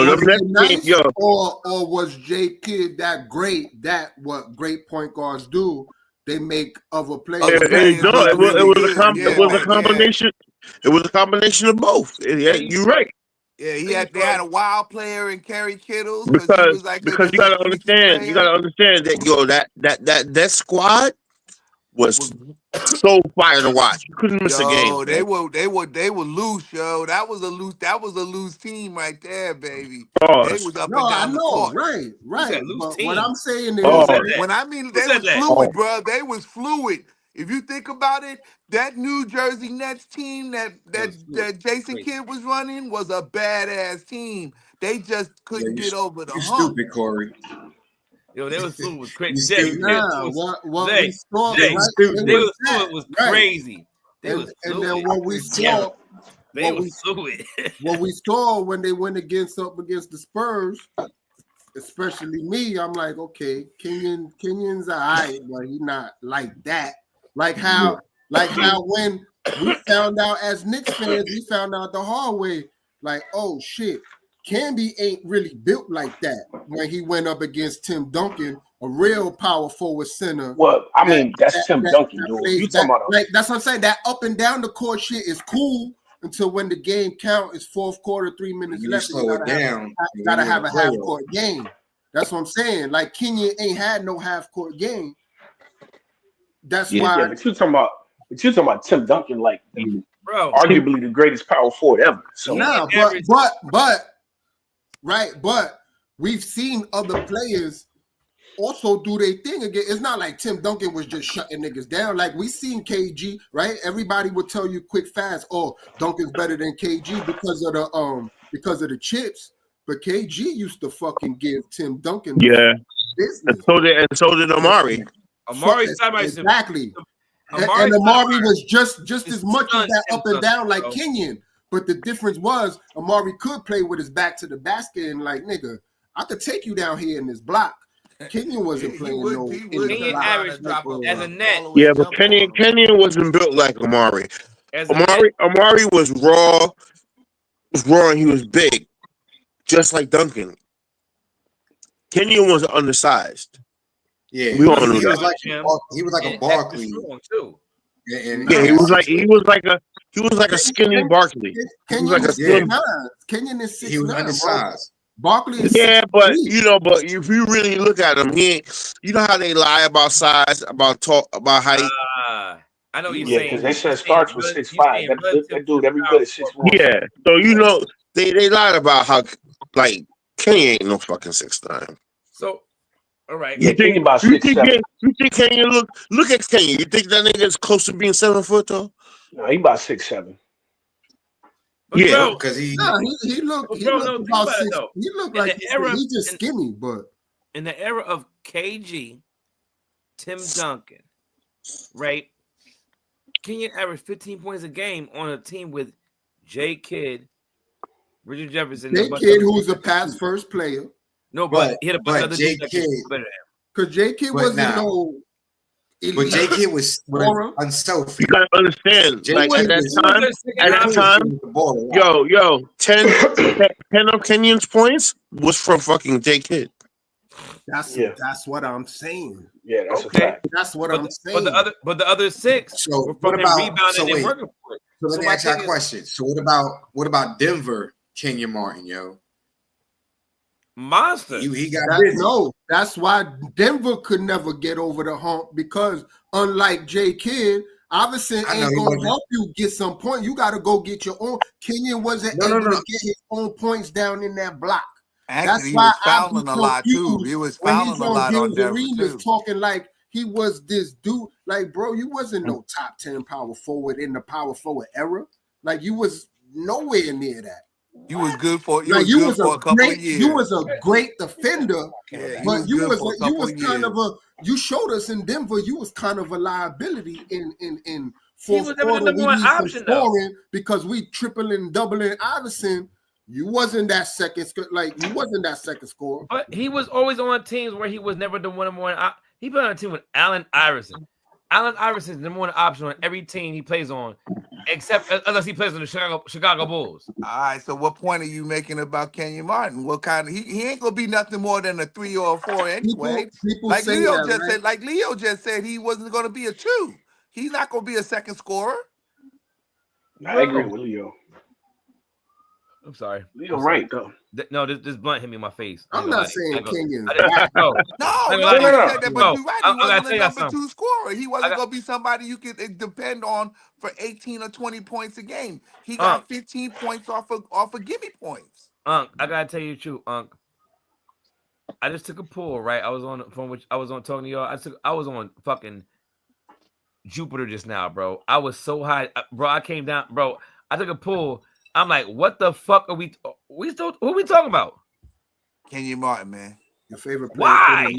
Speaker 2: them next team, yo.
Speaker 3: Or was J Kidd that great? That what great point guards do? They make other players.
Speaker 2: It was a combination. It was a combination of both. Yeah, you're right.
Speaker 8: Yeah, they had a wild player in Kerry Kittles
Speaker 2: Because
Speaker 8: he was like
Speaker 2: you gotta understand, that that squad was so fire to watch. You couldn't miss a game.
Speaker 8: Yo, they were loose, yo. That was a loose team right there, baby. They was up and down the court.
Speaker 3: Right. But what I'm saying is,
Speaker 8: when I mean they was fluid, bro. They was fluid. If you think about it, that New Jersey Nets team that Jason Kidd was running was a badass team. They just couldn't get over the hump.
Speaker 4: Stupid, Corey.
Speaker 13: Yo, they was fluid with Chris.
Speaker 3: What we saw,
Speaker 13: they was fluid was crazy. They was
Speaker 3: and then what we saw,
Speaker 13: fluid.
Speaker 3: what we saw when they went up against the Spurs, especially me, I'm like, okay, Kenyon's all right, but he's not like that. Like how when we found out as Knicks fans, we found out the hard way, like, oh shit, Camby ain't really built like that when he went up against Tim Duncan, a real power forward center.
Speaker 1: Well, I mean, that's Tim Duncan, dude. You talking about
Speaker 3: like that's what I'm saying. That up and down the court shit is cool until when the game count is fourth quarter, 3 minutes left.
Speaker 4: You
Speaker 3: gotta have a half court game. That's what I'm saying. Like Kenyon ain't had no half court game. That's why.
Speaker 1: Yeah, but you're talking about Tim Duncan, like
Speaker 13: bro,
Speaker 1: arguably the greatest power forward ever. So
Speaker 3: but we've seen other players also do their thing again. It's not like Tim Duncan was just shutting niggas down. Like we seen KG, right? Everybody would tell you quick fast, oh, Duncan's better than KG because of the chips. But KG used to fucking give Tim Duncan business.
Speaker 2: And so did Amari.
Speaker 3: Exactly. And Amari was just as much as that up and down like Kenyon. But the difference was Amari could play with his back to the basket and like, nigga, I could take you down here in this block. Kenyon wasn't playing
Speaker 13: as a net.
Speaker 2: Yeah, but Kenyon wasn't built like Amari. Amari was raw. And he was big, just like Duncan. Kenyon was undersized.
Speaker 4: Yeah,
Speaker 2: we all knew
Speaker 4: he
Speaker 2: that.
Speaker 4: He was like a Barkley.
Speaker 2: He was like a skinny Barkley.
Speaker 3: Kenyon is 6'9".
Speaker 4: He was undersized.
Speaker 3: Barkley is
Speaker 2: but if you really look at him, he ain't. You know how they lie about size, about height.
Speaker 13: I know what you're saying.
Speaker 1: Because they said Starks was 6'5". That dude every bit is 6'1".
Speaker 2: Yeah, so they lied about how like Kenny ain't no fucking 6'9".
Speaker 13: So, all right.
Speaker 1: Yeah, think about 6'7".
Speaker 2: You think Kenny look at Kenny? You think that nigga is close to being 7 foot though?
Speaker 1: No, he about 6'7".
Speaker 2: Yeah,
Speaker 4: because he
Speaker 3: looked about 6. He looked like he's just skinny, but
Speaker 13: in the era of KG, Tim Duncan, right? Kenyon averaged 15 points a game on a team with J Kidd, Richard Jefferson.
Speaker 3: J Kidd, who's a pass first player.
Speaker 13: No, but he had a bunch of other
Speaker 4: J
Speaker 13: dudes
Speaker 4: Kidd
Speaker 13: better than him.
Speaker 3: Because J Kidd wasn't no.
Speaker 4: But J Kidd was unselfish.
Speaker 2: You gotta understand, like at that time, 10 of Kenyon's points was from fucking J Kidd.
Speaker 3: That's what I'm saying.
Speaker 1: Yeah, that's a fact.
Speaker 3: That's what I'm saying.
Speaker 13: But the other 6 were from him rebounding and working for it.
Speaker 4: So let me ask you a question. So what about Denver, Kenyon Martin, yo?
Speaker 13: Monster.
Speaker 4: He got
Speaker 3: that's why Denver could never get over the hump because unlike J Kidd, Iverson ain't gonna help you get some point. You gotta go get your own. Kenyon wasn't able to get his own points down in that block.
Speaker 8: Actually, he was fouling a lot too. He was fouling a lot on Denver too.
Speaker 3: Talking like he was this dude. Like, bro, you wasn't no top 10 power forward in the power forward era. Like, you was nowhere near that.
Speaker 8: You was good for
Speaker 3: a couple of years. You was a great defender, but you showed us in Denver. You was kind of a liability in fourth quarter. We need some scoring because we tripling and doubling Iverson. You wasn't that second scorer.
Speaker 13: But he was always on teams where he was never the one. He played on a team with Allen Iverson, Allen Iverson is the number one option on every team he plays on, except unless he plays on the Chicago Bulls.
Speaker 8: All right, so what point are you making about Kenyon Martin? What kind of he ain't gonna be nothing more than a 3 or a 4 anyway.
Speaker 3: People
Speaker 8: Like
Speaker 3: say
Speaker 8: Leo
Speaker 3: that,
Speaker 8: just
Speaker 3: right?
Speaker 8: said, Leo just said he wasn't gonna be a 2. He's not gonna be a second scorer.
Speaker 1: I agree with Leo.
Speaker 13: I'm sorry.
Speaker 1: Leo right though.
Speaker 13: No, this blunt hit me in my face.
Speaker 3: I'm not saying Kenyon.
Speaker 8: No, nobody said that, but you're right. He wasn't a number 2 scorer. He wasn't gonna be somebody you could depend on for 18 or 20 points a game. He got 15 points off of gimme points.
Speaker 13: I gotta tell you the truth, I just took a pull, right? I was on talking to y'all. I was on fucking Jupiter just now, bro. I was so high, bro. I came down, bro. I took a pull. I'm like, what the fuck are we still? Who are we talking about?
Speaker 8: Kenyon Martin, man.
Speaker 3: Your favorite player?
Speaker 13: Why?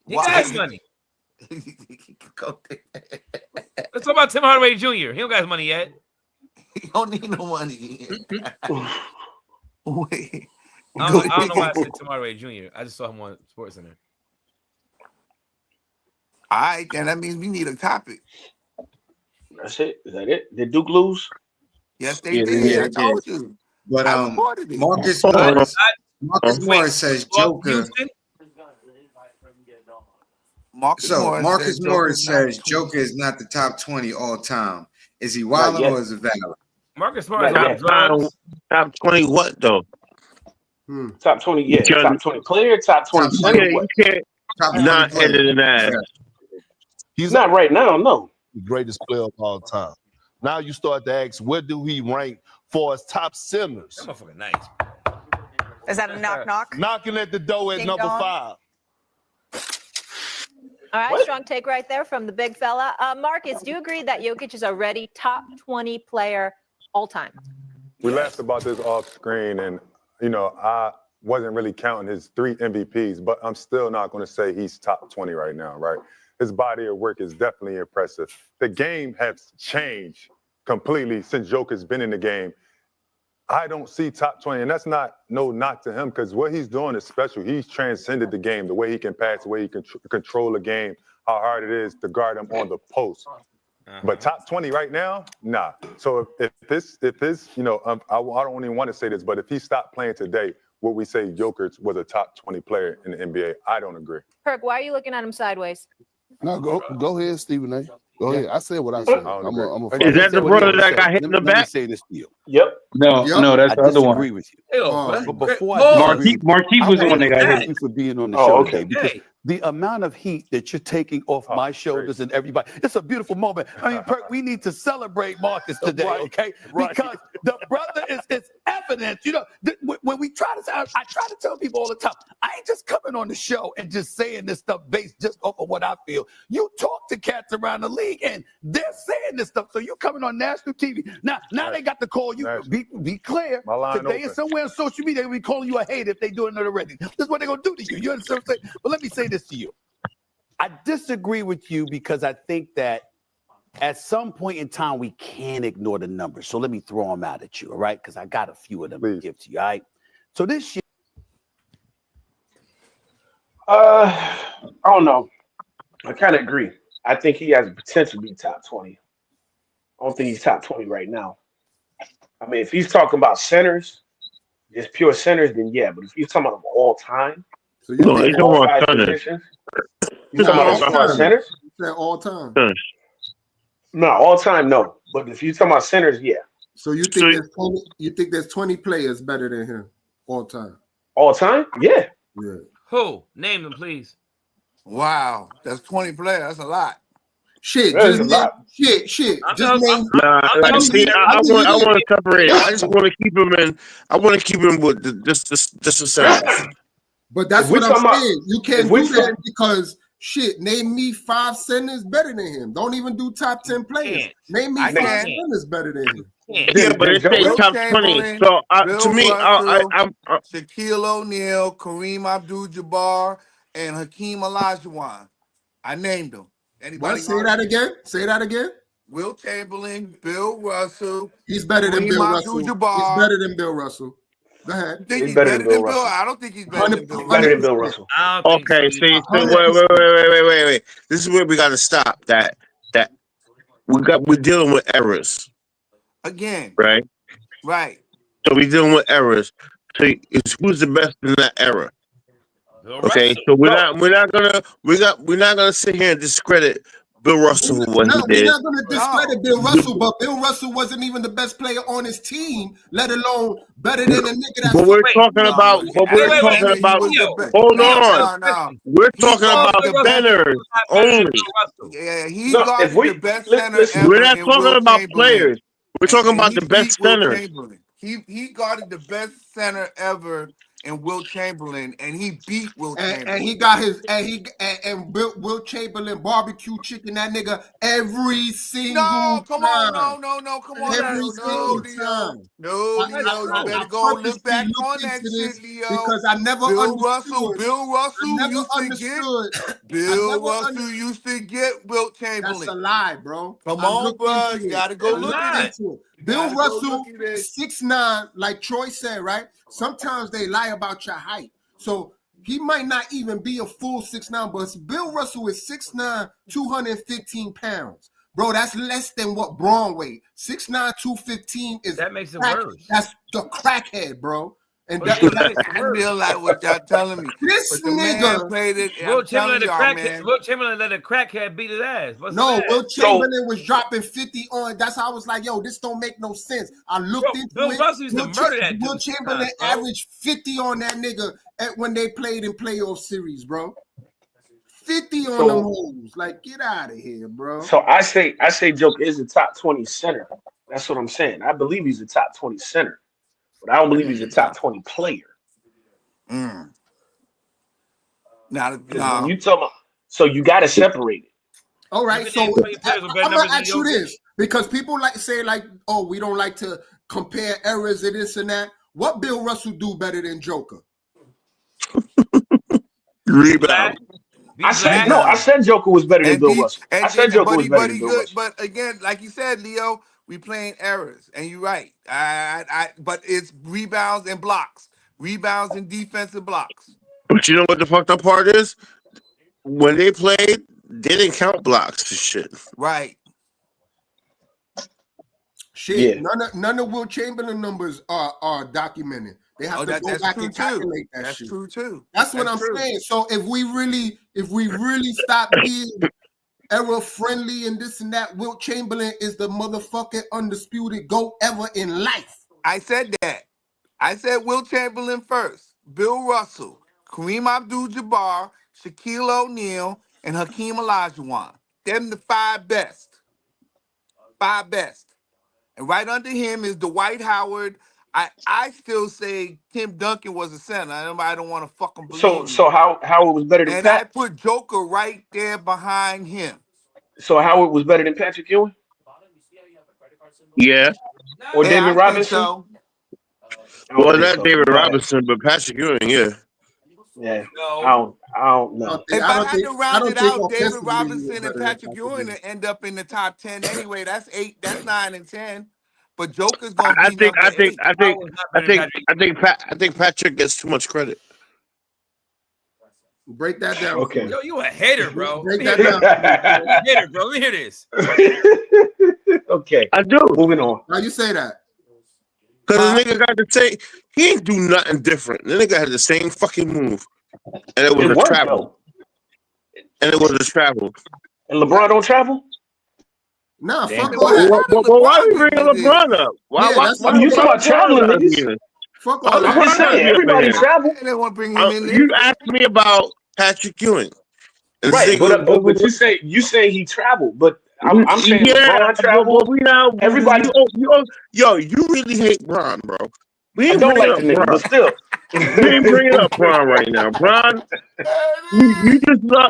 Speaker 13: You got money. Let's talk about Tim Hardaway Jr. He don't got his money yet.
Speaker 8: He don't need no money. Wait.
Speaker 13: I don't know why I said Tim Hardaway Jr. I just saw him on SportsCenter.
Speaker 8: All right, then that means we need a topic.
Speaker 1: That's it. Is that it? Did Duke lose?
Speaker 8: Yes, they did. I told you.
Speaker 4: But Marcus Morris says Joker. Marcus Morris says Joker is not the top 20 all time. Is he wild or is it valid?
Speaker 13: Marcus Morris
Speaker 2: top 20 what though?
Speaker 1: Top 20, yeah. Top 20 player, top 20 player.
Speaker 2: You can't not edit an ass.
Speaker 1: He's not right now, no.
Speaker 19: The greatest player of all time. Now you start to ask, where do he rank for his top centers?
Speaker 13: That motherfucker nice.
Speaker 20: Is that a knock?
Speaker 19: Knocking at the door at
Speaker 20: Ding
Speaker 19: number
Speaker 20: dong.
Speaker 19: 5.
Speaker 20: All right, strong take right there from the big fella. Marcus, do you agree that Jokic is already top 20 player all time?
Speaker 21: We laughed about this off screen, and I wasn't really counting his 3 MVPs, but I'm still not going to say he's top 20 right now, right? His body of work is definitely impressive. The game has changed completely since Joker's been in the game. I don't see top 20, and that's not no knock to him because what he's doing is special. He's transcended the game, the way he can pass, the way he can control the game, how hard it is to guard him on the post. But top 20 right now, nah. So if this, I don't even want to say this, but if he stopped playing today, would we say Jokic was a top 20 player in the NBA? I don't agree.
Speaker 20: Perk, why are you looking at him sideways?
Speaker 19: No, go ahead, Stephen A. Go ahead. I said what I said.
Speaker 2: Is that the brother that got hit in the back?
Speaker 19: Let me say this to you.
Speaker 1: Yep.
Speaker 5: No, that's the other one.
Speaker 19: I disagree with you.
Speaker 13: But
Speaker 19: before
Speaker 5: Marquise was the one that got hit.
Speaker 19: Thank you for being on the show today because the amount of heat that you're taking off my shoulders and everybody, it's a beautiful moment. I mean, Perk, we need to celebrate Marcus today, okay? Because the brother is evident. When we try to, I try to tell people all the time, I ain't just coming on the show and just saying this stuff based just off of what I feel. You talk to cats around the league and they're saying this stuff. So you coming on national TV. Now they got to call you. Be clear. Today is somewhere on social media, they'll be calling you a hater if they doing it already. This is what they're going to do to you. You understand what I'm saying? But let me say this to you. I disagree with you because I think that at some point in time, we can't ignore the numbers. So let me throw them out at you, all right? Because I got a few of them to give to you, all right? So this year.
Speaker 1: I don't know. I kind of agree. I think he has the potential to be top 20. I don't think he's top 20 right now. I mean, if he's talking about centers, just pure centers, then yeah. But if he's talking about all time,
Speaker 3: so
Speaker 1: you know, he's talking about centers. You're talking about centers?
Speaker 3: All time.
Speaker 1: No, all time, no. But if you're talking about centers, yeah.
Speaker 3: So you think there's 20 players better than him all time?
Speaker 1: All time? Yeah.
Speaker 3: Yeah.
Speaker 13: Who? Name them, please.
Speaker 8: Wow, that's 20 players. That's a lot.
Speaker 3: Shit,
Speaker 1: that is a lot.
Speaker 3: Shit.
Speaker 2: I want to separate. I just want to keep him in. I want to keep him with just the centers.
Speaker 3: But that's what I'm saying. You can't do that because shit. Name me 5 centers better than him. Don't even do top 10 players. Name me 5 centers better than him.
Speaker 2: Yeah, but it's top 20. So to me, I'm
Speaker 8: Shaquille O'Neal, Kareem Abdul-Jabbar, and Hakeem Olajuwon. I named them. Anybody?
Speaker 3: Say that again. Say that again.
Speaker 8: Will Chamberlain, Bill Russell.
Speaker 3: He's better than Bill Russell. He's better than Bill Russell. Go ahead.
Speaker 8: Think
Speaker 1: He's
Speaker 8: he's
Speaker 1: better
Speaker 8: better
Speaker 1: than Bill
Speaker 8: than Bill?
Speaker 1: Russell.
Speaker 8: I don't think he's better than Bill.
Speaker 1: He's better than Bill
Speaker 3: 100%.
Speaker 1: Russell.
Speaker 13: I don't think
Speaker 2: Okay,
Speaker 13: so.
Speaker 2: see, so
Speaker 3: 100%.
Speaker 2: wait. This is where we got to stop. That we're dealing with errors,
Speaker 8: Again,
Speaker 2: right?
Speaker 8: right.
Speaker 2: So we're dealing with errors. So it's who's the best in that era?
Speaker 13: Bill
Speaker 2: Okay,
Speaker 13: Russell.
Speaker 2: so we're not gonna sit here and discredit Bill Russell for what
Speaker 3: No,
Speaker 2: he
Speaker 3: we're
Speaker 2: did.
Speaker 3: not going to discredit Bill Russell, but Bill Russell wasn't even the best player on his team, let alone better than a nigga that's
Speaker 2: But we're
Speaker 13: Wait,
Speaker 2: talking
Speaker 8: No,
Speaker 2: about. But
Speaker 8: as
Speaker 2: we're
Speaker 8: a
Speaker 2: talking
Speaker 8: center, he
Speaker 2: about.
Speaker 8: was the
Speaker 13: Leo,
Speaker 8: best.
Speaker 2: Hold
Speaker 13: Leo, I got
Speaker 2: on.
Speaker 13: a question.
Speaker 2: We're
Speaker 8: He
Speaker 2: talking
Speaker 8: guarded
Speaker 2: about
Speaker 8: the best.
Speaker 2: centers
Speaker 13: Not better than
Speaker 2: only.
Speaker 13: Bill Russell.
Speaker 8: Yeah, he
Speaker 1: No, if
Speaker 8: guarded
Speaker 1: we
Speaker 8: the best center
Speaker 1: listen,
Speaker 2: We're
Speaker 8: ever
Speaker 2: not
Speaker 8: in
Speaker 2: talking
Speaker 8: Will
Speaker 2: about
Speaker 8: Chamberlain,
Speaker 2: players. We're talking
Speaker 8: and
Speaker 2: about
Speaker 8: he
Speaker 2: the
Speaker 8: beat
Speaker 2: best
Speaker 8: Will
Speaker 2: centers.
Speaker 8: Chamberlain. He guarded the best center ever in Will Chamberlain, and he beat Will Chamberlain.
Speaker 3: and he got his and Will Chamberlain barbecue chicken that nigga every single
Speaker 8: No, come on,
Speaker 3: time.
Speaker 8: come on,
Speaker 3: Every
Speaker 8: Leo.
Speaker 3: single time.
Speaker 8: No, Leo, you
Speaker 3: I
Speaker 8: better go look
Speaker 3: purposely
Speaker 8: back
Speaker 3: looked
Speaker 8: on that
Speaker 3: into this
Speaker 8: shit, Leo.
Speaker 3: because I never
Speaker 8: Bill
Speaker 3: understood.
Speaker 8: Russell
Speaker 3: I never
Speaker 8: used to get. Bill Russell used to get Wilt Chamberlain.
Speaker 3: That's a lie, bro.
Speaker 8: Come
Speaker 3: I
Speaker 8: on,
Speaker 3: looked
Speaker 8: bro.
Speaker 3: into
Speaker 8: You
Speaker 3: it.
Speaker 8: gotta go
Speaker 3: I
Speaker 8: look
Speaker 3: looked
Speaker 8: at it.
Speaker 3: into it. Bill
Speaker 8: Gotta go
Speaker 3: Russell,
Speaker 8: look at it.
Speaker 3: 6'9", like Troy said, right? Sometimes they lie about your height. So he might not even be a full 6'9", but Bill Russell is 6'9", 215 pounds. Bro, that's less than what Braun weighed. 6'9", 215 is
Speaker 13: That makes it
Speaker 3: crack,
Speaker 13: worse.
Speaker 3: that's the crackhead, bro. And
Speaker 13: But
Speaker 8: I feel like what y'all telling me.
Speaker 3: This
Speaker 8: But the man
Speaker 3: nigga,
Speaker 8: played it.
Speaker 13: Will
Speaker 8: I'm telling
Speaker 13: Chamberlain,
Speaker 8: y'all, man.
Speaker 13: Will Chamberlain let a crackhead beat his ass. What's
Speaker 3: no,
Speaker 13: his
Speaker 3: Will
Speaker 13: ass?
Speaker 3: Chamberlain was dropping 50 on. That's how I was like, yo, this don't make no sense. I looked into
Speaker 13: Bill
Speaker 3: it.
Speaker 13: Russell used to murder that
Speaker 3: Will
Speaker 13: dude
Speaker 3: Chamberlain
Speaker 13: sometimes, bro.
Speaker 3: averaged 50 on that nigga when they played in playoff series, bro. 50 on them hoes. Like, get out of here, bro.
Speaker 1: So I say Joker is a top 20 center. That's what I'm saying. I believe he's a top 20 center, but I don't believe he's a top 20 player.
Speaker 8: Nah.
Speaker 1: You talking about, so you got to separate it.
Speaker 3: All right, so I'm gonna ask you this because people like say like, oh, we don't like to compare errors and this and that. What Bill Russell do better than Joker?
Speaker 2: Rebound.
Speaker 1: I said Joker was better than Bill Russell. I said Joker was better than Bill Russell.
Speaker 8: But again, like you said, Leo, we playing errors, and you're right. But it's rebounds and blocks, rebounds and defensive blocks.
Speaker 2: But you know what the fucked up part is? When they played, they didn't count blocks and shit.
Speaker 8: Right.
Speaker 3: Shit,
Speaker 2: Yeah.
Speaker 3: none of Will Chamberlain numbers are documented. They have to go back and calculate that shit.
Speaker 8: That's true too.
Speaker 3: That's what I'm saying. So if we really stop being error friendly and this and that, Wilt Chamberlain is the motherfucking undisputed GOAT ever in life.
Speaker 8: I said that. I said Wilt Chamberlain first, Bill Russell, Kareem Abdul-Jabbar, Shaquille O'Neal, and Hakeem Olajuwon. Them the five best. Five best. And right under him is Dwight Howard. I still say Tim Duncan was a center. I don't want to fucking believe me.
Speaker 1: So Howard was better than
Speaker 8: And
Speaker 1: Pat?
Speaker 8: I put Joker right there behind him.
Speaker 1: So Howard was better than Patrick Ewing?
Speaker 2: Yeah.
Speaker 1: Or
Speaker 8: Yeah,
Speaker 1: David
Speaker 8: I think
Speaker 1: Robinson?
Speaker 8: so.
Speaker 2: Well, not David Robinson, but Patrick Ewing, yeah.
Speaker 1: Yeah.
Speaker 8: No.
Speaker 1: I don't know.
Speaker 8: If I had to round it out, David
Speaker 3: offensively
Speaker 8: Robinson and
Speaker 3: better than
Speaker 8: Patrick
Speaker 3: Patrick
Speaker 8: Ewing
Speaker 3: Ewing.
Speaker 8: end up in the top 10 anyway. That's 8, that's 9 and 10. But Joker's gonna
Speaker 2: I
Speaker 8: be
Speaker 2: think
Speaker 8: number 8.
Speaker 2: I think Patrick gets too much credit.
Speaker 3: Break that down.
Speaker 1: Okay.
Speaker 13: Yo, you a hater, bro.
Speaker 3: Break
Speaker 13: Let
Speaker 3: that
Speaker 13: me
Speaker 3: down.
Speaker 13: hear this. Hater, bro. Let me hear this.
Speaker 1: Okay.
Speaker 2: I do.
Speaker 1: Moving on.
Speaker 3: How you say that?
Speaker 2: Because the nigga got the same, he ain't do nothing different. The nigga had the same fucking move. And it was
Speaker 1: It
Speaker 2: a
Speaker 1: worked,
Speaker 2: travel. And it was a travel.
Speaker 1: And LeBron don't travel?
Speaker 3: Nah,
Speaker 1: Damn.
Speaker 3: fuck all that.
Speaker 2: Well, why are we bringing LeBron up? Why
Speaker 1: You talking about traveling niggas?
Speaker 2: niggas?
Speaker 3: Fuck all that.
Speaker 1: I'm just saying, everybody travel.
Speaker 8: They want to bring him in there.
Speaker 2: You asked me about Patrick Ewing. And
Speaker 1: Right,
Speaker 2: Ziggler-
Speaker 1: but you say he traveled, but I'm saying LeBron traveled.
Speaker 2: But we now
Speaker 1: Everybody,
Speaker 2: you really hate Bron, bro. We
Speaker 1: I
Speaker 2: ain't
Speaker 1: don't
Speaker 2: bringing
Speaker 1: like the
Speaker 2: up
Speaker 1: nigga,
Speaker 2: Bron.
Speaker 1: but still.
Speaker 2: We ain't bringing up Bron right now. Bron,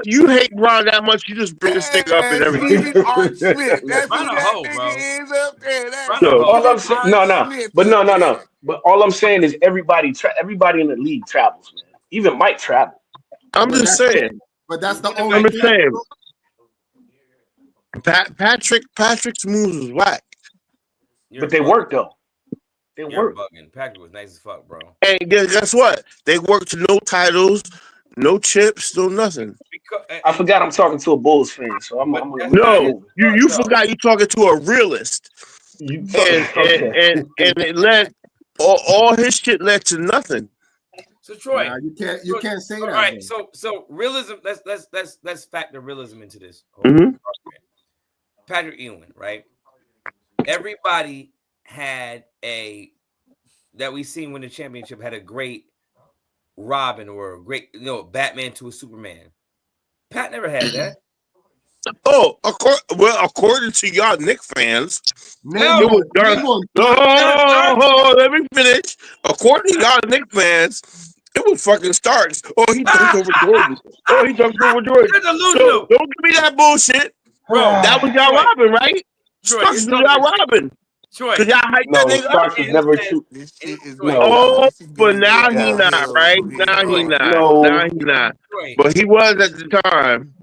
Speaker 2: you hate Bron that much. You just bring this thing up and everything.
Speaker 8: Even Art Smith. That's who
Speaker 13: Bron a
Speaker 8: that
Speaker 13: hoe,
Speaker 8: nigga
Speaker 13: bro.
Speaker 8: is up there. That's
Speaker 2: So-
Speaker 1: All I'm saying, no. But all I'm saying is everybody in the league travels, man. Even Mike traveled.
Speaker 2: I'm just saying.
Speaker 3: But that's the only.
Speaker 2: I'm just saying. Patrick's moves was whack.
Speaker 1: But they worked though. They
Speaker 13: You're
Speaker 1: worked.
Speaker 13: bugging. Patrick was nice as fuck, bro.
Speaker 2: And guess what? They worked no titles, no chips, no nothing.
Speaker 1: I forgot I'm talking to a Bulls fan, so I'm gonna keep
Speaker 2: No,
Speaker 1: moving.
Speaker 2: you forgot you talking to a realist.
Speaker 1: Okay.
Speaker 2: And it led all his shit led to nothing.
Speaker 13: So Troy,
Speaker 3: Nah, you can't say that.
Speaker 13: All right,
Speaker 3: though.
Speaker 13: so realism. Let's factor realism into this.
Speaker 2: Mhm.
Speaker 13: Patrick Ewing, right? Everybody had that we seen win the championship had a great Robin or a great Batman to a Superman. Pat never had that.
Speaker 2: Oh, according to y'all Knicks fans,
Speaker 3: No,
Speaker 2: it was let me finish. According to y'all Knicks fans, it was fucking Starks. Oh, he dunked over Jordan. Oh, he dunked over Jordan. So don't give me that bullshit.
Speaker 13: Bro,
Speaker 2: that was y'all Robin, right? Starks was y'all Robin. Because y'all hyped that nigga
Speaker 1: Starks was never too.
Speaker 2: Oh, but now he not, right? Now he not.
Speaker 1: No.
Speaker 2: Now he not. But he was at the time.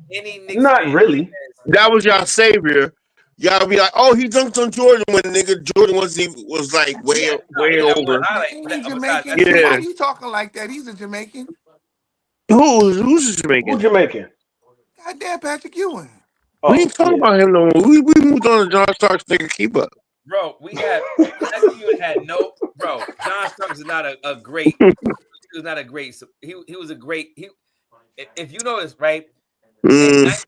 Speaker 1: Not really.
Speaker 2: That was y'all savior. Y'all be like, oh, he dunked on Jordan when Jordan was like way over.
Speaker 8: Ain't he Jamaican?
Speaker 2: Yeah.
Speaker 8: Why are you talking like that? He's a Jamaican.
Speaker 2: Who's Jamaican?
Speaker 1: Who's Jamaican?
Speaker 8: Goddamn Patrick Ewing.
Speaker 2: We ain't talking about him no more. We moved on to John Starks nigga keep up.
Speaker 13: Bro, Patrick Ewing had bro. John Starks is not a great. He was not a great. He was a great. If you notice, right?
Speaker 3: That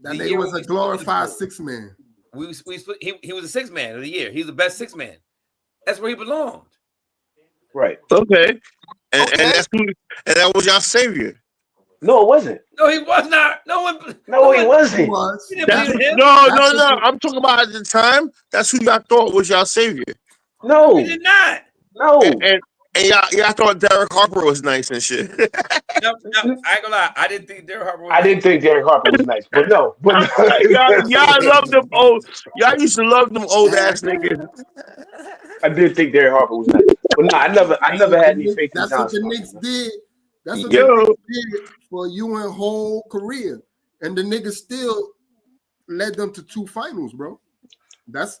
Speaker 3: nigga was a glorified 6-man.
Speaker 13: We split. He was a 6-man of the year. He's the best 6-man. That's where he belonged.
Speaker 1: Right.
Speaker 2: Okay. And that was y'all savior.
Speaker 1: No, it wasn't.
Speaker 13: No, he was not. No,
Speaker 1: he wasn't.
Speaker 2: No. I'm talking about at the time. That's who y'all thought was y'all savior.
Speaker 1: No,
Speaker 13: he did not.
Speaker 1: No.
Speaker 2: And y'all thought Derek Harper was nice and shit.
Speaker 13: No, I ain't gonna lie. I didn't think Derek Harper was
Speaker 1: I didn't think Derek Harper was nice, but no.
Speaker 2: y'all love them old. Y'all used to love them old ass niggas.
Speaker 1: I did think Derek Harper was nice, but no, I never had any faith in
Speaker 3: That's
Speaker 1: John
Speaker 3: what the
Speaker 1: Starks.
Speaker 3: Knicks did. That's what the Knicks did for Ewing's whole career, and the niggas still led them to 2 finals, bro. That's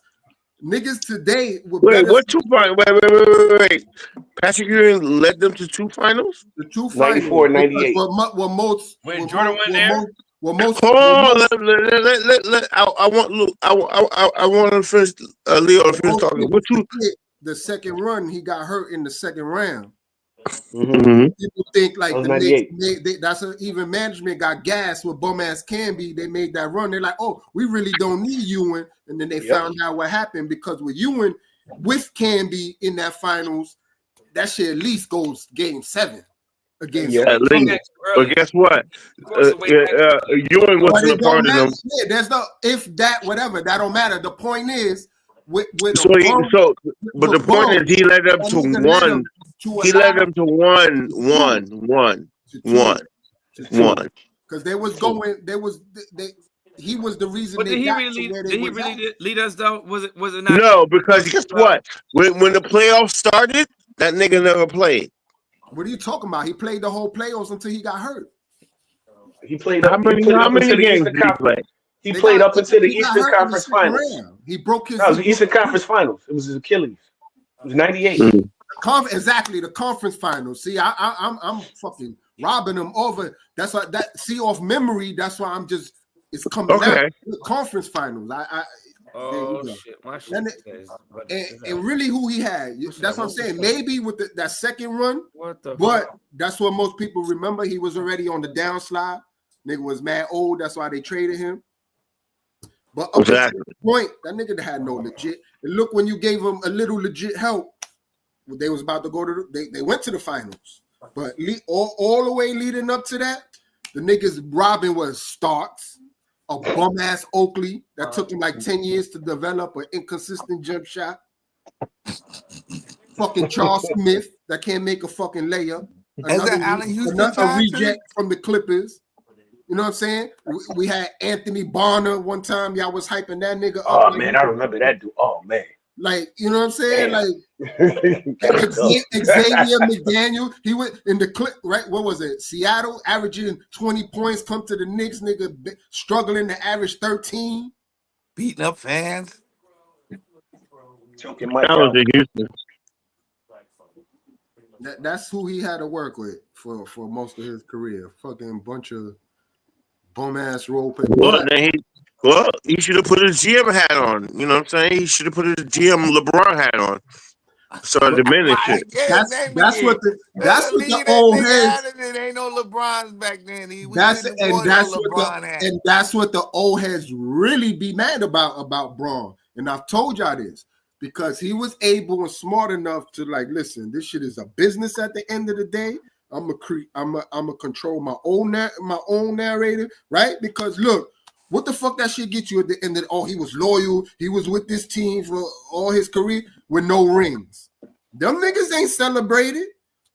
Speaker 3: niggas today.
Speaker 2: Wait, what 2 finals? Wait. Patrick Ewing led them to 2 finals.
Speaker 3: The 2 finals.
Speaker 1: 94, 98.
Speaker 3: What most
Speaker 13: when Jordan went there.
Speaker 2: I want to finish. Leo to finish talking. What 2?
Speaker 3: The second run, he got hurt in the second round.
Speaker 2: Mm-hmm.
Speaker 3: People think like the
Speaker 1: 98.
Speaker 3: Knicks, that's even management got gas with bum ass Canby. They made that run. They're like, oh, we really don't need Ewing. And then they found out what happened because with Ewing, with Canby in that finals, that shit at least goes game 7 against.
Speaker 2: Yeah, at least. But guess what? Ewing wasn't a part of them.
Speaker 3: Yeah, there's no if that whatever that don't matter. The point is with
Speaker 2: but the point is he led them to 1. He led them to one.
Speaker 3: Because they was going. He was the reason.
Speaker 13: But did he really lead us though? Was it not?
Speaker 2: No, because guess what? When the playoffs started, that nigga never played.
Speaker 3: What are you talking about? He played the whole playoffs until he got hurt.
Speaker 1: He played
Speaker 2: How many games did he play?
Speaker 1: He played up until the Eastern Conference Finals.
Speaker 3: He broke his.
Speaker 1: No, it was the Eastern Conference Finals. It was his Achilles. It was 98.
Speaker 3: Exactly, the conference finals. See, I'm fucking robbing them over. That's why off memory. That's why it's coming out. The conference finals.
Speaker 13: Shit, my shit
Speaker 3: and really who he had. That's what I'm saying. Maybe with that second run, but that's what most people remember. He was already on the downslide. Nigga was mad old. That's why they traded him. But up to the point, that nigga had no legit. And look, when you gave him a little legit help, they was about to go to they went to the finals. But all the way leading up to that, the niggas robbing was Starks, a bum ass Oakley that took him like 10 years to develop an inconsistent jump shot. Fucking Charles Smith that can't make a fucking layup. Another reject from the Clippers. You know what I'm saying? We had Anthony Barner one time. Y'all was hyping that nigga up.
Speaker 1: Oh man, I remember that dude. Oh man.
Speaker 3: Like, you know what I'm saying?
Speaker 1: Damn.
Speaker 3: Like Xavier McDaniel, he went in the clip, right? What was it? Seattle averaging 20 points, come to the Knicks, nigga struggling to average 13.
Speaker 8: Beating up fans.
Speaker 1: Choking
Speaker 2: That
Speaker 1: Mike
Speaker 2: was
Speaker 1: out.
Speaker 2: in Houston.
Speaker 3: That's who he had to work with for most of his career. Fucking bunch of bum ass role players.
Speaker 2: Well, he should have put his GM hat on. You know what I'm saying? He should have put his GM LeBron hat on. So the minute shit.
Speaker 3: That's what the old heads.
Speaker 8: It ain't no LeBrons back then.
Speaker 3: That's what the old heads really be mad about Braun. And I've told y'all this because he was able and smart enough to like, listen, this shit is a business at the end of the day. I'm a control my own narrative, right? Because look, what the fuck that shit get you at the end of he was loyal, he was with this team for all his career with no rings. Them niggas ain't celebrated.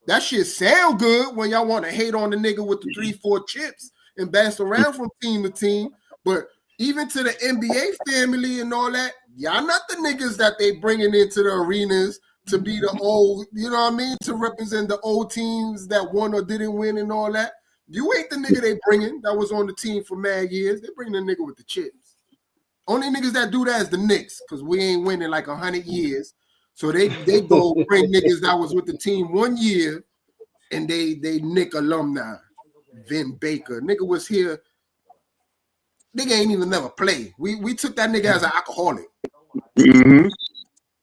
Speaker 3: That shit sound good when y'all want to hate on the nigga with the 3-4 chips and bounce around from team to team. But even to the NBA family and all that, y'all not the niggas that they bringing into the arenas to be the old, you know what I mean? To represent the old teams that won or didn't win and all that. You ain't the nigga they bringing that was on the team for mad years. They bring the nigga with the chips. Only niggas that do that is the Knicks because we ain't winning like 100 years. So they go bring niggas that was with the team 1 year and they Knick alumni. Vin Baker. Nigga was here. Nigga ain't even never play. We took that nigga as an alcoholic.
Speaker 2: Mm-hmm.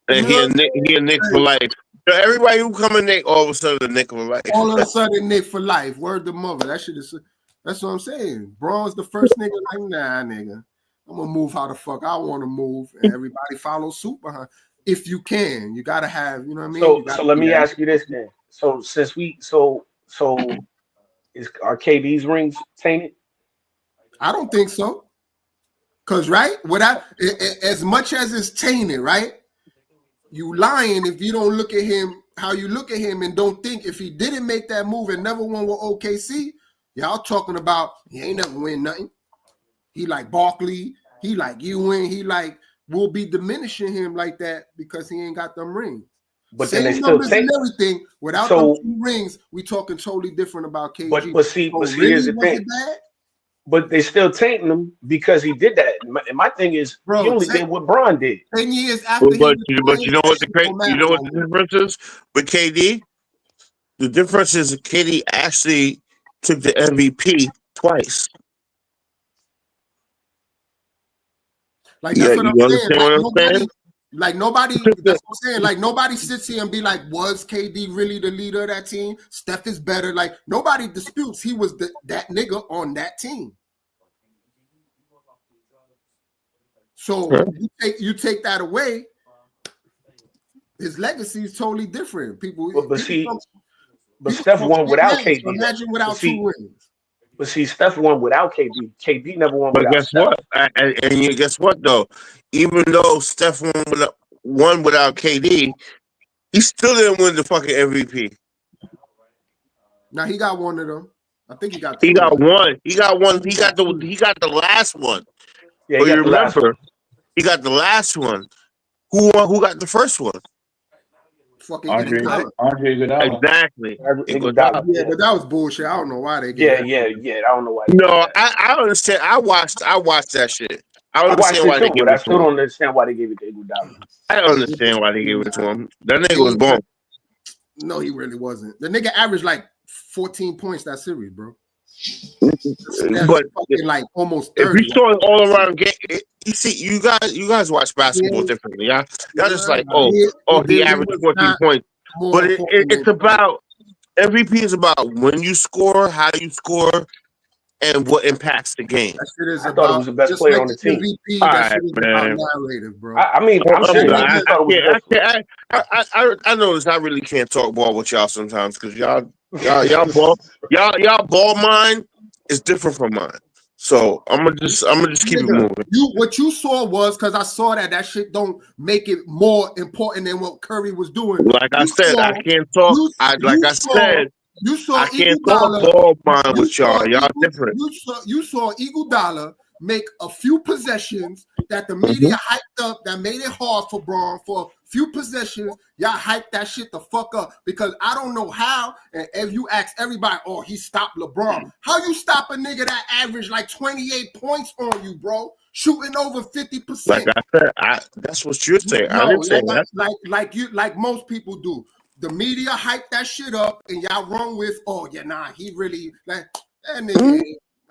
Speaker 2: And he a Nick for life. So everybody who come in Nick, all of a sudden a Nick for life.
Speaker 3: All of a sudden Nick for life. Word to mother. That shit is. That's what I'm saying. Braun's the first nigga. Like, nah, nigga. I'm gonna move how the fuck I want to move, and everybody follow suit behind. If you can, you gotta have. You know what I mean?
Speaker 1: So let me ask you this then. So since are KD's rings tainted?
Speaker 3: I don't think so. Cause right, as much as it's tainted, right? You lying if you don't look at him how you look at him and don't think if he didn't make that move and never won with OKC, y'all talking about he ain't never win nothing. He like Barkley, he like Ewing, he like will be diminishing him like that because he ain't got them rings.
Speaker 1: But
Speaker 3: same
Speaker 1: then they
Speaker 3: numbers
Speaker 1: still
Speaker 3: and everything without them 2 rings. We talking totally different about KG.
Speaker 1: But see, here's the thing. But they still tainting him because he did that. And my thing is, he only did what Bron did.
Speaker 3: 10 years after
Speaker 2: but you know what the difference is with KD? The difference is KD actually took the MVP twice.
Speaker 3: Like that's what I'm saying. Like nobody, that's what I'm saying. Like nobody sits here and be like, was KD really the leader of that team? Steph is better. Like nobody disputes he was that nigga on that team. So you take that away, his legacy is totally different.
Speaker 1: But Steph won without KD.
Speaker 3: So imagine without 2 rings.
Speaker 1: But see, Steph won without KD. KD never won
Speaker 2: but
Speaker 1: without
Speaker 2: guess
Speaker 1: Steph.
Speaker 2: what? And guess what though? Even though Steph won without KD, he still didn't win the fucking MVP.
Speaker 3: Now he got one of them. I think he got 2.
Speaker 2: He got one. He got one. He got the last one.
Speaker 1: Yeah,
Speaker 2: but you remember, he got the last one. Who got the first one?
Speaker 3: Fucking
Speaker 5: Andre Iguodala.
Speaker 2: Exactly.
Speaker 3: Iguodala. Yeah, but that was bullshit. I don't know why they gave
Speaker 1: Yeah. I don't know why.
Speaker 2: No, I understand. I watched that shit. I understand why they gave it to him.
Speaker 1: I still don't understand why they gave it to Iguodala.
Speaker 2: I don't understand why they gave it to him. That nigga was born.
Speaker 3: No, he really wasn't. The nigga averaged like 14 points that series, bro.
Speaker 2: But
Speaker 3: like almost 30.
Speaker 2: If you saw it all around game, you see, you guys watch basketball differently. Y'all just like, he averaged 14 points. But it's about MVP is about when you score, how you score, and what impacts the game.
Speaker 1: I thought he was the best player on the team.
Speaker 3: MVP, that shit is about narrative, bro.
Speaker 1: I mean, I'm serious.
Speaker 2: I notice I really can't talk ball with y'all sometimes because y'all ball mind is different from mine. So I'm gonna just keep it moving.
Speaker 3: What you saw was because I saw that shit don't make it more important than what Curry was doing.
Speaker 2: Like I said, I can't talk.
Speaker 3: You saw
Speaker 2: I can't talk ball mind with y'all. Y'all different.
Speaker 3: You saw Iguodala make a few possessions that the media hyped up that made it hard for Braun for a few possessions. Y'all hyped that shit the fuck up because I don't know how. And if you ask everybody, he stopped LeBron. How you stop a nigga that averaged like 28 points on you, bro? shooting over 50%.
Speaker 2: Like I said, that's what you're saying. I didn't say that.
Speaker 3: Like most people do. The media hype that shit up, and y'all run with, oh yeah, nah, he really like that nigga.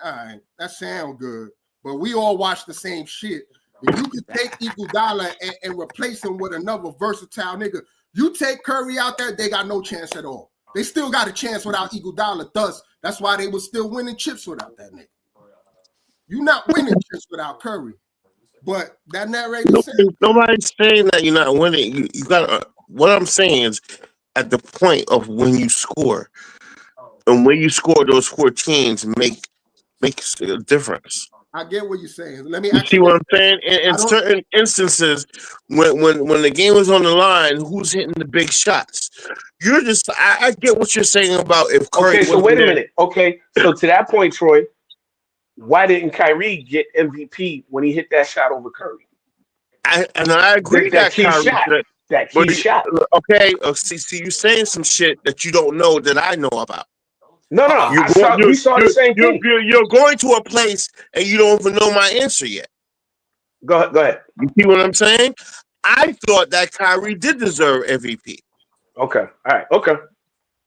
Speaker 3: All right, that sound good, but we all watch the same shit. If you could take Iguodala and replace him with another versatile nigga, you take Curry out there, they got no chance at all. They still got a chance without Iguodala. Thus, that's why they were still winning chips without that nigga. You're not winning chips without Curry. But that narrator said
Speaker 2: Nobody's saying that you're not winning. You got. What I'm saying is, at the point of when you score, and when you score, those 14s makes a difference.
Speaker 3: I get what you're saying. Let me
Speaker 2: You see what I'm saying? In certain instances, when the game is on the line, who's hitting the big shots? You're just. I get what you're saying about if Curry.
Speaker 1: Okay, so wait a minute. Okay, so to that point, Troy, why didn't Kyrie get MVP when he hit that shot over Curry?
Speaker 2: I agree
Speaker 1: that key
Speaker 2: Kyrie
Speaker 1: shot.
Speaker 2: said-
Speaker 1: That key
Speaker 2: but
Speaker 1: shot.
Speaker 2: Okay, see, you're saying some shit that you don't know that I know about.
Speaker 1: No, we saw the same thing.
Speaker 2: You're going to a place and you don't even know my answer yet.
Speaker 1: Go ahead.
Speaker 2: You see what I'm saying? I thought that Kyrie did deserve MVP.
Speaker 1: Okay. All right. Okay.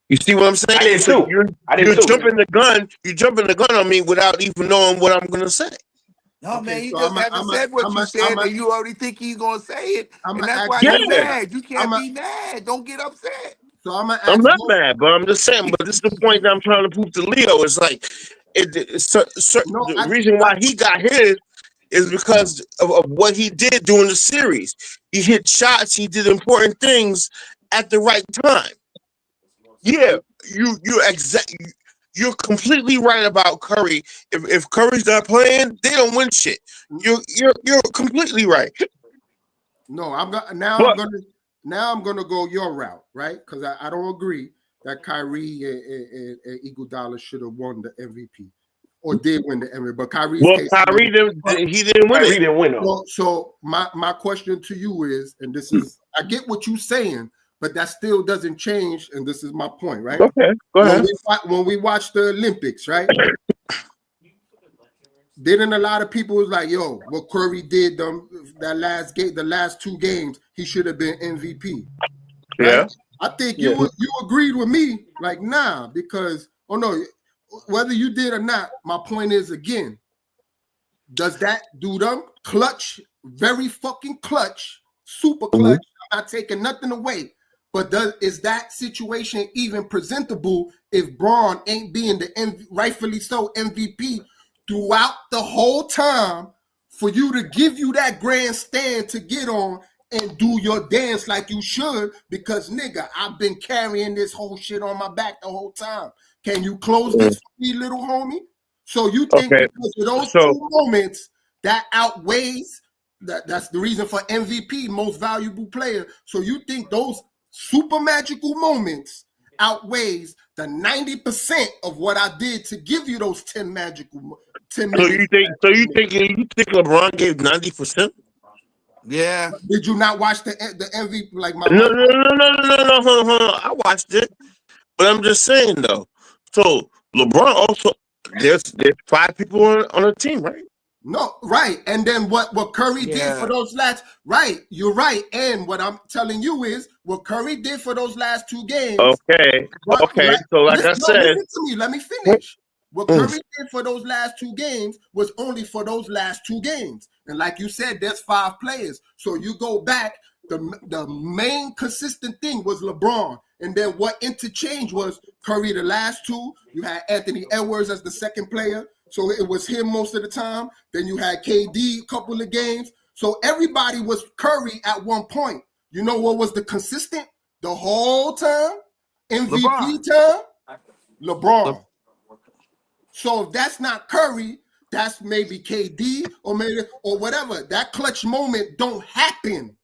Speaker 2: You see what I'm saying?
Speaker 1: I did
Speaker 2: So
Speaker 1: too.
Speaker 2: You're jumping the gun. You're jumping the gun on me without even knowing what I'm going to say.
Speaker 8: No, man, you just haven't said what you said, and you already think he's gonna say it, and that's why
Speaker 2: Yeah.
Speaker 8: you're mad. You can't be mad. Don't get upset.
Speaker 3: So I'm
Speaker 2: not mad, but I'm just saying. But this is the point that I'm trying to prove to Leo. It's like the reason why he got his is because of what he did during the series. He hit shots. He did important things at the right time. Yeah, you're completely right about Curry. If Curry's not playing, they don't win shit. You're completely right.
Speaker 3: No, I'm gonna go your route, right? Because I don't agree that Kyrie and Iguodala should have won the MVP or did win the MVP. But Kyrie's case,
Speaker 2: Kyrie he didn't win.
Speaker 1: Kyrie didn't win.
Speaker 3: So my question to you is, and this is, I get what you're saying, but that still doesn't change. And this is my point, right?
Speaker 2: Okay, go ahead.
Speaker 3: When we watch the Olympics, right? Didn't a lot of people was like, yo, what Curry did that last game, the last two games, he should have been MVP. Right?
Speaker 2: Yeah.
Speaker 3: I think you agreed with me, like, nah, because whether you did or not, my point is again, does that do them clutch, very fucking clutch, super clutch? I'm not taking nothing away. But is that situation even presentable if Braun ain't being the rightfully so MVP throughout the whole time for you to give you that grandstand to get on and do your dance like you should? Because nigga, I've been carrying this whole shit on my back the whole time. Can you close this for me, little homie? So you think because of those two moments that outweighs that's the reason for MVP, most valuable player. So you think those super magical moments outweighs the 90% of what I did to give you those 10 magical 10 minutes.
Speaker 2: So you think LeBron gave 90%?
Speaker 8: Yeah.
Speaker 3: Did you not watch the MVP? Like
Speaker 2: No. Hold on. I watched it, but I'm just saying though. So LeBron also there's 5 people on a team, right?
Speaker 3: No, right. And then what Curry did for those last, right, you're right. And what I'm telling you is what Curry did for those last 2 games.
Speaker 2: Okay. So like I said,
Speaker 3: listen to me, let me finish. What Curry did for those last 2 games was only for those last 2 games. And like you said, there's 5 players. So you go back, the main consistent thing was LeBron. And then what interchanged was Curry the last 2. You had Anthony Edwards as the second player. So it was him most of the time. Then you had KD a couple of games. So everybody was Curry at one point. You know what was the consistent the whole time? MVP time? LeBron. So if that's not Curry, that's maybe KD or whatever. That clutch moment don't happen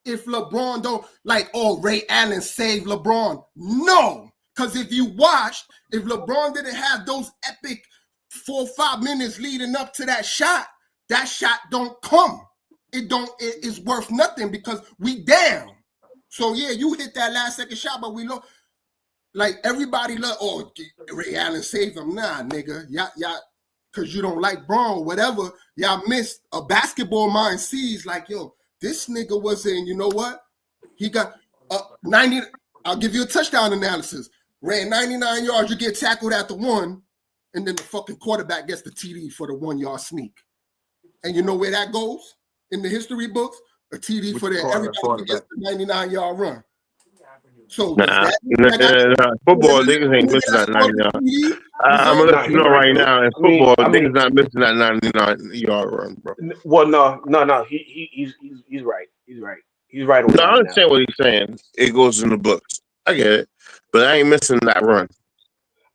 Speaker 3: if LeBron don't, like, Ray Allen saved LeBron. No. Because if you watched, if LeBron didn't have those epic 4 or 5 minutes leading up to that shot don't come. It is worth nothing because we down. So yeah, you hit that last second shot, but we look like everybody Ray Allen saved him. Nah, nigga. because you don't like Braun or whatever, y'all missed a basketball mind sees like, yo, this nigga was in, you know what? He got 90. I'll give you a touchdown analysis. Ran 99 yards, you get tackled at the 1, and then the fucking quarterback gets the TD for the 1-yard sneak. And you know where that goes in the history books? A TD for that. Everybody gets the 99-yard run. So
Speaker 2: Nah, football niggas ain't missing that 99. I'm gonna let you know right now. In football, niggas not missing that 99-yard run, bro.
Speaker 1: Well, no. He's right. He's right. He's right on
Speaker 2: No,
Speaker 1: that.
Speaker 2: I understand what he's saying. It goes in the books. I get it, but I ain't missing that run.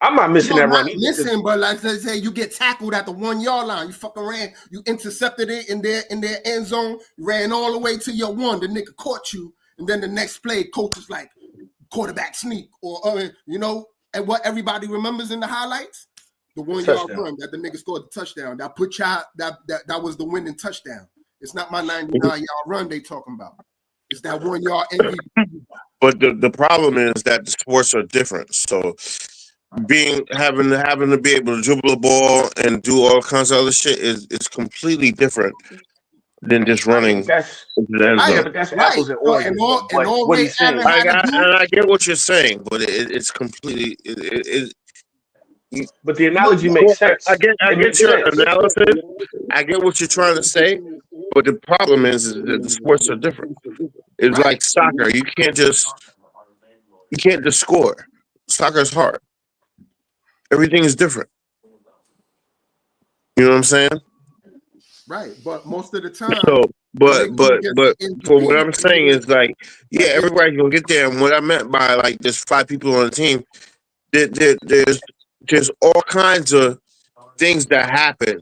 Speaker 1: I'm not missing that run either.
Speaker 3: Listen, but like they say, you get tackled at the 1-yard line. You fucking ran. You intercepted it in their end zone. You ran all the way to your 1. The nigga caught you, and then the next play, coach is like, quarterback sneak, or you know, and what everybody remembers in the highlights, the 1-yard run that the nigga scored the touchdown. That put y'all that was the winning touchdown. It's not my 99-yard run they talking about. It's that 1-yard MVP.
Speaker 2: But the problem is that the sports are different. So having to be able to dribble the ball and do all kinds of other shit is completely different than just running into the end zone.
Speaker 1: But that's apples and oranges. What he's saying.
Speaker 2: I get what you're saying, but it's completely.
Speaker 1: But the analogy makes sense.
Speaker 2: I get your analysis. I get what you're trying to say, but the problem is that the sports are different. It's like soccer. You can't just score. Soccer is hard. Everything is different. You know what I'm saying?
Speaker 3: Right, but most of the time.
Speaker 2: So, but for what I'm saying is like, yeah, everybody's gonna get there. And what I meant by like, there's 5 people on the team. There's all kinds of things that happen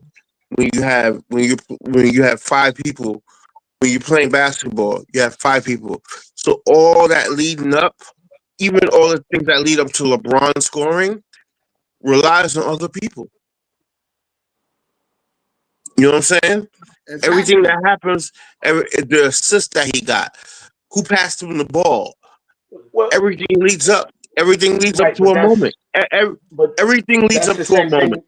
Speaker 2: when you have 5 people. When you're playing basketball, you have 5 people. So all that leading up, even all the things that lead up to LeBron scoring, relies on other people. You know what I'm saying? Exactly. Everything that happens, the assist that he got, who passed him the ball, everything leads up. Everything leads up to a moment. Everything leads up to a moment.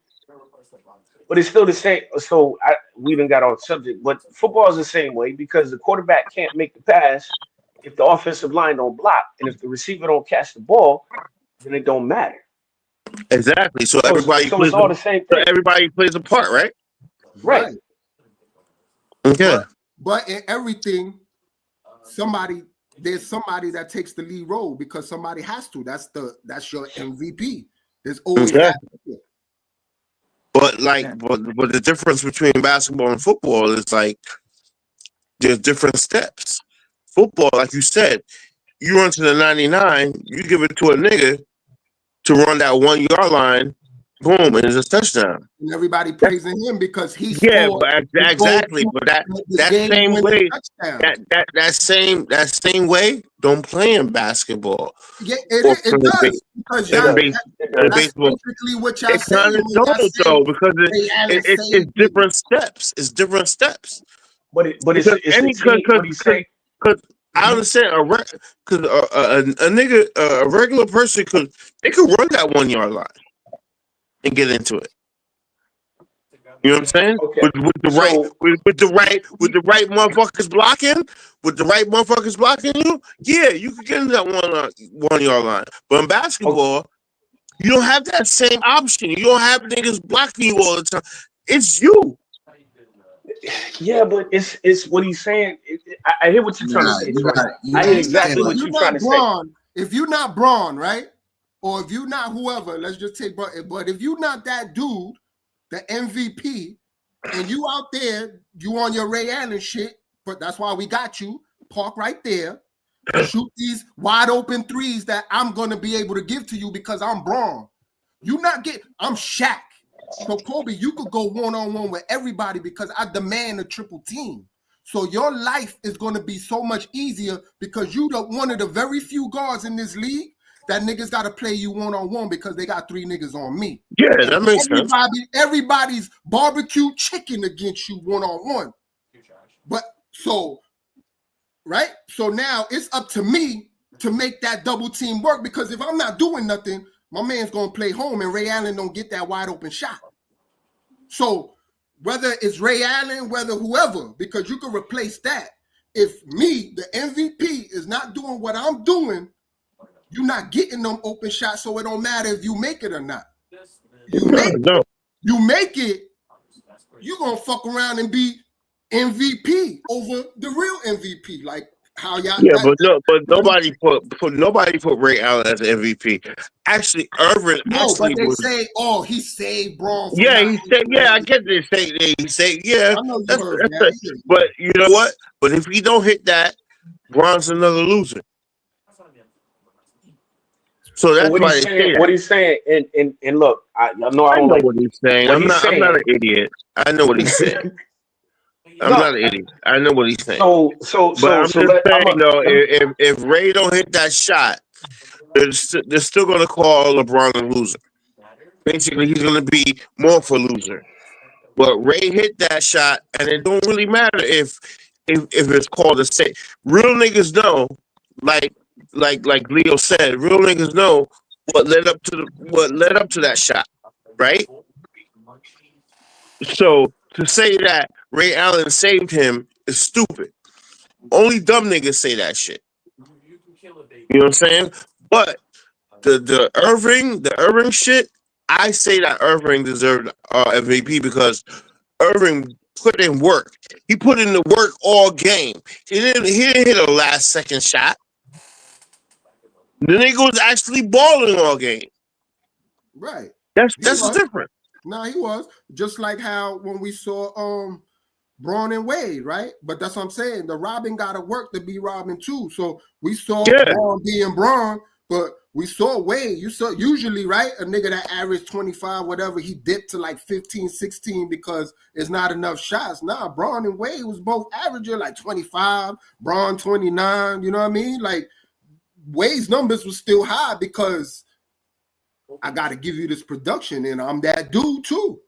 Speaker 1: But it's still the same. So we even got on subject, but football is the same way because the quarterback can't make the pass if the offensive line don't block, and if the receiver don't catch the ball, then it don't matter.
Speaker 2: Exactly. So everybody
Speaker 1: plays. It's all the same thing.
Speaker 2: So everybody plays a part, right?
Speaker 1: Right.
Speaker 2: Okay.
Speaker 3: But in everything, there's somebody that takes the lead role because somebody has to. That's your MVP. There's always that.
Speaker 2: But but the difference between basketball and football is like there's different steps. Football, like you said, you run to the 99, you give it to a nigga to run that 1-yard line, boom, and it's a touchdown.
Speaker 3: And everybody praising him because he's
Speaker 2: exactly. But that same way, that same way, don't play in basketball.
Speaker 3: Yeah, it does because that's basically what y'all saying.
Speaker 2: Though, because it's different steps. It's different steps.
Speaker 1: But it's
Speaker 2: because I understand a regular person could run that 1-yard line and get into it. You know what I'm saying? Okay. With the right motherfuckers blocking you, yeah, you could get into that 1-yard line. But in basketball, you don't have that same option. You don't have niggas blocking you all the time. It's you.
Speaker 1: Yeah, but it's what he's saying. I hear what you're trying to say. I hear exactly what you're trying to say.
Speaker 3: If you're not Braun, right? Or if you're not whoever, let's just take Braun. But if you're not that dude, the MVP, and you out there, you on your Ray Allen shit, but that's why we got you. Park right there. Shoot these wide open threes that I'm going to be able to give to you because I'm Braun. I'm Shaq. So, Kobe, you could go one-on-one with everybody because I demand a triple team. So your life is going to be so much easier because you're one of the very few guards in this league that niggas got to play you one-on-one because they got 3 niggas on me.
Speaker 2: Yeah, that makes sense.
Speaker 3: Everybody's barbecue chicken against you one-on-one. But so, right? So now it's up to me to make that double team work because if I'm not doing nothing, my man's going to play home and Ray Allen don't get that wide open shot. So whether it's Ray Allen, whether whoever, because you can replace that. If me, the MVP, is not doing what I'm doing, you're not getting them open shots, so it don't matter if you make it or not. You make it, you're gonna fuck around and be MVP over the real MVP. Like how y'all
Speaker 2: but nobody put Ray Allen as an MVP. Actually, Irvin
Speaker 3: but they
Speaker 2: was,
Speaker 3: say, he saved Braun from
Speaker 2: yeah,
Speaker 3: not
Speaker 2: he said, yeah, I get this. He said, yeah,
Speaker 3: I know you
Speaker 2: that's,
Speaker 3: heard
Speaker 2: that's
Speaker 3: that.
Speaker 2: it. But you know what? But if he don't hit that, Braun's another loser. So that's
Speaker 1: what
Speaker 2: why
Speaker 1: he's
Speaker 2: they
Speaker 1: saying.
Speaker 2: say
Speaker 1: What
Speaker 2: that.
Speaker 1: he's saying, and look, I know I
Speaker 2: I
Speaker 1: don't
Speaker 2: know
Speaker 1: like
Speaker 2: what he's saying.
Speaker 1: what
Speaker 2: I'm
Speaker 1: he's
Speaker 2: not
Speaker 1: saying.
Speaker 2: an idiot. I know what he's saying. I'm
Speaker 1: No,
Speaker 2: not an idiot. I know what he's saying. But I'm just saying though, if Ray don't hit that shot, they're still gonna call LeBron a loser. Basically, he's gonna be more for loser. But Ray hit that shot, and it don't really matter if it's called a save. Real niggas know, like Leo said, real niggas know what led up to that shot, right? So to say that Ray Allen saved him is stupid. Only dumb niggas say that shit. You know what I'm saying? But the Irving shit, I say that Irving deserved MVP because Irving put in work. He put in the work all game. He didn't hit a last second shot. The nigga was actually balling all game.
Speaker 3: Right.
Speaker 2: That's different.
Speaker 3: No, he was. Just like how when we saw Braun and Wade, right? But that's what I'm saying. The Robin gotta work to be Robin too. So we saw Braun being Braun, but we saw Wade. You saw usually, right? A nigga that averaged 25, whatever, he dipped to like 15, 16 because it's not enough shots. Nah, Braun and Wade was both averaging like 25, Braun 29. You know what I mean? Like Wade's numbers was still high because I got to give you this production, and I'm that dude too.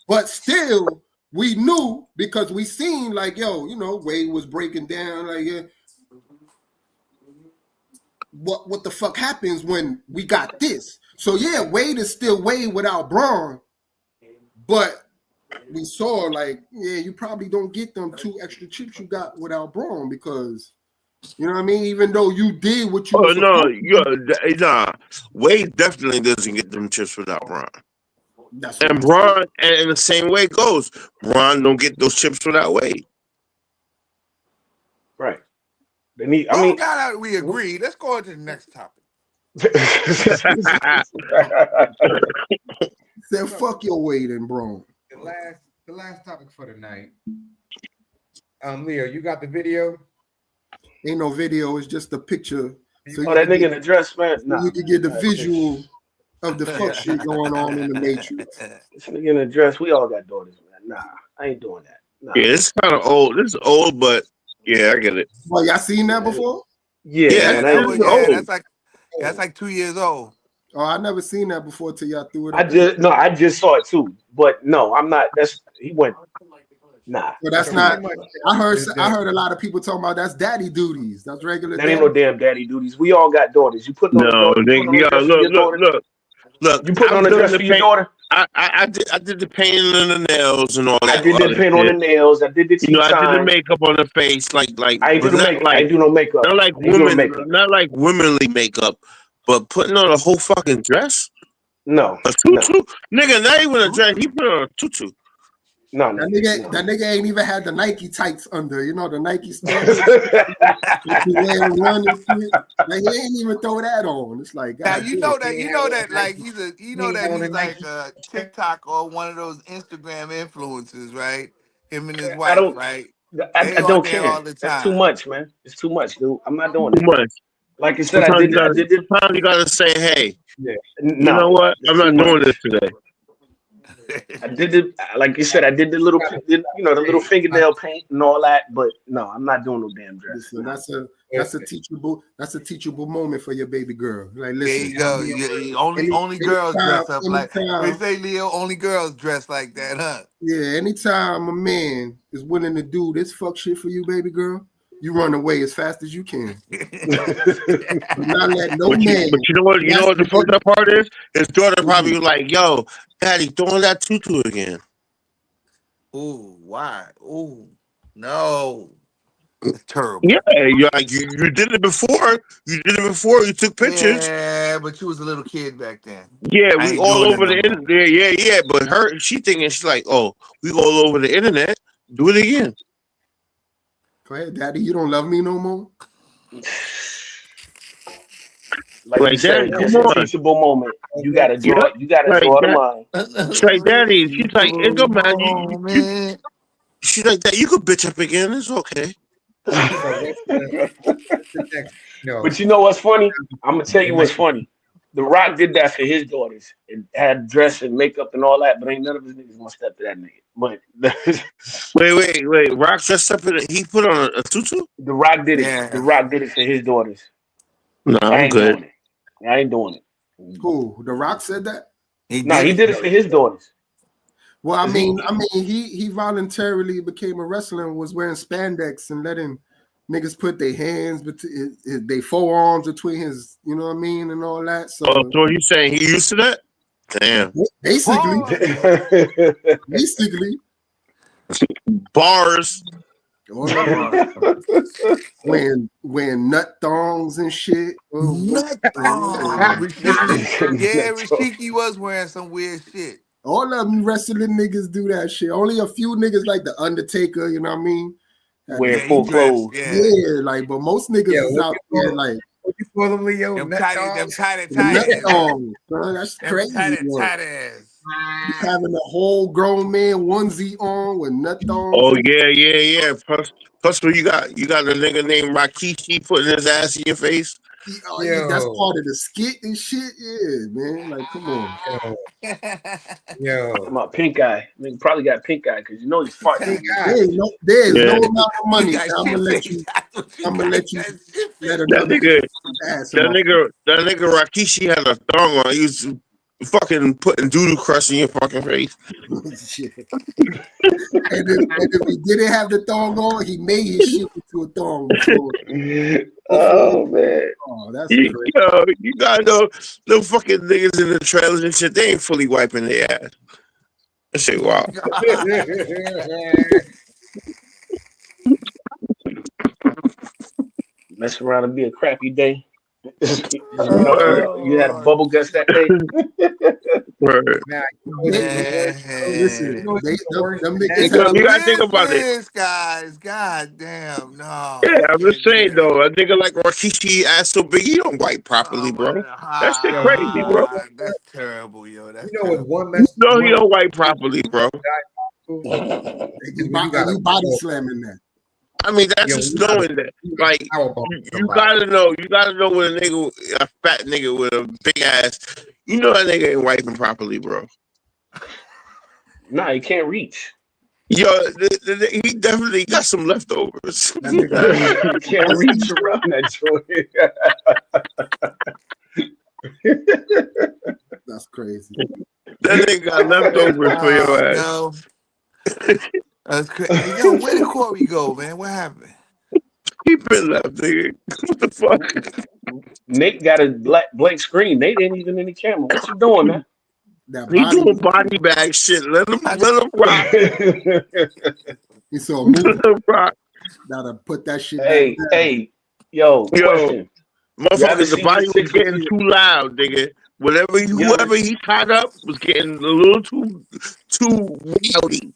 Speaker 3: But still, we knew because we seen like, yo, you know, Wade was breaking down like, yeah, what the fuck happens when we got this? So yeah, Wade is still Wade without Braun, but we saw like, yeah, you probably don't get them 2 extra chips you got without Braun because. You know what I mean? Even though you did what you were supposed to.
Speaker 2: Nah. Wade definitely doesn't get them chips without Braun.
Speaker 3: That's
Speaker 2: and Braun, and in the same way it goes, Braun don't get those chips without Wade.
Speaker 1: Right.
Speaker 8: We agree. Let's go on to the next topic.
Speaker 3: Said fuck your Wade and Braun.
Speaker 4: The last topic for tonight. Leo, you got the video?
Speaker 3: Ain't no video, it's just a picture.
Speaker 1: So that nigga in the dress, man. Nah,
Speaker 3: you can get the visual of the fuck shit going on in the Matrix.
Speaker 1: This nigga in the dress, we all got daughters, man. Nah, I ain't doing that. Nah.
Speaker 2: Yeah, it's kind of old. This is old, but yeah, I get it.
Speaker 3: Well, y'all seen that before?
Speaker 1: Yeah,
Speaker 8: that's like 2 years old.
Speaker 3: Oh, I never seen that before till y'all threw it.
Speaker 1: I just saw it too, but no, I'm not. He went. Nah,
Speaker 3: but that's not. I heard a lot of people talking about that's daddy duties. That's regular.
Speaker 1: That ain't no damn daddy duties. We all got daughters. You put on
Speaker 2: Look.
Speaker 1: You put on a dress for your daughter.
Speaker 2: I did the painting and the nails and all that.
Speaker 1: I did the paint on the nails. I did the tea
Speaker 2: I did the makeup on the face. Like
Speaker 1: I ain't do the makeup. I ain't do no makeup.
Speaker 2: Not like womanly makeup, but putting on a whole fucking dress.
Speaker 1: No,
Speaker 2: a tutu, nigga. Not even a dress. He put on a tutu.
Speaker 1: No,
Speaker 3: that nigga ain't even had the Nike tights under. You know the Nike standards. Like, he ain't even throw that on. It's like
Speaker 8: now you know that like he's like a TikTok or one of those Instagram influencers, right? Him and his wife, right?
Speaker 1: I don't care.
Speaker 8: All the time.
Speaker 1: That's too much, man. It's too much, dude. I'm not doing that.
Speaker 2: Too much.
Speaker 1: Like I said,
Speaker 2: sometimes you gotta say, hey,
Speaker 1: yeah.
Speaker 2: You know what? I'm not doing this today.
Speaker 1: I did it, like you said. I did the little, the little fingernail paint and all that. But no, I'm not doing no damn dress.
Speaker 3: Listen, that's a teachable moment for your baby girl. Like, listen,
Speaker 8: there you go. Only girls dress up like they say, Leo. Only girls dress like that, huh?
Speaker 3: Yeah. Anytime a man is willing to do this fuck shit for you, baby girl, You run away as fast as you can. Not let no
Speaker 2: But
Speaker 3: man.
Speaker 2: you know what? You know what the fucked up part is? His daughter probably was like, "Yo, Daddy, throwing that tutu again."
Speaker 8: Ooh, why? Ooh, no. That's terrible.
Speaker 2: Yeah, you did it before. You did it before. You took pictures.
Speaker 8: Yeah, but you was a little kid back then.
Speaker 2: Yeah,
Speaker 8: I
Speaker 2: we
Speaker 8: ain't
Speaker 2: all
Speaker 8: doing
Speaker 2: over
Speaker 8: it
Speaker 2: the
Speaker 8: no more.
Speaker 2: internet. Yeah. But she thinking she's like, "Oh, we all over the internet. Do it again."
Speaker 3: Go ahead, Daddy. You don't love me no more.
Speaker 1: Like you said,
Speaker 2: Daddy,
Speaker 1: it's
Speaker 2: come
Speaker 1: a
Speaker 2: on.
Speaker 1: teachable moment. You gotta
Speaker 2: Yeah,
Speaker 1: draw. You gotta
Speaker 2: like
Speaker 1: draw the
Speaker 2: that.
Speaker 1: line.
Speaker 2: She's like, Daddy. She's like, it don't matter. She's like that. You could bitch up again. It's okay.
Speaker 1: But you know what's funny? I'm gonna tell you what's funny. The Rock did that for his daughters and had dress and makeup and all that, but ain't none of his niggas gonna step to that nigga. But
Speaker 2: Wait. Rock dressed up he put on a tutu?
Speaker 1: The Rock did it.
Speaker 8: Yeah.
Speaker 1: The Rock did it for his daughters.
Speaker 2: No,
Speaker 1: I
Speaker 2: I'm
Speaker 1: ain't
Speaker 2: good.
Speaker 1: doing it. I ain't doing it.
Speaker 3: Who? The Rock said that?
Speaker 1: He did it for his daughters.
Speaker 3: Well, I mean, he voluntarily became a wrestler and was wearing spandex and letting niggas put their hands, they forearms between his, you know what I mean, and all that. So,
Speaker 2: so you saying he used to that? Damn.
Speaker 3: Basically. Bars. Wearing nut thongs and shit.
Speaker 8: Nut thongs. Yeah, Rashiki was wearing some weird shit.
Speaker 3: All of them wrestling niggas do that shit. Only a few niggas like the Undertaker, you know what I mean?
Speaker 1: Wear full clothes.
Speaker 3: Yeah, like, but most niggas is out there like.
Speaker 4: What you call them, Leo?
Speaker 8: Them tight
Speaker 3: Nut
Speaker 8: ass.
Speaker 3: thongs, son. That's
Speaker 8: Them
Speaker 3: crazy.
Speaker 8: tight ass.
Speaker 3: You having a whole grown man onesie on with nut thongs.
Speaker 2: Oh yeah. Plus, you got a nigga named Rakishi putting his ass in your face.
Speaker 3: Oh, yeah, that's part of the skit and shit. Yeah, man. Like, come on.
Speaker 1: Talking about pink eye. I mean, probably got pink eye because you know he's farting.
Speaker 3: There's no amount of money. I'm gonna let you. Let another
Speaker 2: That nigga Rakishi had a thong on. He was fucking putting doodoo crust in your fucking face.
Speaker 3: Shit. and if he didn't have the thong on, he made his shit into a thong.
Speaker 1: Oh man.
Speaker 3: Oh, that's
Speaker 2: you
Speaker 3: crazy.
Speaker 2: gotta know them fucking niggas in the trailers and shit. They ain't fully wiping their ass. That shit wow.
Speaker 1: Mess around and be a crappy day. You had a bubble guts that day.
Speaker 3: Listen,
Speaker 2: you gotta think about it.
Speaker 8: Guys, god damn, no.
Speaker 2: Yeah, I'm just saying though, a nigga like Rakishi ass so big, he don't wipe properly, bro. That shit crazy, bro.
Speaker 8: That's terrible, yo. That's
Speaker 4: you know what one mess?
Speaker 2: No, he don't wipe properly, bro.
Speaker 3: You body slamming that.
Speaker 2: I mean, that's just knowing that. Like, you gotta know when a fat nigga with a big ass, you know that nigga ain't wiping properly, bro.
Speaker 1: Nah, he can't reach.
Speaker 2: Yo, he definitely got some leftovers.
Speaker 1: He can't reach around that joint.
Speaker 3: That's crazy.
Speaker 2: That nigga got leftovers for your ass.
Speaker 8: No. That's crazy. Yo, where did Corey go, man? What happened?
Speaker 2: He been left, nigga. What the fuck?
Speaker 1: Nate got a blank screen. Nate ain't even in the camera. What you doing, man?
Speaker 2: He doing body bag shit. Let him rock.
Speaker 3: He saw a movie. Gotta put that shit back down.
Speaker 1: Hey, yo, question.
Speaker 2: Motherfucker, the body was getting too loud, nigga. Whoever he tied up was getting a little too rowdy.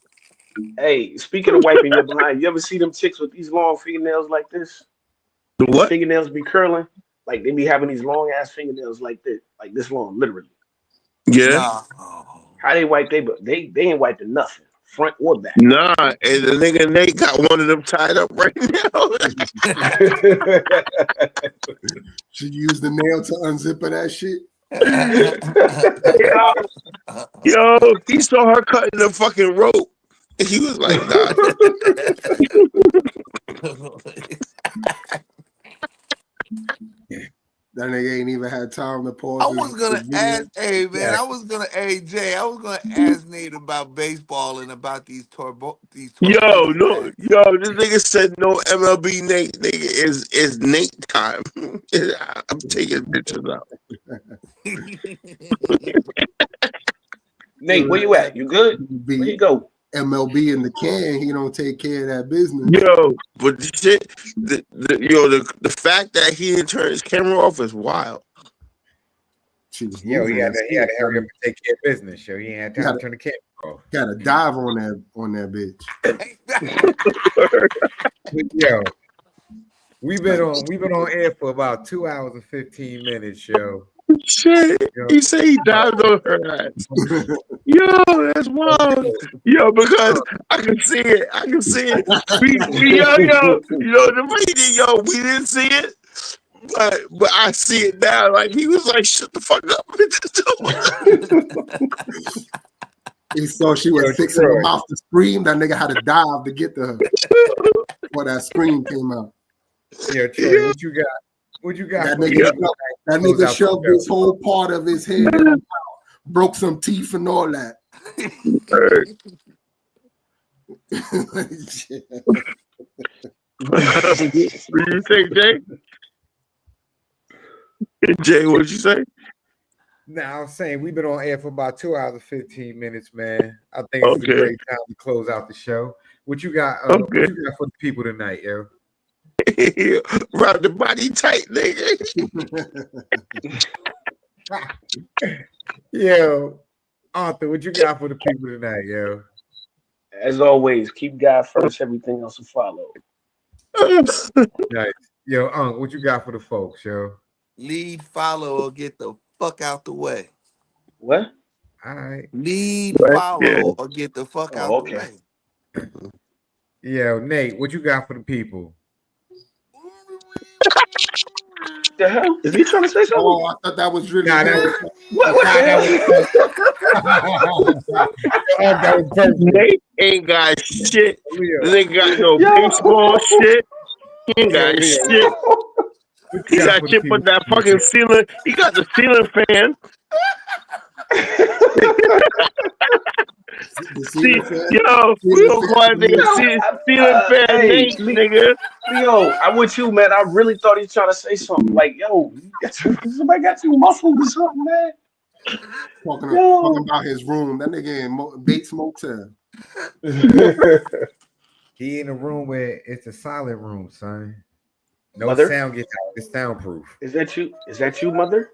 Speaker 1: Hey, speaking of wiping your behind, you ever see them chicks with these long fingernails like this?
Speaker 2: The what?
Speaker 1: Fingernails be curling. Like they be having these long ass fingernails like this long, literally.
Speaker 2: Yeah.
Speaker 1: How they wipe they ain't wiping nothing, front or back.
Speaker 2: Nah, and the nigga Nate got one of them tied up right now.
Speaker 3: Should you use the nail to unzip that shit?
Speaker 2: Yo, he saw her cutting the fucking rope. He was like, nah.
Speaker 3: That nigga ain't even even had time to pause.
Speaker 8: I was gonna ask, hey man, I was gonna ask Nate about baseball and about these torpedoes.
Speaker 2: Yo, this nigga said no MLB Nate. Nigga is Nate time. I'm taking pictures out.
Speaker 1: Nate, where you at? You good? Where you go?
Speaker 3: MLB in the can. He don't take care of that business.
Speaker 2: Yo, but the shit, the fact that he didn't turn his camera off is wild.
Speaker 3: She was
Speaker 7: Yo, he had
Speaker 3: moving.
Speaker 7: to hurry up and take care of business. Yo, he ain't had time to turn the camera off.
Speaker 3: Got to dive on that bitch.
Speaker 7: Yo, we've been on air for about 2 hours and 15 minutes, yo.
Speaker 2: Shit, he said he dived on her ass. Yo, that's wild. Yo, because I can see it. We we didn't see it. But I see it now. Like he was like, "Shut the fuck up!"
Speaker 3: He saw she was fixing her mouth to scream. That nigga had to dive to get to her before that scream came out.
Speaker 7: Yo, Troy, what you got? What you got?
Speaker 3: That nigga shoved this whole part of his head in her mouth, broke some teeth and all that.
Speaker 2: What you say, Jay? Jay, what'd you say?
Speaker 7: Nah, I was saying we've been on air for about 2 hours and 15 minutes, man. I think it's a great time to close out the show. What you got? What you got for the people tonight, yo?
Speaker 2: Round the body tight, nigga.
Speaker 7: Yo, Arthur, what you got for the people tonight, yo?
Speaker 1: As always, keep God first. Everything else will follow.
Speaker 7: Nice. Yo, what you got for the folks, yo?
Speaker 8: Lead, follow, or get the fuck out the way.
Speaker 1: What?
Speaker 7: All right.
Speaker 8: Lead, follow, or get the fuck out the way.
Speaker 7: Yo, Nate, what you got for the people?
Speaker 1: The hell? Is he trying to say something?
Speaker 3: Oh, I thought that was really
Speaker 1: What the hell?
Speaker 7: That was perfect.
Speaker 2: Nate ain't got shit. They ain't got no baseball shit. He ain't got shit. He got shit but that fucking ceiling. He got the ceiling fan. See, yo, we don't call that nigga ceiling fan, Nate, nigga.
Speaker 1: Yo, I'm with you, man. I really thought he was trying to say something. Like, yo, somebody got you muffled or something, man.
Speaker 3: Talking about his room. That nigga in Bates Motel.
Speaker 7: He in a room where it's a silent room, son. No
Speaker 1: Mother?
Speaker 7: sound gets out. It's soundproof.
Speaker 1: Is that you? Is that you, mother?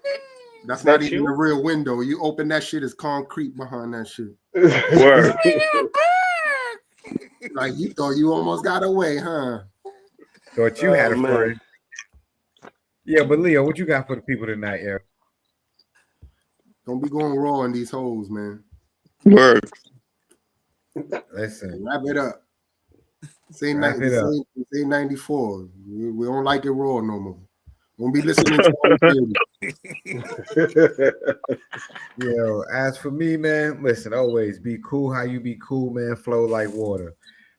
Speaker 3: That's not even a real window. You open that shit, it's concrete behind that shit.
Speaker 2: Word.
Speaker 3: Like you thought you almost got away, huh?
Speaker 7: Thought you had a friend. Yeah, but Leo, what you got for the people tonight, yo?
Speaker 3: Don't be going raw in these holes, man.
Speaker 2: Word.
Speaker 7: Listen.
Speaker 3: Wrap it up. Say 94. We don't like it raw no more. Won't be listening to
Speaker 7: Yo, as for me, man, listen, always be cool how you be cool, man. Flow like water.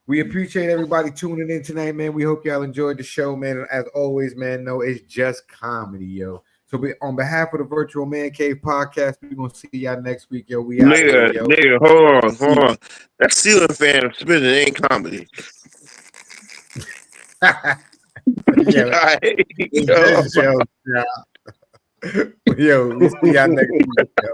Speaker 7: We appreciate everybody tuning in tonight, man. We hope y'all enjoyed the show, man. And as always, man, no, it's just comedy, yo. So on behalf of the Virtual Man Cave podcast, we're gonna see y'all next week, yo. We out here, yo.
Speaker 2: Nigga, hold on. That ceiling fan spinning ain't comedy.
Speaker 7: Yo, we see y'all next week, yo.